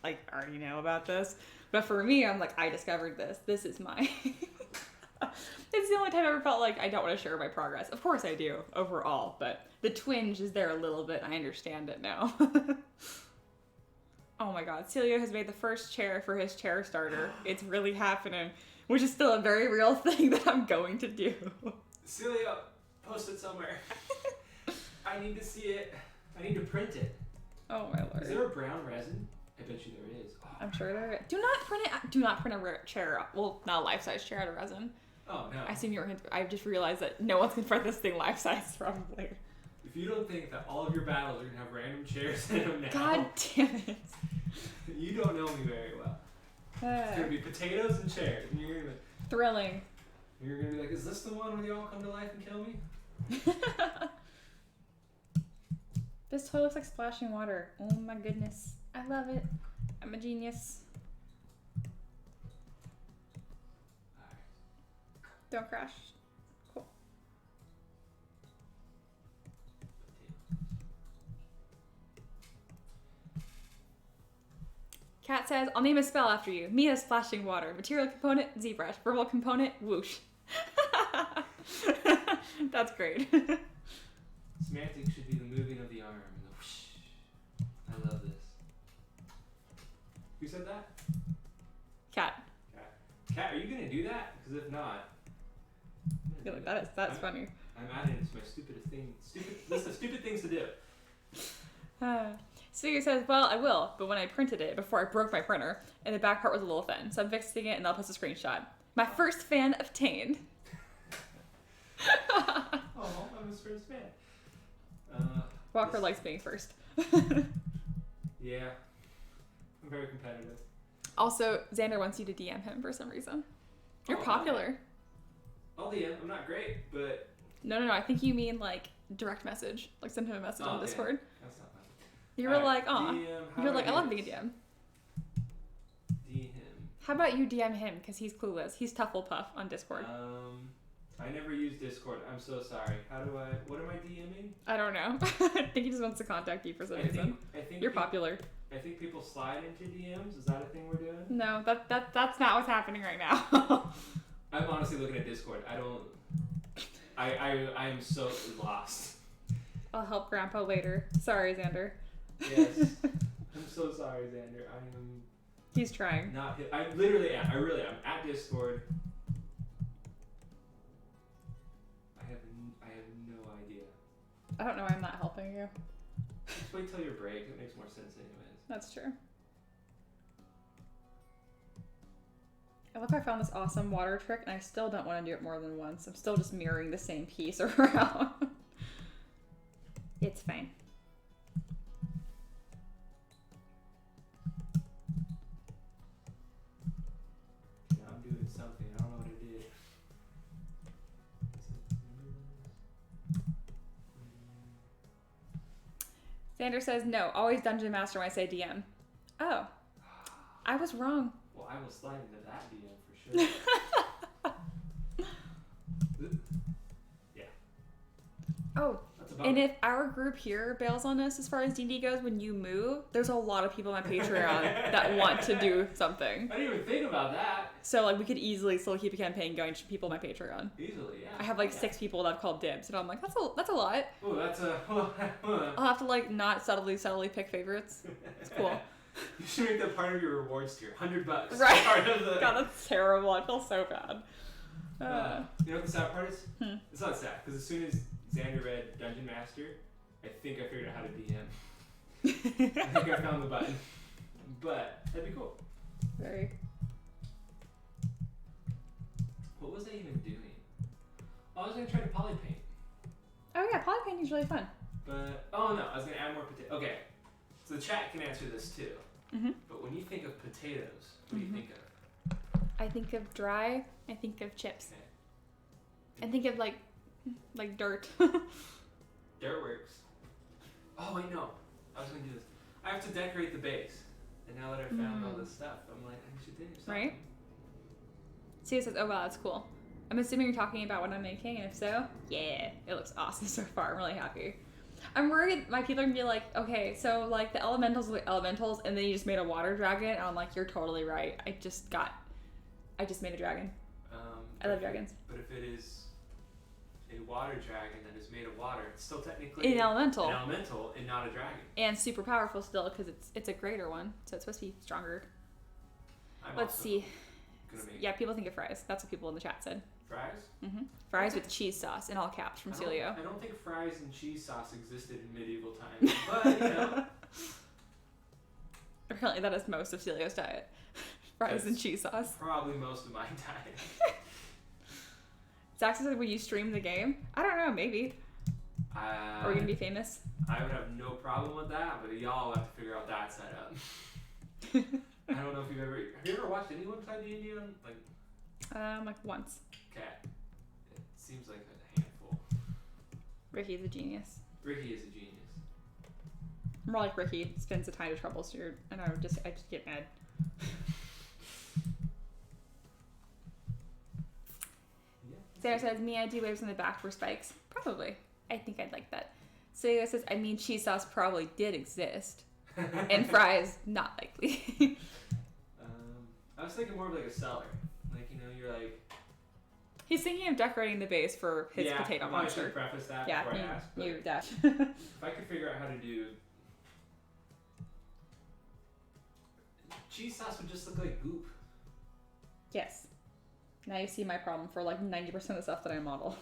like already know about this. But for me, I'm like, I discovered this. This is my... It's the only time I ever felt like I don't want to share my progress. Of course I do, overall. But the twinge is there a little bit. I understand it now. Oh my god, Celio has made the first chair for his chair starter. It's really happening, which is still a very real thing that I'm going to do. Celia, post it somewhere. I need to see it. I need to print it. Oh my lord. Is there a brown resin? I bet you there is. Oh, I'm sure there. Do not print it. Do not print a chair. Well, not a life-size chair out of resin. oh no. I assume you were. I just realized that no one's gonna print this thing life-size probably. If you don't think that all of your battles are gonna have random chairs in them now, God damn it. you don't know me very well. It's gonna be potatoes and chairs, and Thrilling. you're gonna be like, is this the one where they all come to life and kill me? This toy looks like splashing water. Oh my goodness. I love it. I'm a genius. Don't crash. Cool. Kat says, I'll name a spell after you. Mia, splashing water. Material component, ZBrush. Verbal component, whoosh. That's great. Semantic should be the moving of the arm and the whoosh. I love this. Who said that? Kat. Kat, are you gonna do that? Because if not, I'm You're gonna like, do it. that's funny. I'm adding it to my stupidest thing. List of stupid things to do. Speaker says, well, I will, but when I printed it, before I broke my printer, and the back part was a little thin, so I'm fixing it and I'll post a screenshot. My first fan obtained. Oh, I'm his first fan. Walker likes being first. Yeah, I'm very competitive. Also, Xander wants you to DM him for some reason. You're Oh, popular. I'll DM. I'm not great, but No, I think you mean like direct message. Like send him a message on okay. Discord. That's not fun. You were like, aw. DM, how You're do like, I do love being a this? DM. DM. How about you DM him? Because he's clueless. He's Tufflepuff on Discord. I never use Discord. I'm so sorry. What am I DMing? I don't know. I think he just wants to contact you for some reason. I think You're popular. I think people slide into DMs. Is that a thing we're doing? No, that's not what's happening right now. I'm honestly looking at Discord. I am so lost. I'll help Grandpa later. Sorry, Xander. Yes. I'm so sorry, Xander. I am He's trying. not hit. I literally am. I really am. At Discord. I have no idea. I don't know why I'm not helping you. Just wait till your break. It makes more sense anyways. That's true. I look, I found this awesome water trick, and I still don't want to do it more than once. I'm still just mirroring the same piece around. It's fine. Now I'm doing something. I don't know what I did. Xander says, no, always Dungeon Master when I say DM. Oh. I was wrong. Well, I will slide into that DM for sure. Yeah. Oh, That's about and if our group here bails on us as far as D&D goes, when you move, there's a lot of people on my Patreon that want to do something. I didn't even think about that. So, like, we could easily still keep a campaign going to people on my Patreon. Easily, yeah. I have, like, Yeah. 6 people that have called dibs, and I'm like, that's a lot. Oh, that's a. I'll have to, like, not subtly pick favorites. It's cool. You should make that part of your rewards tier. $100. Right. Part of the. God, that's terrible. I feel so bad. You know what the sad part is? Hmm. It's not sad, because as soon as Xander read Dungeon Master, I think I figured out how to DM. I think I found the button. But, that'd be cool. Very. What was I even doing? Oh, I was going to try to poly paint. Oh, yeah, poly painting is really fun. But, oh no, I was going to add more potato. Okay, so the chat can answer this too. Mm-hmm. But when you think of potatoes, what do you think of? I think of dry. I think of chips. Okay. I think of, like dirt. Dirt works. Oh wait, no. I was gonna do this. I have to decorate the base. And now that I've found all this stuff, I'm like, I should do something. Right? Sia says, oh wow, that's cool. I'm assuming you're talking about what I'm making, and if so, yeah, it looks awesome so far. I'm really happy. I'm worried my people are gonna be like, okay, so like the elementals are like elementals, and then you just made a water dragon, and I'm like, you're totally right. I just made a dragon. I love dragons. But if it is a water dragon that is made of water, it's still technically An elemental. An elemental and not a dragon. And super powerful still, because it's a greater one, so it's supposed to be stronger. I'm Let's also see. gonna make Yeah, people think of fries. That's what people in the chat said. Fries? Mm-hmm. Fries with cheese sauce in all caps from Celio. I don't think fries and cheese sauce existed in medieval times, but you know. Apparently that is most of Celio's diet. Fries and That's cheese sauce. Probably most of my diet. Zach said, would you stream the game? I don't know, maybe. Are we gonna be famous? I would have no problem with that, but y'all have to figure out that setup. I don't know if have you ever watched anyone play D&D on, Like once. Okay. It seems like a handful. Ricky's a genius. Ricky is a genius. More like Ricky spends a ton of troubleshooter, and I just get mad. Sarah says, Mia, do waves in the back for spikes? Probably. I think I'd like that. Celia says, I mean, cheese sauce probably did exist. And fries, not likely. I was thinking more of like a cellar. Like, you know, you're like... He's thinking of decorating the base for his potato I monster. should preface that Yeah, before I ask. But you dash. if I could figure out how to do... Cheese sauce would just look like goop. Yes. Now you see my problem for like 90% of the stuff that I model.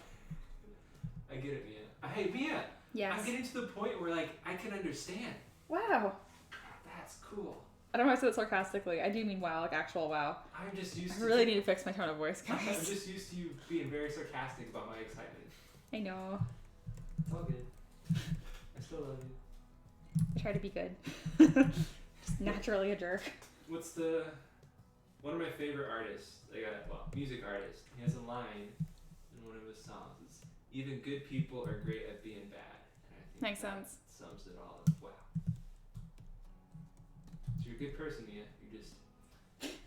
I get it, Mia. Hey, Mia! Yes. I'm getting to the point where, like, I can understand. Wow. That's cool. I don't know if I said it sarcastically. I do mean wow, like actual wow. I'm just used I to... really need to fix my tone of voice, I'm guys. just used to you being very sarcastic about my excitement. I know. It's all good. I still love you. I try to be good. Just naturally a jerk. What's the... One of my favorite artists, music artist, he has a line in one of his songs. It's, even good people are great at being bad. And I think Makes that sense. Sums it all up. Wow. So you're a good person, Mia. You're just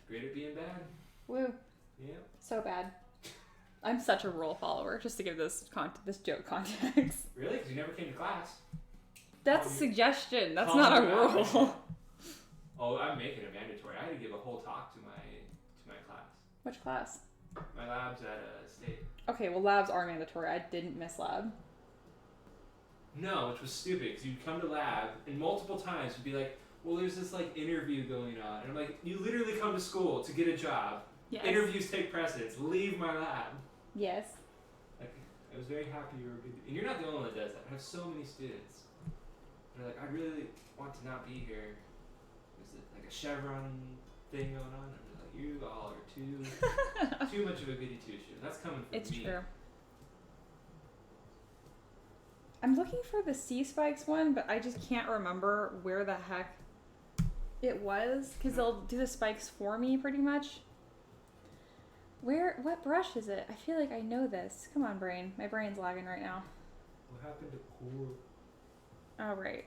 great at being bad. Woo. Yeah. So bad. I'm such a rule follower, just to give this joke context. Really? Because you never came to class. That's Oh, a you- suggestion. That's Oh, not a yeah. rule. Oh, I'm making it mandatory. I had to give a whole talk to my class. Which class? My lab's at state. Okay, well, labs are mandatory. I didn't miss lab. No, which was stupid because you'd come to lab and multiple times you'd be like, well, there's this like interview going on. And I'm like, you literally come to school to get a job. Yes. Interviews take precedence. Leave my lab. Yes. Like, I was very happy you were good. And you're not the only one that does that. I have so many students. They're like, I really want to not be here. Is it like a chevron thing going on? I'm just like, you all are too much of a goody two shoe. That's coming from It's me. true. I'm looking for the sea spikes one, but I just can't remember where the heck it was, because they'll do the spikes for me pretty much. What brush is it? I feel like I know this. Come on, brain. My brain's lagging right now. What happened to core? Oh, right.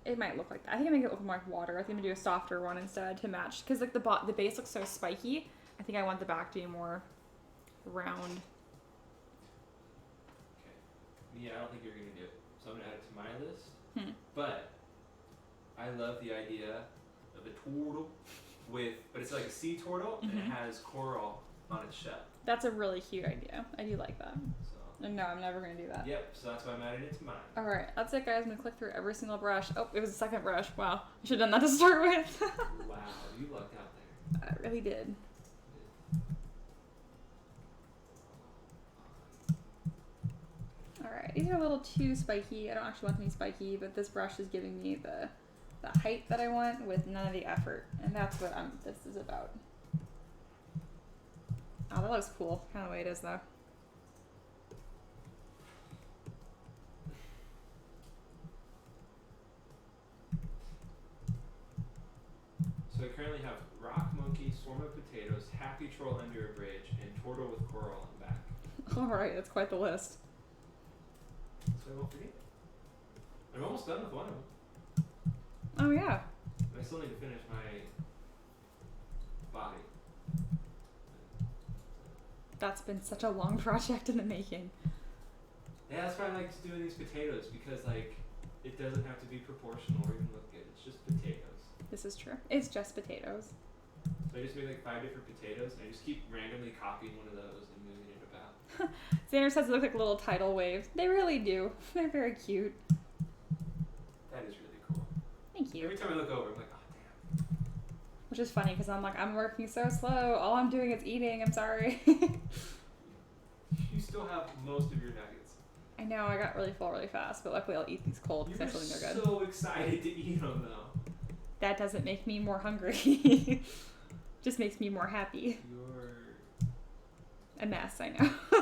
It might look like that. I think I'm gonna get it with more like water. I think I'm gonna do a softer one instead to match, because like the base looks so spiky. I think I want the back to be more round. Yeah, I don't think you're gonna do it. So I'm gonna add it to my list. Hmm. But I love the idea of a turtle but it's like a sea turtle and it has coral on its shell. That's a really cute idea. I do like that. So No, I'm never gonna do that. yep, so that's why I'm adding it to mine. Alright, that's it guys. I'm gonna click through every single brush. Oh, it was the second brush. Wow. I should have done that to start with. Wow, you lucked out there. I really did. Alright, these are a little too spiky. I don't actually want them to be spiky, but this brush is giving me the height that I want with none of the effort. And that's what this is about. Oh, that looks cool. Kind of the way it is though. So I currently have rock monkey, swarm of potatoes, happy troll under a bridge, and turtle with coral on the back. Alright, that's quite the list. So I won't forget. I'm almost done with one of them. Oh yeah. I still need to finish my body. That's been such a long project in the making. Yeah, that's why I like doing these potatoes, because like it doesn't have to be proportional or even look good. It's just potatoes. This is true. It's just potatoes. So I just make like 5 different potatoes and I just keep randomly copying one of those and moving it about. Xander says they look like little tidal waves. They really do. They're very cute. That is really cool. Thank you. Every time I look over, I'm like, oh damn. Which is funny because I'm like, I'm working so slow. All I'm doing is eating. I'm sorry. still have most of your nuggets. I know, I got really full really fast, but luckily I'll eat these cold You because I were still think they're good. so excited to eat them, though. That doesn't make me more hungry. Just makes me more happy. You're... A mess, I know. Yeah.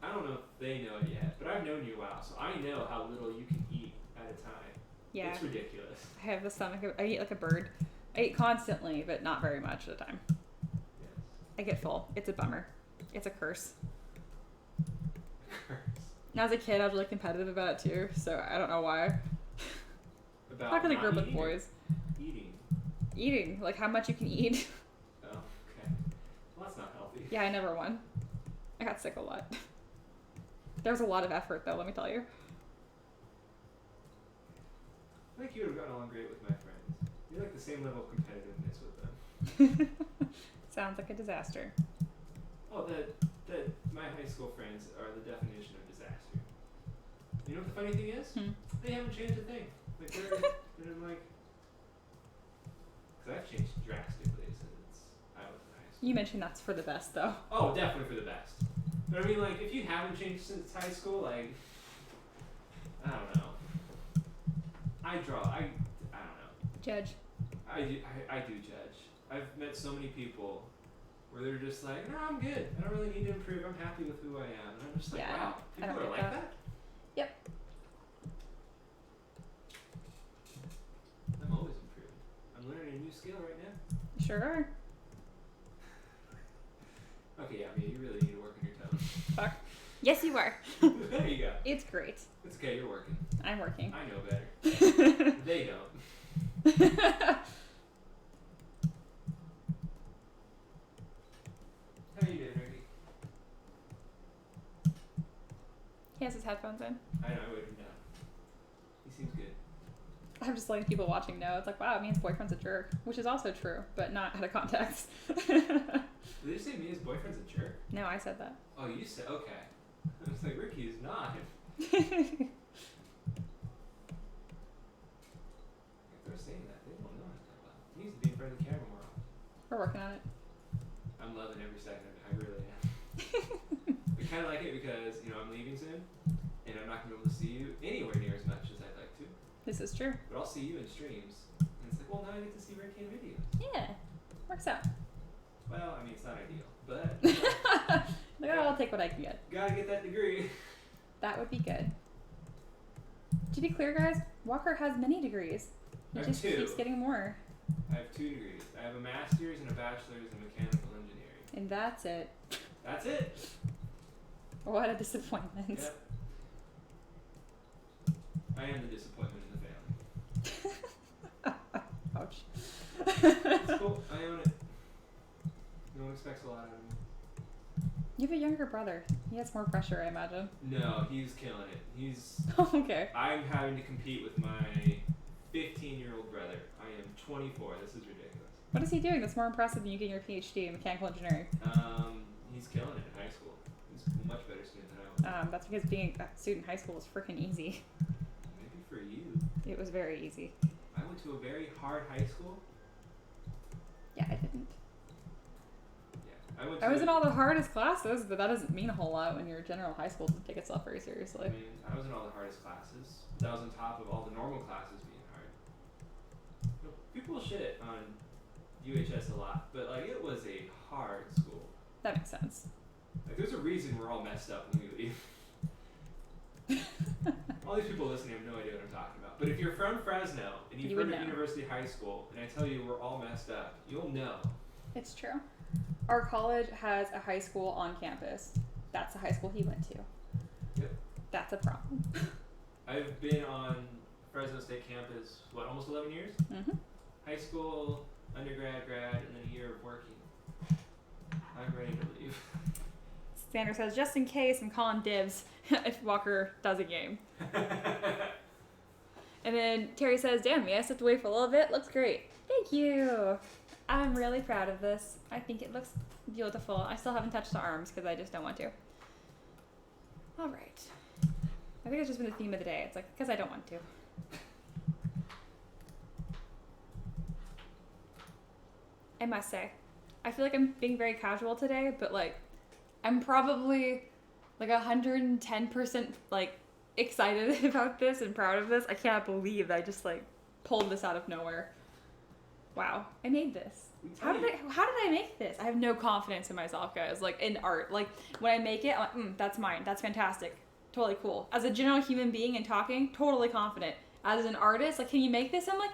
I don't know if they know it yet, but I've known you a while, so I know how little you can eat at a time. Yeah. It's ridiculous. I have the stomach. I eat like a bird. I eat constantly, but not very much at a time. Yes. I get full. It's a bummer. It's a curse. Curse. And as a kid, I was really competitive about it too, so I don't know why. About Not gonna not group with eating or boys. Eating. Eating, like how much you can eat. Oh, okay. Well, that's not healthy. Yeah, I never won. I got sick a lot. There was a lot of effort though, let me tell you. I think you would have gotten along great with my friends. You're like the same level of competitiveness with them. Sounds like a disaster. Oh, my high school friends are the definition of disaster. You know what the funny thing is? They haven't changed a thing. Like they're like, because I've changed drastically since I was in high school. You mentioned that's for the best though. Oh, definitely for the best. But I mean, like, if you haven't changed since high school, like, I don't know. I don't know. Judge. I do judge. I've met so many people where they're just like, no, I'm good. I don't really need to improve. I'm happy with who I am. And I'm just like, Yeah, wow, I don't people are get like that. that? Yep. I'm always improving. I'm learning a new skill right now. Sure are. Okay, yeah, Mia, you really need to work on your tone. Fuck. Yes, you are. There you go. It's great. It's okay, you're working. I'm working. I know better. They don't. How you doing, Ricky? He has his headphones in. I know, I wrote him down. He seems good. I'm just letting people watching know. It's like, wow, Mia's boyfriend's a jerk, which is also true, but not out of context. Did you say Mia's boyfriend's a jerk? No, I said that. Oh, you said, okay. I was like, Ricky is not. If they're saying that, they don't know it that well. He needs to be in front of the camera more often. We're working on it. I'm loving every second of it. I really am. I kind of like it because, I'm leaving soon, and I'm not going to be able to see you anywhere near as much as I'd like to. This is true. But I'll see you in streams. And it's like, well, now I get to see Ricky in videos. Yeah. Works out. Well, I mean, it's not ideal, but Like, oh, I'll take what I can get. gotta get that degree. That would be good. To be clear, guys, Walker has many degrees. He I have just 2. keeps getting more. I have 2 degrees. I have a master's and a bachelor's in mechanical engineering. And that's it. That's it. What a disappointment. Yep. I am the disappointment in the family. Ouch. It's cool. I own it. No one expects a lot out of me. You have a younger brother. He has more pressure, I imagine. No, he's killing it. Okay. I'm having to compete with my 15-year-old brother. I am 24. This is ridiculous. What is he doing that's more impressive than you getting your PhD in mechanical engineering? He's killing it in high school. He's a much better student than I was. That's because being a student in high school is freaking easy. Maybe for you. It was very easy. I went to a very hard high school. Yeah, I didn't. Yeah, I went to I was in all the hardest classes, but that doesn't mean a whole lot when your general high school doesn't take itself very seriously. I mean, I was in all the hardest classes. That was on top of all the normal classes being hard. People shit on UHS a lot, but like it was a hard school. That makes sense. Like there's a reason we're all messed up when we leave. All these people listening have no idea what I'm talking about. But if you're from Fresno and you've You heard would of know. University High School, and I tell you we're all messed up, you'll know. It's true. Our college has a high school on campus. That's the high school he went to. Yep. That's a problem. I've been on Fresno State campus, almost 11 years? Mm-hmm. High school, undergrad, grad, and then a year of working. I'm ready to leave. Xander says, just in case, I'm calling dibs if Walker does a game. And then Terry says, damn, I stepped away for a little bit. Looks great. Thank you. I'm really proud of this. I think it looks beautiful. I still haven't touched the arms because I just don't want to. All right. I think it's just been the theme of the day. It's like, because I don't want to. I must say, I feel like I'm being very casual today, but like, I'm probably like 110% like excited about this and proud of this. I can't believe that I just like pulled this out of nowhere. Wow, I made this. How did I make this? I have no confidence in myself, guys. Like in art, like when I make it, I'm like, that's mine. That's fantastic. Totally cool. As a general human being and talking, totally confident. As an artist, like, can you make this? I'm like,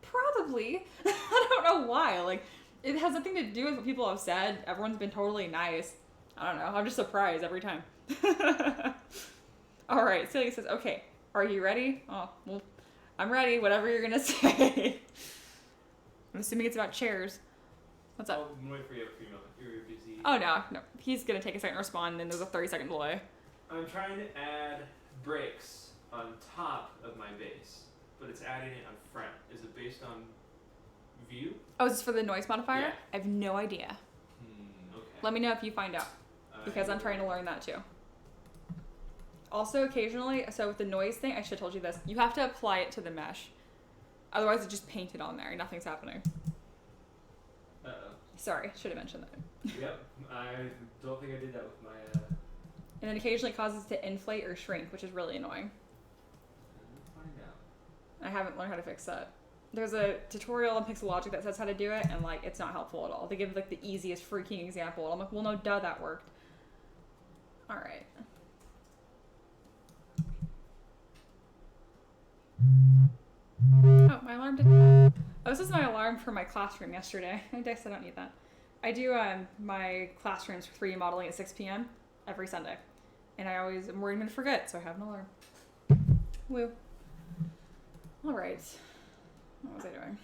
probably. I don't know why. Like, it has nothing to do with what people have said. Everyone's been totally nice. I don't know. I'm just surprised every time. All right. Celia says, okay, are you ready? Oh, well, I'm ready. Whatever you're going to say. I'm assuming it's about chairs. What's up? I'll wait for you for a moment. You're busy. Oh, no. He's going to take a second to respond, and then there's a 30-second delay. I'm trying to add breaks on top of my base, but it's adding it on front. Is it based on view? Oh, is this for the noise modifier? Yeah. I have no idea. Okay. Let me know if you find out, because I'm trying to learn that too. Also, occasionally, so with the noise thing, I should have told you this, you have to apply it to the mesh. Otherwise, it's just painted on there. Nothing's happening. Uh-oh. Sorry, should have mentioned that. Yep. I don't think I did that with my... And then occasionally causes it to inflate or shrink, which is really annoying. We'll find out. I haven't learned how to fix that. There's a tutorial on Pixelogic that says how to do it, and like it's not helpful at all. They give like the easiest freaking example, and I'm like, well, no, duh, that worked. All right. Oh, my alarm did. Oh, this is my alarm for my classroom yesterday. I guess I don't need that. I do my classrooms for 3D modeling at 6 p.m. every Sunday, and I always am worried I'm gonna forget, so I have an alarm. Woo. All right. What was I doing?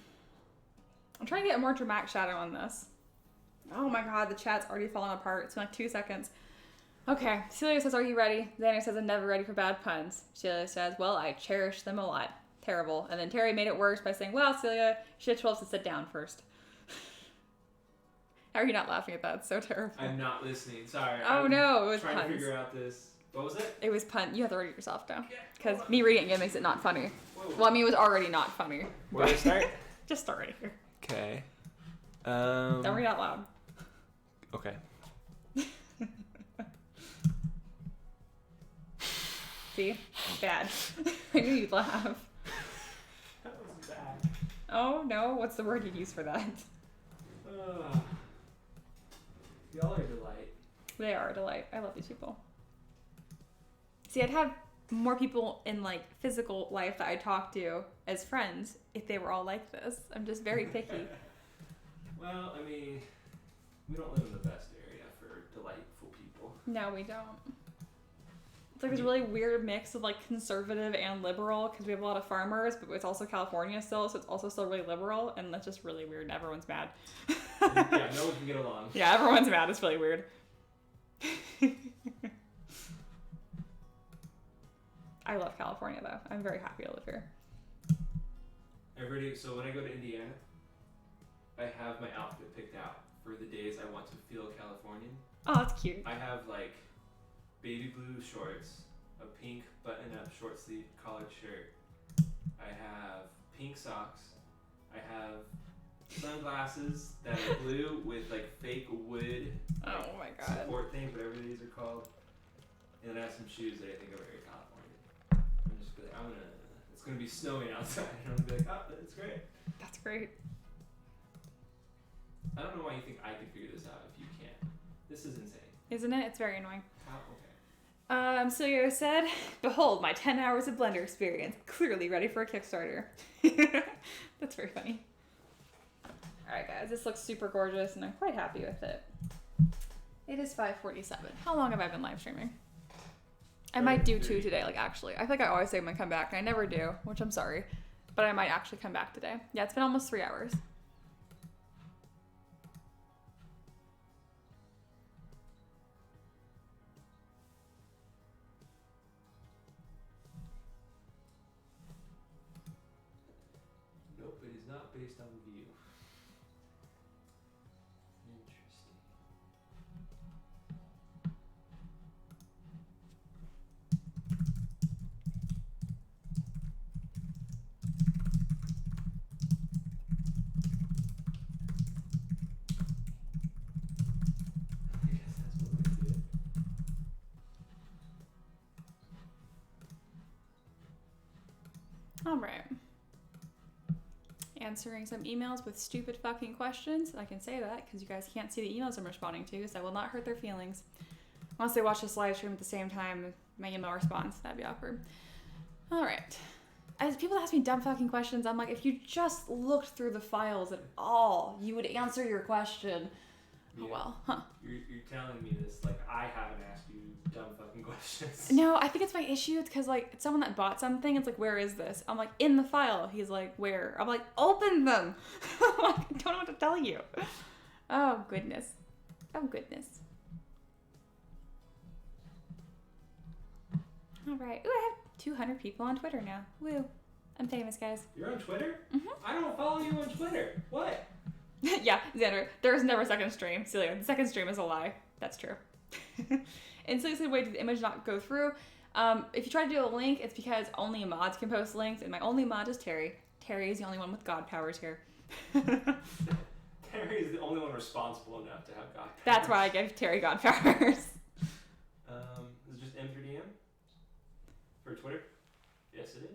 I'm trying to get a more dramatic shadow on this. Oh my god, the chat's already falling apart. It's been like 2 seconds. Okay, Celia says, are you ready? Xander says, I'm never ready for bad puns. Celia says, well, I cherish them a lot. Terrible. And then Terry made it worse by saying, well, Celia, you should have told us to sit down first. How are you not laughing at that? It's so terrible. I'm not listening. Sorry. Oh no, it was trying puns. to figure out this. What was it? It was pun. You have to read it yourself now. Yeah, Because hold on. me reading it makes it not funny. Whoa. Well, I mean, it was already not funny. Where do I start? Just start right here. Okay. Don't read out loud. Okay. See? Bad. I knew you'd laugh. That was bad. Oh, no. What's the word you'd use for that? Y'all are a delight. They are a delight. I love these people. See, I'd have more people in, like, physical life that I talk to as friends if they were all like this. I'm just very picky. Well, I mean, we don't live in the best area for delightful people. No, we don't. It's like this really weird mix of, like, conservative and liberal because we have a lot of farmers, but it's also California still, so it's also still really liberal, and that's just really weird, and everyone's mad. Yeah, no one can get along. Yeah, everyone's mad. It's really weird. I love California, though. I'm very happy to live here. So when I go to Indiana, I have my outfit picked out for the days I want to feel Californian. Oh, that's cute. I have like baby blue shorts, a pink button-up short sleeve collared shirt. I have pink socks. I have sunglasses that are blue with like fake wood Oh my god. support things, whatever these are called. And then I have some shoes that I think are very Californian. I'm just gonna, it's gonna be snowing outside, and I'm gonna be like, oh, that's great. That's great. I don't know why you think I can figure this out if you can't. This is insane. Isn't it? It's very annoying. How? Okay. Silio said, behold my 10 hours of Blender experience. Clearly ready for a Kickstarter. That's very funny. Alright guys, this looks super gorgeous and I'm quite happy with it. It is 5:47. How long have I been live streaming? I might do 2 today, like actually. I feel like I always say I'm gonna come back and I never do, which I'm sorry. But I might actually come back today. Yeah, it's been almost 3 hours. Nope, it is not based on view. Interesting. I guess that's what we do. All right. Answering some emails with stupid fucking questions. I can say that because you guys can't see the emails I'm responding to, so I will not hurt their feelings. Unless they watch this live stream at the same time with my email response, that'd be awkward. All right. As people ask me dumb fucking questions, I'm like, if you just looked through the files at all, you would answer your question. Yeah. Oh well, huh? You're telling me this like I haven't asked you dumb fucking questions. No, I think it's my issue. It's because like it's someone that bought something. It's like, where is this? I'm like, in the file. He's like, where? I'm like, open them. I'm like, I don't know what to tell you. Oh goodness. Oh goodness. All right. Ooh, I have 200 people on Twitter now. Woo. I'm famous, guys. You're on Twitter? Mhm. I don't follow you on Twitter. What? Yeah, Xander, there's never a second stream. Celia, the second stream is a lie. That's true. And Celia said, wait, did the image not go through? If you try to do a link, it's because only mods can post links, and my only mod is Terry. Terry is the only one with God powers here. Terry is the only one responsible enough to have God powers. That's why I give Terry God powers. Is it just M3DM? For Twitter? Yes, it is.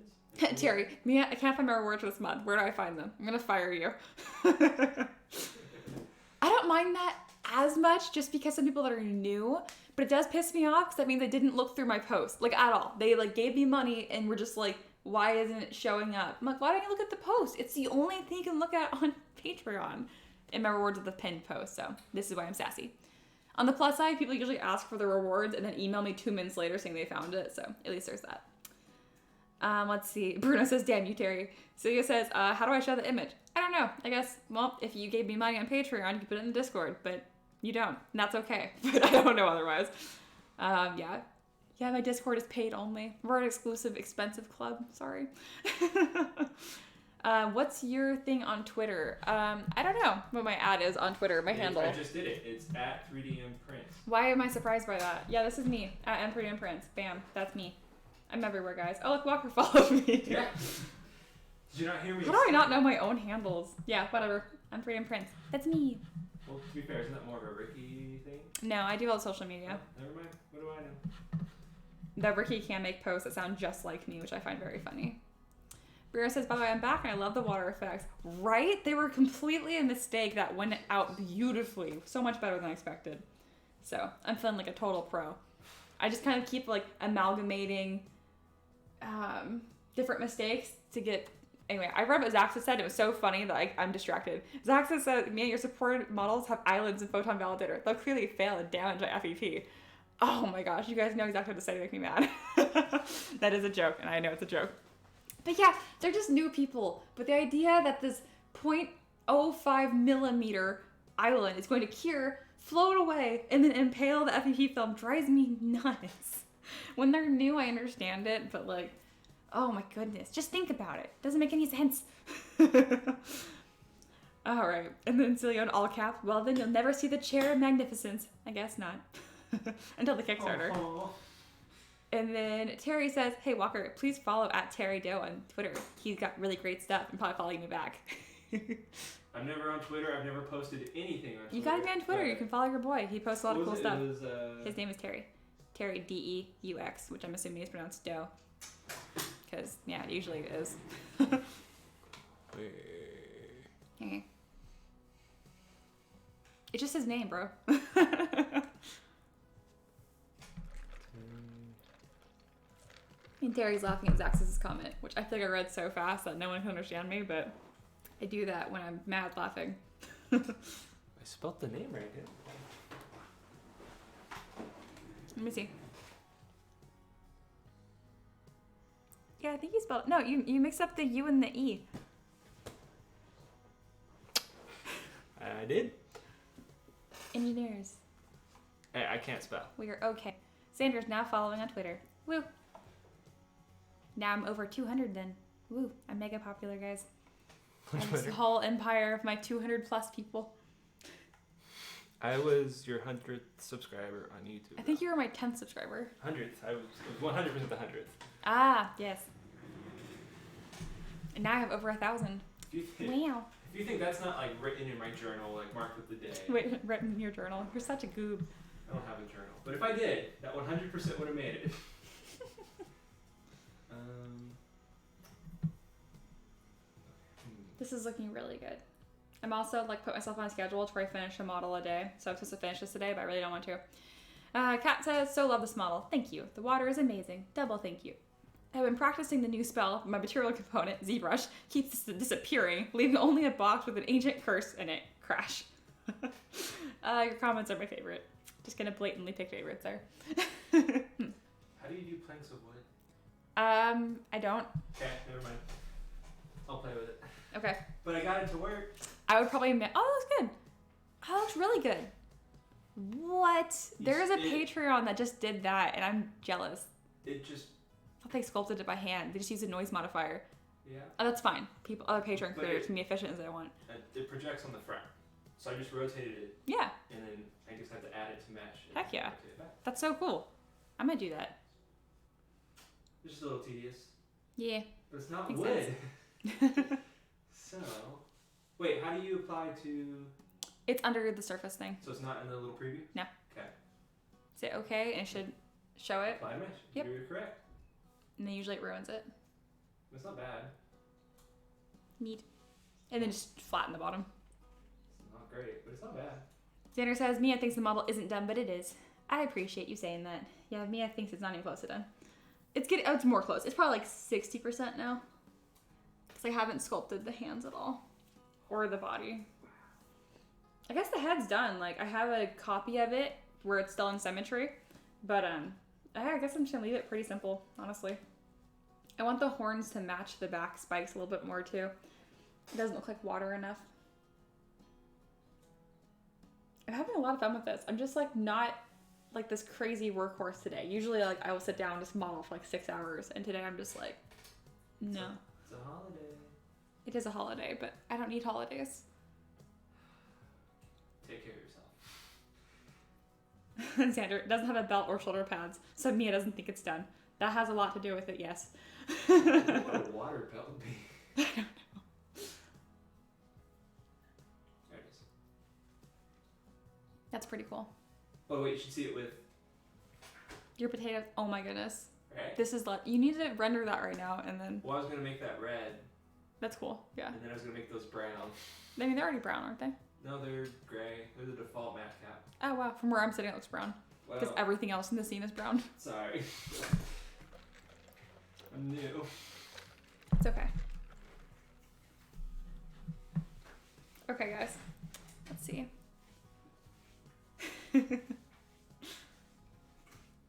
Terry, Mia, I can't find my rewards for this mod. Where do I find them? I'm gonna fire you. I don't mind that as much just because some people that are new, but it does piss me off because that means they didn't look through my post, like at all. They like gave me money and were just like, why isn't it showing up? I'm like, why don't you look at the post? It's the only thing you can look at on Patreon. And my rewards are the pinned post, so this is why I'm sassy. On the plus side, people usually ask for the rewards and then email me 2 minutes later saying they found it, so at least there's that. Let's see. Bruno says, damn you, Terry. Celia says, how do I show the image? I don't know. I guess, well, if you gave me money on Patreon, you could put it in the Discord, but you don't. And that's okay. But I don't know otherwise. Yeah. Yeah, my Discord is paid only. We're an exclusive, expensive club. Sorry. What's your thing on Twitter? I don't know what my ad is on Twitter, my handle. I just did it. It's at 3DMPrints. Why am I surprised by that? Yeah, this is me. At M3DMPrints. Bam. That's me. I'm everywhere, guys. Oh, look, Walker followed me. Yeah. Did you not hear me? How do I not know my own handles? Yeah, whatever. I'm M3DMPrints. That's me. Well, to be fair, isn't that more of a Ricky thing? No, I do all the social media. Oh, never mind. What do I know? The Ricky can make posts that sound just like me, which I find very funny. Brianna says, by the way, I'm back and I love the water effects. Right? They were completely a mistake that went out beautifully. So much better than I expected. So, I'm feeling like a total pro. I just kind of keep like amalgamating different mistakes to get... Anyway, I read what Zaxa said. It was so funny that I'm distracted. Zaxa said, Mia, your supported models have islands in Photon Validator. They'll clearly fail and damage by FEP. Oh my gosh, you guys know exactly what to say to make me mad. That is a joke, and I know it's a joke. But yeah, they're just new people. But the idea that this 0.05 millimeter island is going to cure, float away, and then impale the FEP film drives me nuts. When they're new, I understand it, but like, oh my goodness, just think about it. Doesn't make any sense. All right, and then Celia in all caps, well then you'll never see the chair of magnificence. I guess not. Until the Kickstarter. Oh. And then Terry says, hey Walker, please follow at Terry Doe on Twitter. He's got really great stuff and probably following me back. I'm never on Twitter. I've never posted anything on Twitter. You gotta be on Twitter. You can follow your boy. He posts a lot of cool stuff. It was, His name is Terry. Terry Deux, which I'm assuming is pronounced Doe. Because, yeah, it usually is. Okay. It's just his name, bro. And Terry's laughing at Zax's comment, which I think I read so fast that no one can understand me, but I do that when I'm mad laughing. I spelled the name right here. Let me see. Yeah, I think you spelled... No, you mixed up the U and the E. I did. Engineers. I can't spell. We are okay. Sandra's now following on Twitter. Woo. Now I'm over 200 then. Woo. I'm mega popular, guys. I have this whole empire of my 200 plus people. I was your 100th subscriber on YouTube. I think you were my 10th subscriber. 100th. I was 100% the 100th. Ah, yes. And now I have over 1,000. Wow. If you think that's not like written in my journal, like marked with the day. Wait, written in your journal. You're such a goob. I don't have a journal. But if I did, that 100% would have made it. This is looking really good. I'm also like put myself on a schedule to try to finish a model a day. So I'm supposed to finish this today, but I really don't want to. Kat says, so love this model. Thank you. The water is amazing. Double thank you. I've been practicing the new spell. My material component, ZBrush, keeps disappearing, leaving only a box with an ancient curse in it. Crash. Your comments are my favorite. Just gonna blatantly pick favorites there. How do you do planks of wood? I don't. Okay, never mind. I'll play with it. Okay. But I got it to work. I would probably admit, oh, that looks good. Oh, that looks really good. What? There is a Patreon that just did that, and I'm jealous. It just... I thought they sculpted it by hand. They just used a noise modifier. Yeah. Oh, that's fine. Other Patreon creators can be efficient as they want. It projects on the front. So I just rotated it. Yeah. And then I just have to add it to match. Heck yeah. Rotate it back. That's so cool. I'm gonna do that. It's just a little tedious. Yeah. But it's not Makes wood. sense. So... Wait, how do you apply to... It's under the surface thing. So it's not in the little preview? No. Okay. Say okay, and it should show it. Apply mesh. Yep. You're correct. And then usually it ruins it. It's not bad. Neat. And then just flatten the bottom. It's not great, but it's not bad. Xander says, Mia thinks the model isn't done, but it is. I appreciate you saying that. Yeah, Mia thinks it's not even close to done. It's getting, it's more close. It's probably like 60% now. Because I haven't sculpted the hands at all. Or the body. I guess the head's done. Like, I have a copy of it where it's still in symmetry. But, I guess I'm just gonna leave it pretty simple, honestly. I want the horns to match the back spikes a little bit more, too. It doesn't look like water enough. I'm having a lot of fun with this. I'm just, like, not, like, this crazy workhorse today. Usually, like, I will sit down and just model for, like, 6 hours. And today I'm just like, no. It's a holiday. It is a holiday, but I don't need holidays. Take care of yourself. Xander doesn't have a belt or shoulder pads, so Mia doesn't think it's done. That has a lot to do with it, yes. What would a water belt be? I don't know. There it is. That's pretty cool. Oh wait, you should see it with... Your potatoes, oh my goodness. Right? This is like, you need to render that right now, and then, Well, I was going to make that red, that's cool, yeah. and then I was going to make those brown. I mean, they're already brown, aren't they? No, they're gray. They're the default matte cap. Oh wow, from where I'm sitting it looks brown. Because Well, everything else in the scene is brown. sorry. I'm new. It's okay. Okay, guys. Let's see.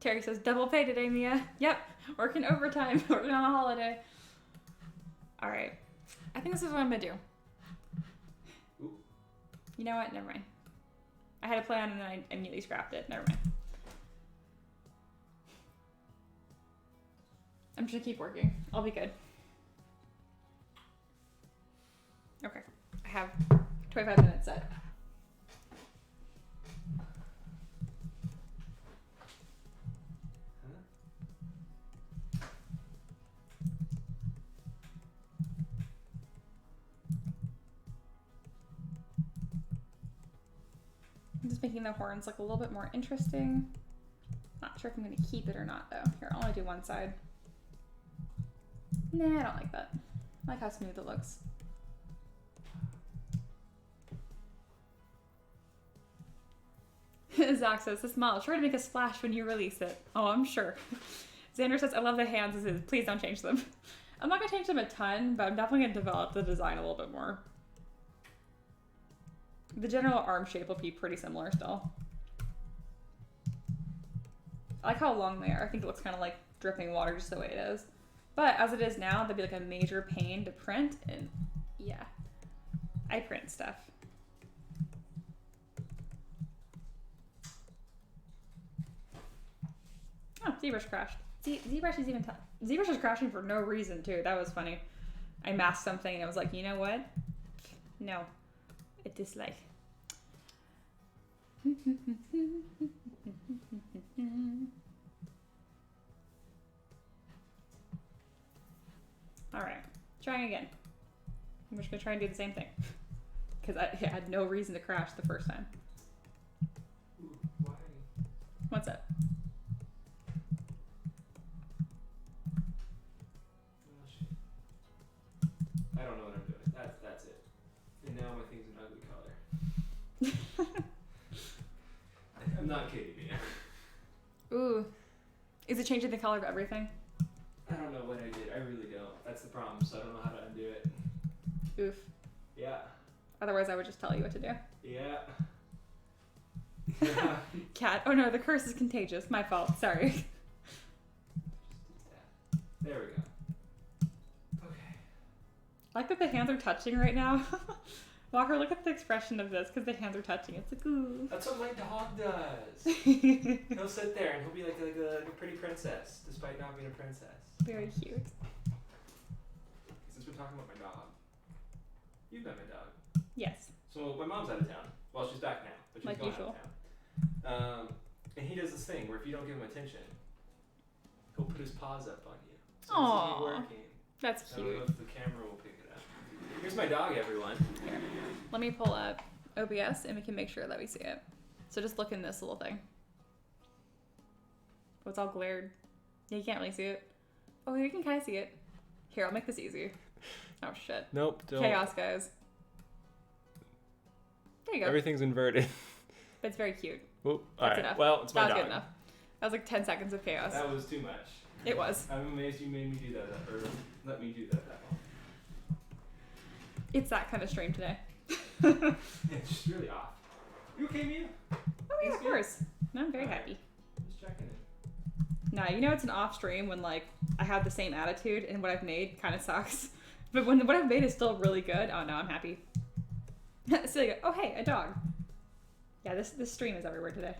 Terry says, double pay today, Mia. Yep, working overtime, working on a holiday. All right. I think this is what I'm going to do. Ooh. You know what? Never mind. I had a plan and then I immediately scrapped it. Never mind. I'm just going to keep working. I'll be good. Okay. I have 25 minutes set. I'm just making the horns look a little bit more interesting. Not sure if I'm going to keep it or not, though. Here, I'll only do one side. Nah, I don't like that. I like how smooth it looks. Zach says, this model sure to make a splash when you release it. Oh, I'm sure. Xander says, I love the hands as is. Please don't change them. I'm not going to change them a ton, but I'm definitely going to develop the design a little bit more. The general arm shape will be pretty similar still. I like how long they are. I think it looks kind of like dripping water just the way it is. But as it is now, that'd be like a major pain to print, and yeah, I print stuff. Oh, ZBrush crashed. See, ZBrush is even ZBrush is crashing for no reason too. That was funny. I masked something and I was like, you know what? No, it dislike. All right, trying again. I'm just gonna try and do the same thing because I had no reason to crash the first time. Ooh, why? What's up? Oh, shit. I don't know what I'm doing. That's it. I'm not kidding you. Ooh. Is it changing the color of everything? I don't know what I did. I really don't. That's the problem. So I don't know how to undo it. Oof. Yeah. Otherwise, I would just tell you what to do. Yeah. Cat. Oh no, the curse is contagious. My fault. Sorry. There we go. Okay. I like that the hands are touching right now. Walker, look at the expression of this because the hands are touching. It's like, ooh. That's what my dog does. He'll sit there and he'll be like a pretty princess, despite not being a princess. Very cute. Since we're talking about my dog, you've met my dog. Yes. So my mom's out of town. Well, she's back now, but she's Like gone usual. out of town. And he does this thing where if you don't give him attention, he'll put his paws up on you. So Aw. this is working. That's I don't know cute. if the camera will pick it up. Here's my dog, everyone. Here. Let me pull up OBS and we can make sure that we see it. So just look in this little thing. Oh, it's all glared. Yeah, you can't really see it. Oh, you can kind of see it. Here, I'll make this easy. Oh, shit. Nope, don't. Chaos, guys. There you go. Everything's inverted. That's very cute. Oop, That's all right. enough. Well, it's my That was dog. good enough. That was like 10 seconds of chaos. That was too much. It was. I'm amazed you made me do that, or let me do that long. It's that kind of stream today. Yeah, it's just really off. You okay, Mia? Oh yeah, It's of good. course. No, I'm very Alright. happy. Just checking in. Nah, you know it's an off stream when like I have the same attitude and what I've made kind of sucks. But when what I've made is still really good, oh no, I'm happy. So you go, oh hey, a dog. Yeah, this stream is everywhere today.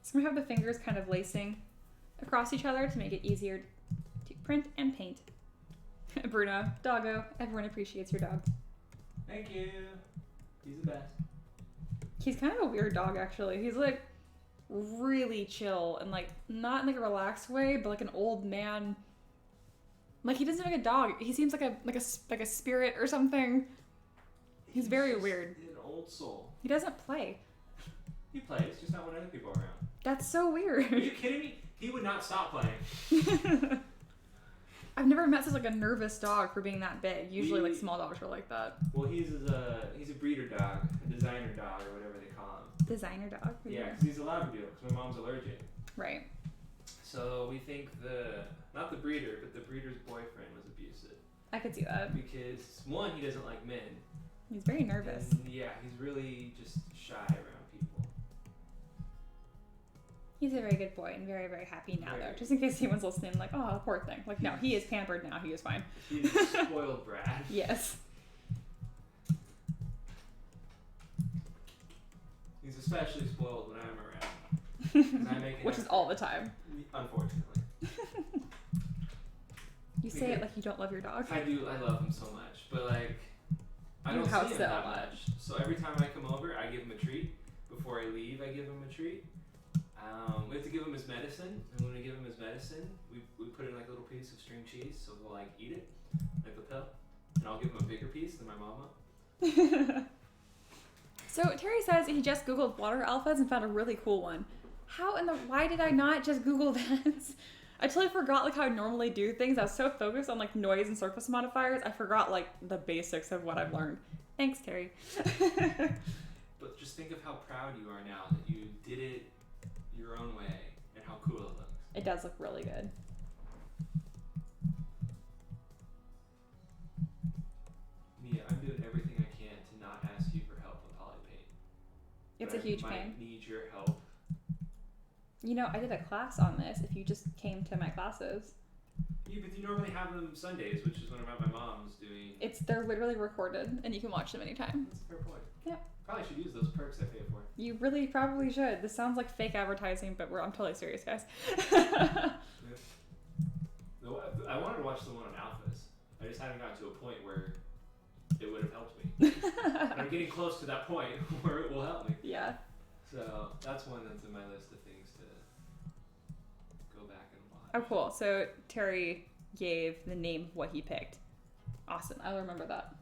So we have the fingers kind of lacing across each other to make it easier to print and paint. Bruno, doggo, everyone appreciates your dog. Thank you. He's the best. He's kind of a weird dog, actually. He's like really chill and like not in like a relaxed way, but like an old man. Like he doesn't seem like a dog. He seems like a spirit or something. He's very just weird. An old soul. He doesn't play. He plays, just not when other people are around. That's so Are weird. you kidding me? He would not stop playing. I've never met such like a nervous dog for being that big. Usually like small dogs are like that. Well, he's a breeder dog, a designer dog, or whatever they call him. Designer dog. Yeah, because he's a Labradoodle, because my mom's allergic. Right. So we think not the breeder, but the breeder's boyfriend was abusive. I could see that. Because, one, he doesn't like men. He's very nervous. And, yeah, he's really just shy around people. He's a very good boy and very, very happy now, though. Right. Just in case anyone's listening, like, oh, poor thing. Like, no, he is pampered now. He is fine. He's a spoiled brat. Yes. He's especially spoiled when I'm around. 'Cause I make an Which is effort. all the time. Unfortunately. You say it like you don't love your dog. I do. I love him so much, but like, I You don't house see him it a that lot. much. So every time I come over, I give him a treat. Before I leave, I give him a treat. We have to give him his medicine, and when we give him his medicine, we put in like a little piece of string cheese, so he'll like eat it, like the pill, and I'll give him a bigger piece than my mama. So Terry says he just Googled water alphas and found a really cool one. Why did I not just Google that? I totally forgot like how I normally do things. I was so focused on like noise and surface modifiers, I forgot like the basics of what I've learned. Thanks, Terry. But just think of how proud you are now that you did it your own way, and how cool it looks. It does look really good. Mia, I'm doing everything I can to not ask you for help with poly paint. It's But a huge I pain. might need your help. You know, I did a class on this if you just came to my classes. Yeah, but you normally have them Sundays, which is when I'm at my mom's doing. They're literally recorded and you can watch them anytime. That's a fair point. Yeah. Probably should use those perks I pay for. You really probably should. This sounds like fake advertising, but I'm totally serious, guys. I wanted to watch the one on alphas. I just haven't gotten to a point where it would have helped me. And I'm getting close to that point where it will help me. Yeah. So that's one that's in my list of things to go back and watch. Oh, cool. So Terry gave the name of what he picked. Awesome. I'll remember that.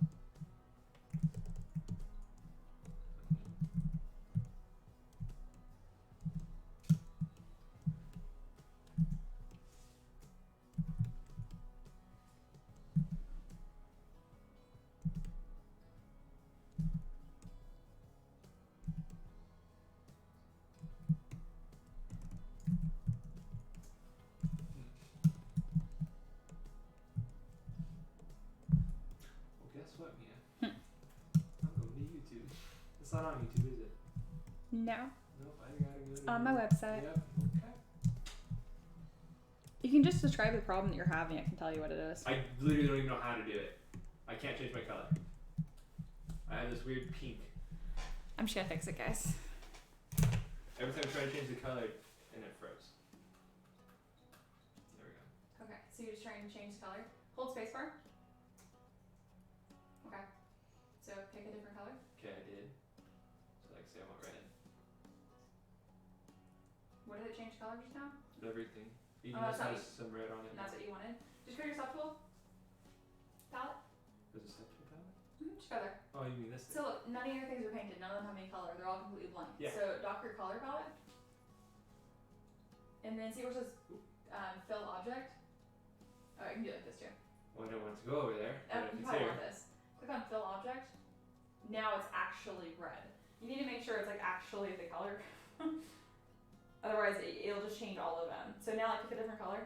No. Nope, I gotta go to On my website. Yep. Okay. You can just describe the problem that you're having. I can tell you what it is. I literally don't even know how to do it. I can't change my color. I have this weird pink. I'm just gonna fix it, guys. Every time I try to change the color, and it froze. There we go. Okay, so you're just trying to change the color. Hold spacebar. Okay. So pick a different color. Okay, I did. So like say I want red. What did it change color just now? Everything. Even Oh, this that's has some red on it. And that's what you wanted. Just go to your step tool. Palette. There's a step to palette? Just go there. Oh, you mean this thing? So look, none of your things are painted. None of them have any color. They're all completely blank. Yeah. So dock your color palette. And then see where it says fill object. Oh, you can do it like this too. Well, I don't want it to go over there. But if You it's probably here. want this. Click on fill object. Now it's actually red. You need to make sure it's like actually the color. Otherwise, it'll just change all of them. So now like pick a different color.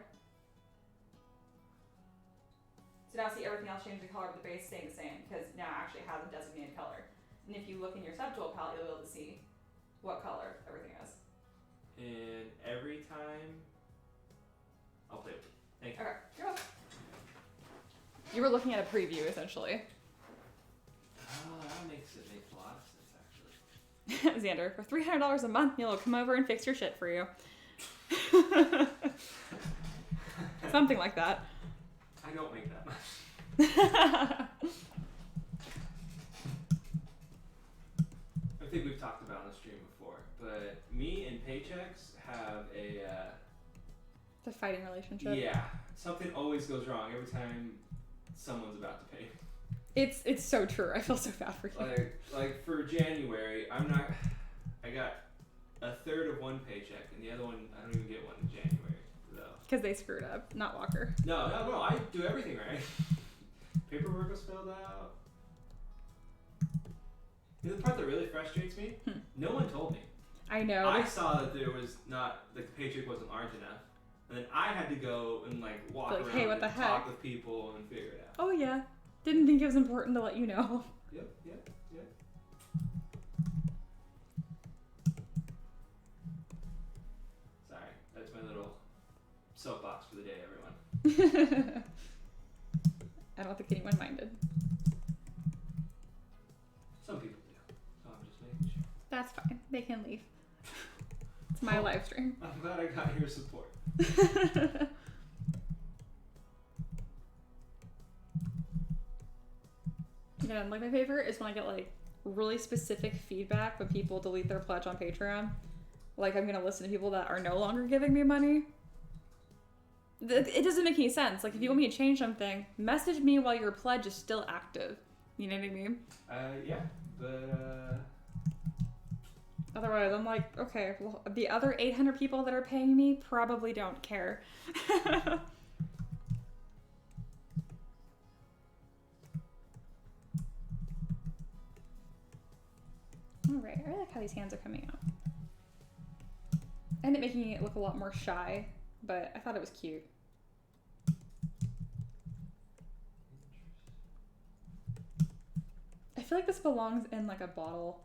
So now see everything else change the color, but the base staying the same because now it actually has a designated color. And if you look in your subtool palette, you'll be able to see what color everything is. And every time, I'll play with it. Thank you. Okay, you're welcome. You were looking at a preview essentially. Oh, that makes a lot of sense actually. Xander, for $300 a month, Neil will come over and fix your shit for you. Something like that. I don't make that much. I think we've talked about on the stream before, but me and paychecks have a It's a fighting relationship. yeah. Something always goes wrong every time someone's about to pay. It's so true. I feel so bad for you. Like for January, I got a third of one paycheck, and the other one I don't even get one in January though. Because they screwed up, not Walker. No, I do everything right. Paperwork was filled out. You know, the part that really frustrates me? No one told me. I know. I saw that there was not, like the paycheck wasn't large enough. And then I had to go and like walk Like, around hey, what and the heck? talk with people and figure it out. Oh yeah. Didn't think it was important to let you know. Yep. Sorry, that's my little soapbox for the day, everyone. I don't think anyone minded. Some people do, so I'm just making sure. That's fine. They can leave. It's my live stream. I'm glad I got your support. Yeah, like my favorite is when I get like really specific feedback when people delete their pledge on Patreon. Like I'm gonna listen to people that are no longer giving me money. It doesn't make any sense. Like if you want me to change something, message me while your pledge is still active. You know what I mean? Yeah, but Otherwise, I'm like, okay, well, the other 800 people that are paying me probably don't care. Alright, I like how these hands are coming out. And it making it look a lot more shy, but I thought it was cute. I feel like this belongs in like a bottle.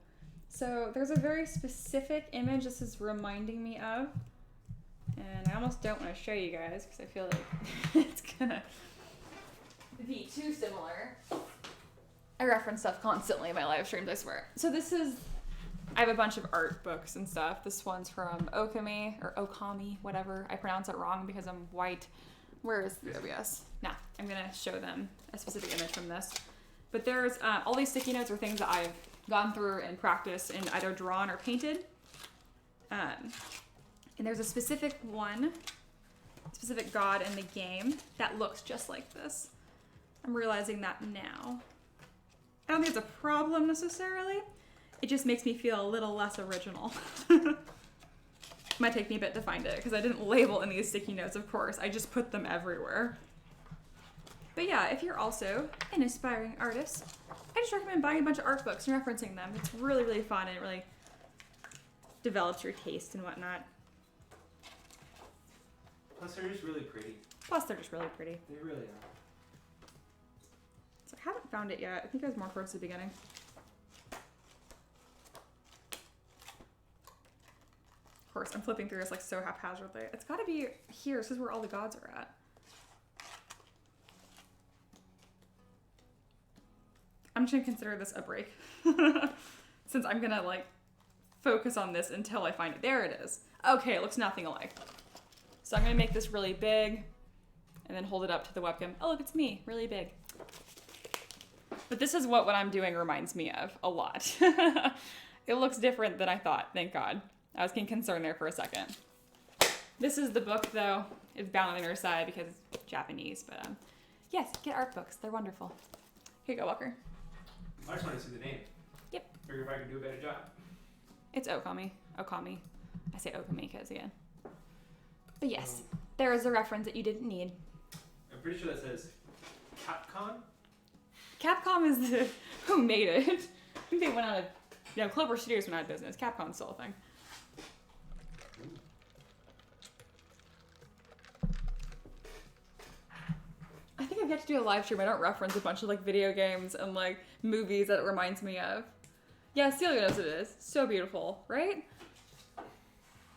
So there's a very specific image this is reminding me of. And I almost don't want to show you guys because I feel like it's gonna be too similar. I reference stuff constantly in my live streams, I swear. So this is, I have a bunch of art books and stuff. This one's from Okami, whatever. I pronounce it wrong because I'm white. Where is the OBS? Nah, I'm gonna show them a specific image from this. But there's all these sticky notes are things that I've gone through and practiced and either drawn or painted. And there's a specific god in the game that looks just like this. I'm realizing that now. I don't think it's a problem necessarily. It just makes me feel a little less original. Might take me a bit to find it because I didn't label any of these sticky notes, of course. I just put them everywhere. But yeah, if you're also an aspiring artist, I just recommend buying a bunch of art books and referencing them. It's really, really fun and it really develops your taste and whatnot. plus they're just really pretty. Plus, they're just really pretty. They really are. So I haven't found it yet. I think it was more towards the beginning. course, I'm flipping through this like so haphazardly. It's got to be here. This is where all the gods are at. I'm just gonna consider this a break. Since I'm gonna like focus on this until I find it. There it is. Okay, it looks nothing alike. So I'm gonna make this really big and then hold it up to the webcam. Oh, look, it's me, really big. But this is what I'm doing reminds me of a lot. It looks different than I thought, thank God. I was getting concerned there for a second. This is the book though. It's bound on the inner side because it's Japanese, but yes, get art books. They're wonderful. Here you go, Walker. I just wanted to see the name. Yep. Figure if I can do a better job. It's Okami. Okami. I say Okami because again. But yes, there is a reference that you didn't need. I'm pretty sure that says Capcom. Capcom is the who made it. I think they went out of Clover Studios went out of business. Capcom's still a thing. I think I've yet to do a live stream. I don't reference a bunch of like video games and like movies that it reminds me of. Yeah, Celia knows it is. So beautiful, right?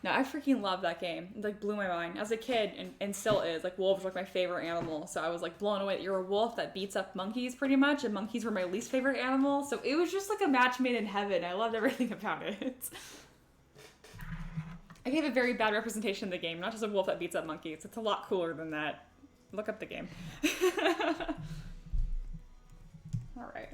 No, I freaking love that game. It like blew my mind. As a kid, and still is, like wolves were like my favorite animal. So I was like blown away that you're a wolf that beats up monkeys pretty much, and monkeys were my least favorite animal. So it was just like a match made in heaven. I loved everything about it. I gave a very bad representation of the game, not just a wolf that beats up monkeys. It's a lot cooler than that. Look up the game. All right.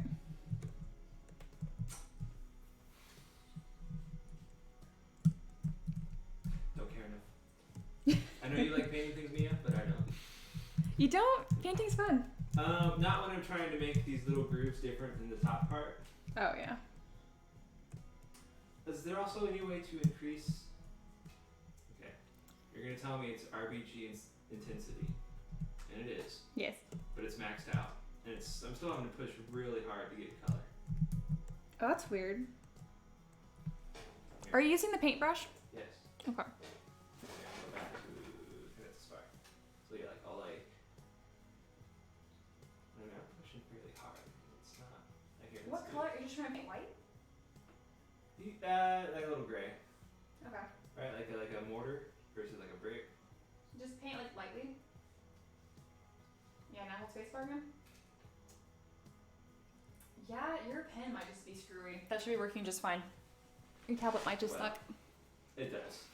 Don't care enough. I know you like painting things, Mia, but I don't. You don't? Painting's fun. Not when I'm trying to make these little grooves different than the top part. Oh, yeah. Is there also a new way to increase? Okay, you're gonna tell me it's RBG intensity, and it is. Yes. But it's maxed out, and I'm still having to push really hard to get color. Oh, that's weird. Are you using the paintbrush? Yes. Okay. Okay, I'll go back to that's a spark. So yeah, like I'll like. I mean, I'm pushing really hard. It's not. Like here, What color? Are you just trying to paint white? Like a little gray, Okay. right? Like a mortar versus like a brick. Just paint like lightly. Yeah, now hold spacebar again. Yeah, your pen might just be screwy. That should be working just fine. Your tablet might just suck. It does.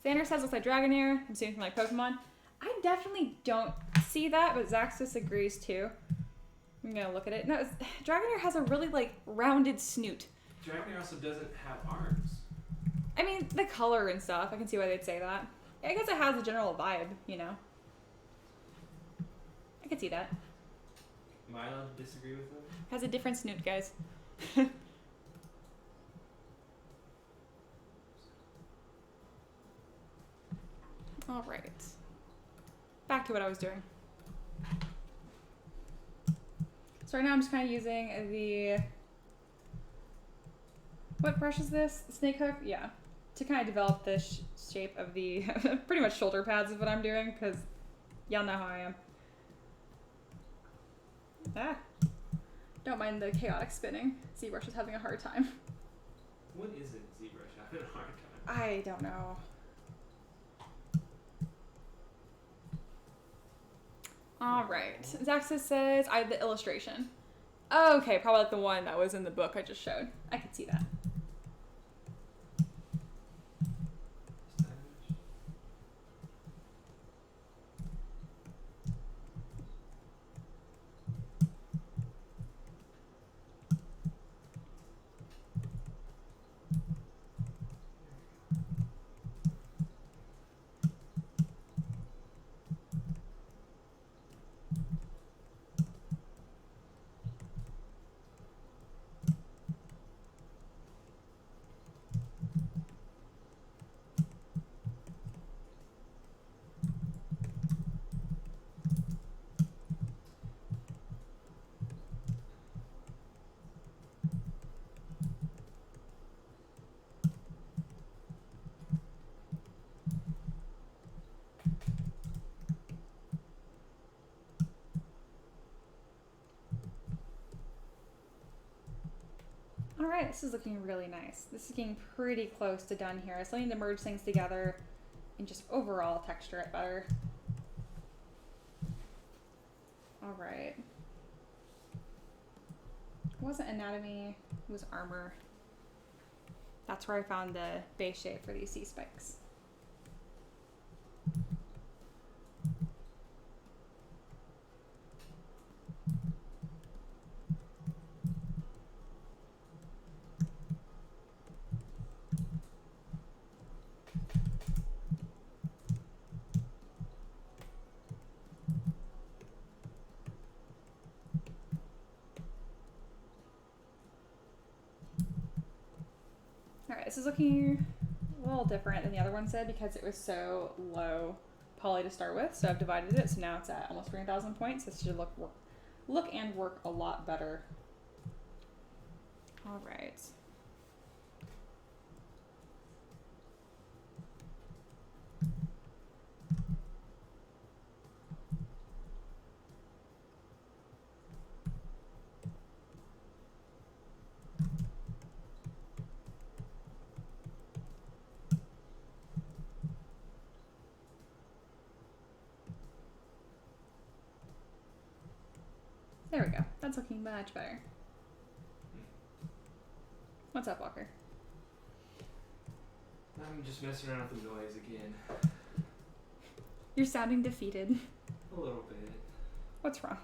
Xander says looks like Dragonair. I'm seeing from like Pokemon. I definitely don't see that, but Zax disagrees too. I'm gonna look at it. No, Dragonair has a really like rounded snoot. Dragonair also doesn't have arms. I mean, the color and stuff. I can see why they'd say that. I guess it has a general vibe, you know. I could see that. Am I allowed to disagree with them? Has a different snoot, guys. All right. Back to what I was doing. So right now I'm just kind of using the... What brush is this? Snake hook? Yeah. To kind of develop the shape of the pretty much shoulder pads is what I'm doing, because y'all know how I am. Ah. Don't mind the chaotic spinning. ZBrush is having a hard time. What is it, ZBrush? I'm having a hard time. I don't know. All right. Zaxis says I have the illustration. Oh, okay, probably like the one that was in the book I just showed. I could see that. this is looking really nice. This is getting pretty close to done here. I still need to merge things together and just overall texture it better. All right. It wasn't anatomy, it was armor. That's where I found the base shape for these C spikes. Alright, this is looking a little different than the other one said because it was so low poly to start with. So I've divided it, so now it's at almost 3,000 points. This should look and work a lot better. Alright. There we go. That's looking much better. What's up, Walker? I'm just messing around with the noise again. You're sounding defeated. A little bit. What's wrong?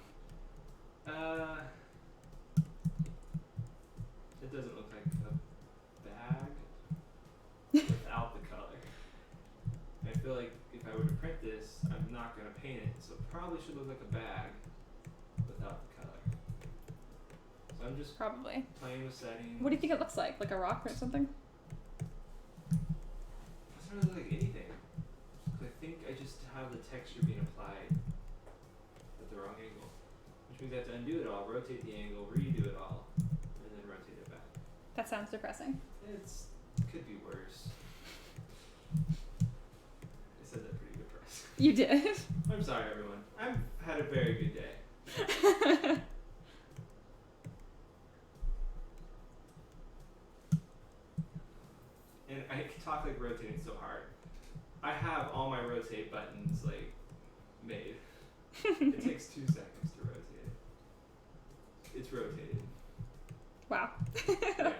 It doesn't look like a bag without the color. I feel like if I were to print this, I'm not gonna paint it, so it probably should look like a bag without the color. So I'm just Probably. playing with settings. What do you think it looks like? Like a rock or something? It doesn't really look like anything. I think I just have the texture being applied at the wrong angle. Which means I have to undo it all, rotate the angle, redo it all, and then rotate it back. That sounds depressing. It could be worse. I said that pretty depressed. You did. I'm sorry, everyone. I've had a very good day. And I talk like rotating so hard. I have all my rotate buttons like made. It takes 2 seconds to rotate it. It's rotated. Wow. Yeah.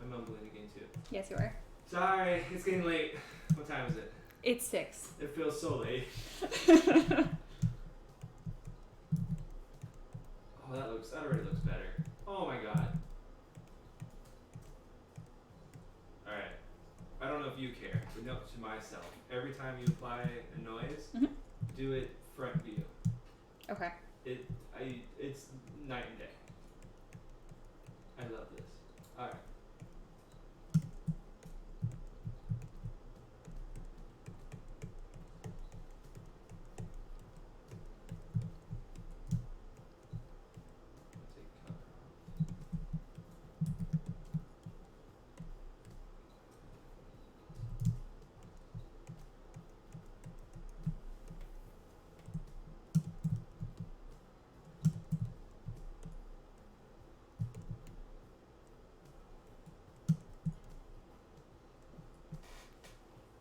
I'm mumbling again too. Yes, you are. Sorry, it's getting late. What time is it? It's 6. It feels so late. Oh, that already looks better. Oh my god. Alright. I don't know if you care, but note to myself. Every time you apply a noise, do it front view. Okay. It's night and day. I love this. Alright.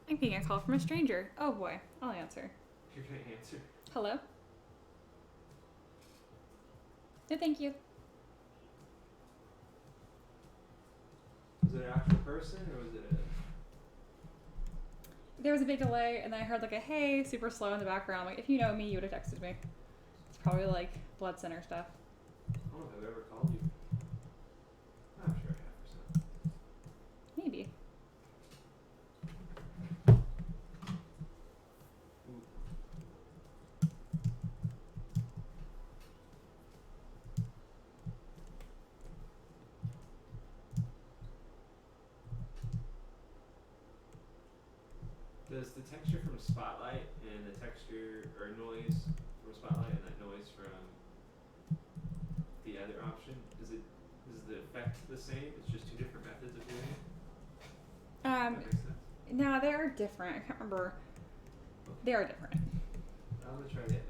I'm getting a call from a stranger. Oh boy, I'll answer. You're gonna answer. Hello? No, thank you. Was it an actual person or was it a... There was a big delay, and then I heard like a hey, super slow in the background. Like, if you know me, you would have texted me. It's probably like blood center stuff. I don't know if I've ever called you. I'm sure I have for some. Maybe. Does the texture from Spotlight and the texture or noise from Spotlight and that noise from the other option, is the effect the same? It's just 2 different methods of doing it? That makes sense. No, they are different. I can't remember though. They are different. I'm gonna try the other one.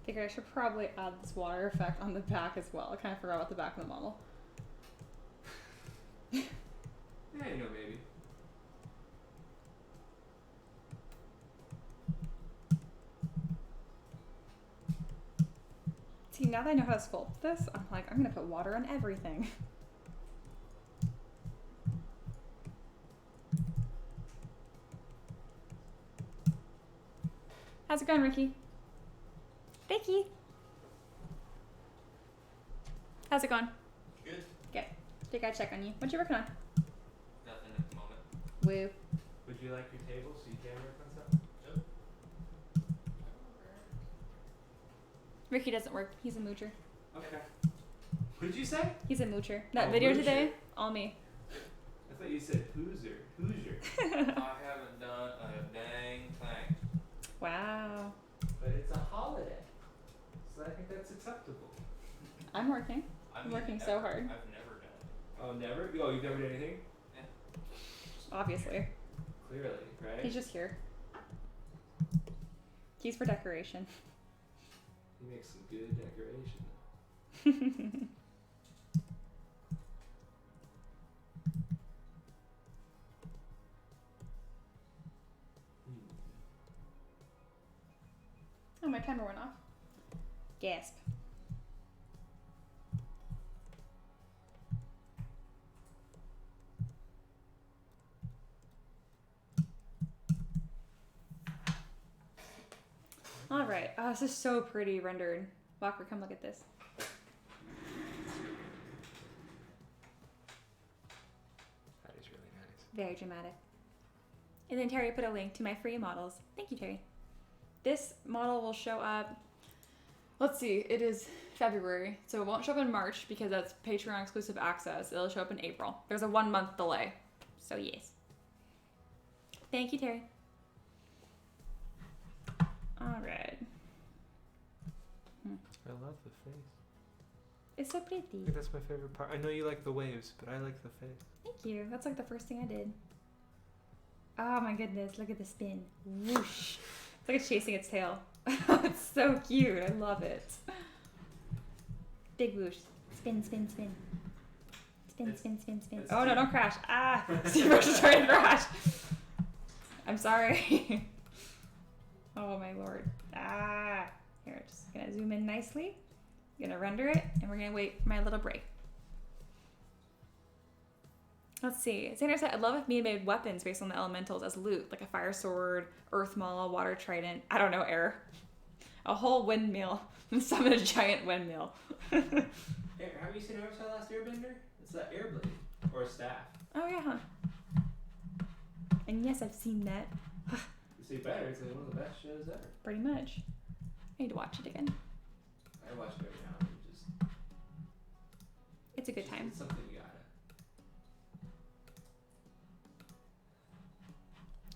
Figured I should probably add this water effect on the back as well. I kind of forgot about the back of the model. Yeah, you know, maybe. See, now that I know how to sculpt this, I'm like, I'm gonna put water on everything. How's it going, Ricky? Ricky! How's it going? Good. Good. Think I check on you. What you working on? Nothing at the moment. Woo. Would you like your table so you can work on something? Nope. Ricky doesn't work. He's a moocher. Okay. What did you say? He's a moocher. That Oh, video moocher. today, all me. I thought you said Hoosier. Hoosier. I haven't done a dang thing. Wow. But it's a holiday. So I think that's acceptable. I'm working. I'm working so hard. I've never done it. Oh, never? Oh, you've never done anything? Obviously. Clearly, right? He's just here. He's for decoration. He makes some good decoration. Oh, my timer went off. Gasp. All right. Oh, this is so pretty rendered. Walker, come look at this. That is really nice. Very dramatic. And then Terry put a link to my free models. Thank you, Terry. This model will show up, let's see, it is February, so it won't show up in March because that's Patreon exclusive access. It'll show up in April. There's a 1 month delay. So yes. Thank you, Terry. All right. I love the face. It's so I pretty. think that's my favorite part. I know you like the waves, but I like the face. Thank you. That's like the first thing I did. Oh my goodness, look at the spin. Whoosh. It's like it's chasing its tail. It's so cute. I love it. Big whoosh. Spin, spin, spin. Spin, It's- spin, spin, spin. it's Oh no, deep. don't crash. Ah! ZBrush is trying to crash. I'm sorry. Oh my lord. Ah! Here, just gonna zoom in nicely. Gonna render it, and we're gonna wait for my little break. Let's see. Xander said, I'd love if me made weapons based on the elementals as loot, like a fire sword, earth maul, water trident. I don't know, error. A whole windmill. Summon a giant windmill. Have you seen Avatar: Last Airbender? It's that air blade. Or a staff. Oh, yeah, huh? And yes, I've seen that. You see better, it's like one of the best shows ever. Pretty much. I need to watch it again. I watch it every now and then, just... It's a good just- time. It's something you gotta...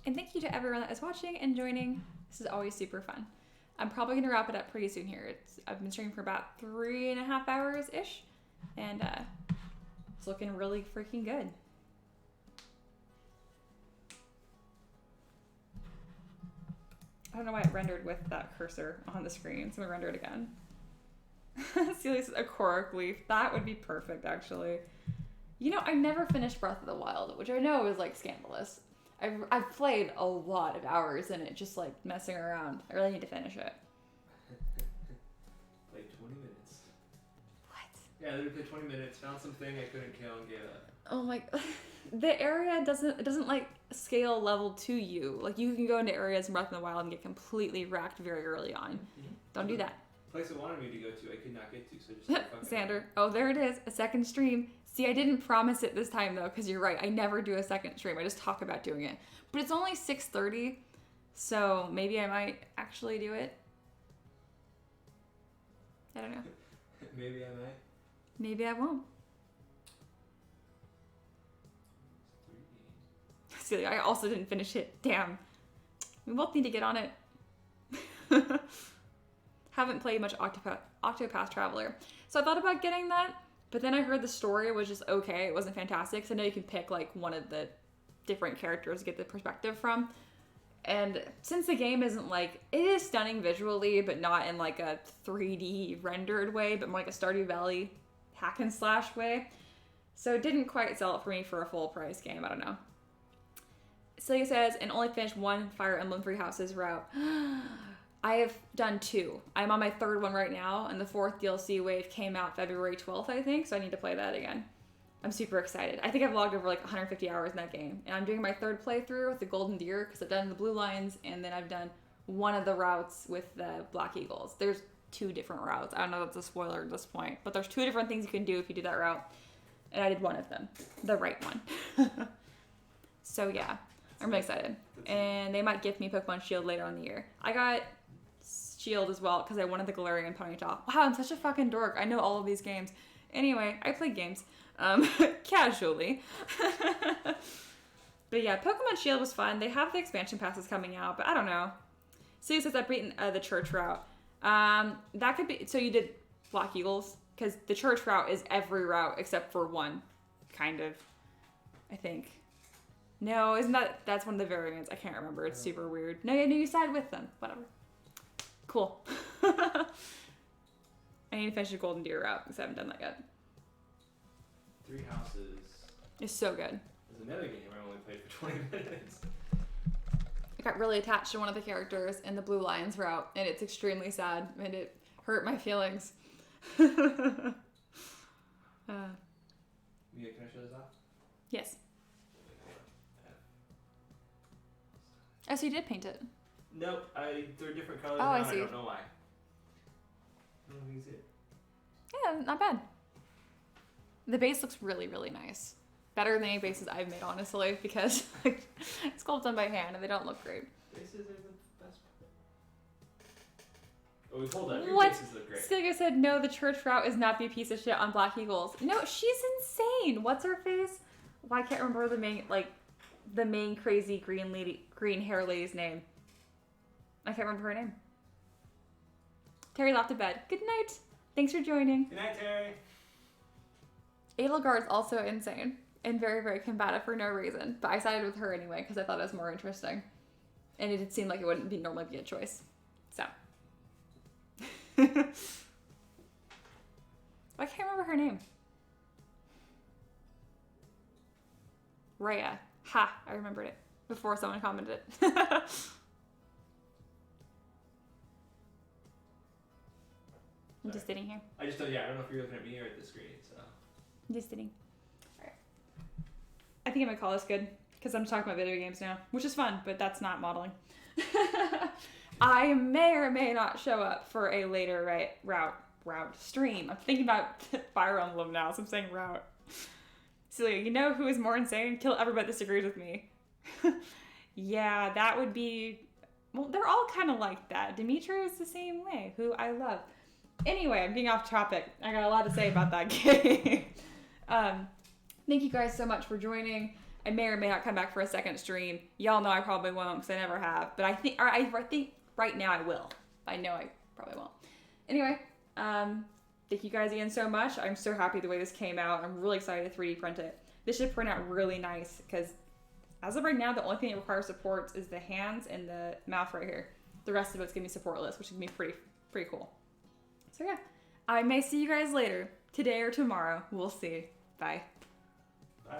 And thank you to everyone that is watching and joining. This is always super fun. I'm probably going to wrap it up pretty soon here. I've been streaming for about 3.5 hours-ish, and it's looking really freaking good. I don't know why it rendered with that cursor on the screen, so I'm going to render it again. Celia says a Korok leaf. That would be perfect, actually. You know, I never finished Breath of the Wild, which I know is, like, scandalous. I've played a lot of hours in it, just, like, messing around. I really need to finish it. Like 20 minutes. What? Yeah, I literally played 20 minutes, found something I couldn't kill and gave up. Oh my... The area doesn't, like, scale level to you. Like, you can go into areas in Breath of the Wild and get completely wrecked very early on. Mm-hmm. Don't do that. Place it wanted me to go to, I could not get to, so just fucking Sander. Oh, there it is. A second stream. See, I didn't promise it this time, though, because you're right. I never do a second stream. I just talk about doing it. But it's only 6:30, so maybe I might actually do it. I don't know. Maybe I might. Maybe I won't. See, I also didn't finish it. Damn. We both need to get on it. Haven't played much Octopath Traveler. So I thought about getting that, but then I heard the story was just okay. It wasn't fantastic. So I know you can pick like one of the different characters to get the perspective from. And since the game isn't like, it is stunning visually, but not in like a 3D rendered way, but more like a Stardew Valley hack and slash way. So it didn't quite sell it for me for a full price game. I don't know. Celia says, and only finished one Fire Emblem Three Houses route. I have done 2. I'm on my 3rd one right now, and the 4th DLC wave came out February 12th, I think, so I need to play that again. I'm super excited. I think I've logged over like 150 hours in that game, and I'm doing my 3rd playthrough with the Golden Deer, because I've done the Blue Lions, and then I've done one of the routes with the Black Eagles. There's 2 different routes. I don't know if that's a spoiler at this point, but there's 2 different things you can do if you do that route, and I did one of them, the right one. So yeah, I'm really excited. And they might gift me Pokemon Shield later on in the year. I got Shield as well because I wanted the Galarian Ponyta. Wow, I'm such a fucking dork. I know all of these games. Anyway, I play games casually. But yeah, Pokemon Shield was fun. They have the expansion passes coming out, but I don't know. Sue says I've beaten the church route. That could be, so you did Black Eagles? Because the church route is every route except for one, kind of, I think. No, isn't that's one of the variants? I can't remember. It's super weird. No, you side with them. Whatever. Cool. I need to finish the Golden Deer route because I haven't done that yet. Three Houses. It's so good. There's another game I only played for 20 minutes. I got really attached to one of the characters in the Blue Lions route, and it's extremely sad, and it hurt my feelings. Yeah, can I show this off? Yes. Oh, so you did paint it? Nope, they're different colors Oh, now. I see. I don't know why. I don't know if you can see it. Yeah, not bad. The base looks really, really nice. Better than any bases I've made, honestly, because it's sculpted done by hand and they don't look great. Bases are the best. Oh, hold on. Your What? bases look great. Stigger said, no, the church route is not be a piece of shit on Black Eagles. No, she's insane. What's her face? Well, I can't remember the main crazy green hair lady's name. I can't remember her name. Terry's off to bed. Good night. Thanks for joining. Good night, Terry. Edelgard's also insane and very, very combative for no reason. But I sided with her anyway because I thought it was more interesting. And it did seem like it wouldn't normally be a choice. So. I can't remember her name. Rhea. Ha! I remembered it before someone commented it. I'm just sitting here. I don't know if you're looking at me or at the screen, so. I'm just sitting. Alright. I think I'm gonna call this good, because I'm talking about video games now, which is fun, but that's not modeling. I may or may not show up for a later route stream. I'm thinking about Fire Emblem now, so I'm saying route. Celia, you know who is more insane? Kill everybody that disagrees with me. Yeah, that would be... Well, they're all kind of like that. Dimitri is the same way, who I love. Anyway, I'm getting off topic. I got a lot to say about that game. Thank you guys so much for joining. I may or may not come back for a second stream. Y'all know I probably won't because I never have. But I think right now I will. I know I probably won't. Anyway, thank you guys again so much. I'm so happy the way this came out. I'm really excited to 3D print it. This should print out really nice because as of right now, the only thing that requires support is the hands and the mouth right here. The rest of it's going to be supportless, which is going to be pretty cool. So yeah, I may see you guys later. Today or tomorrow. We'll see. Bye. Bye.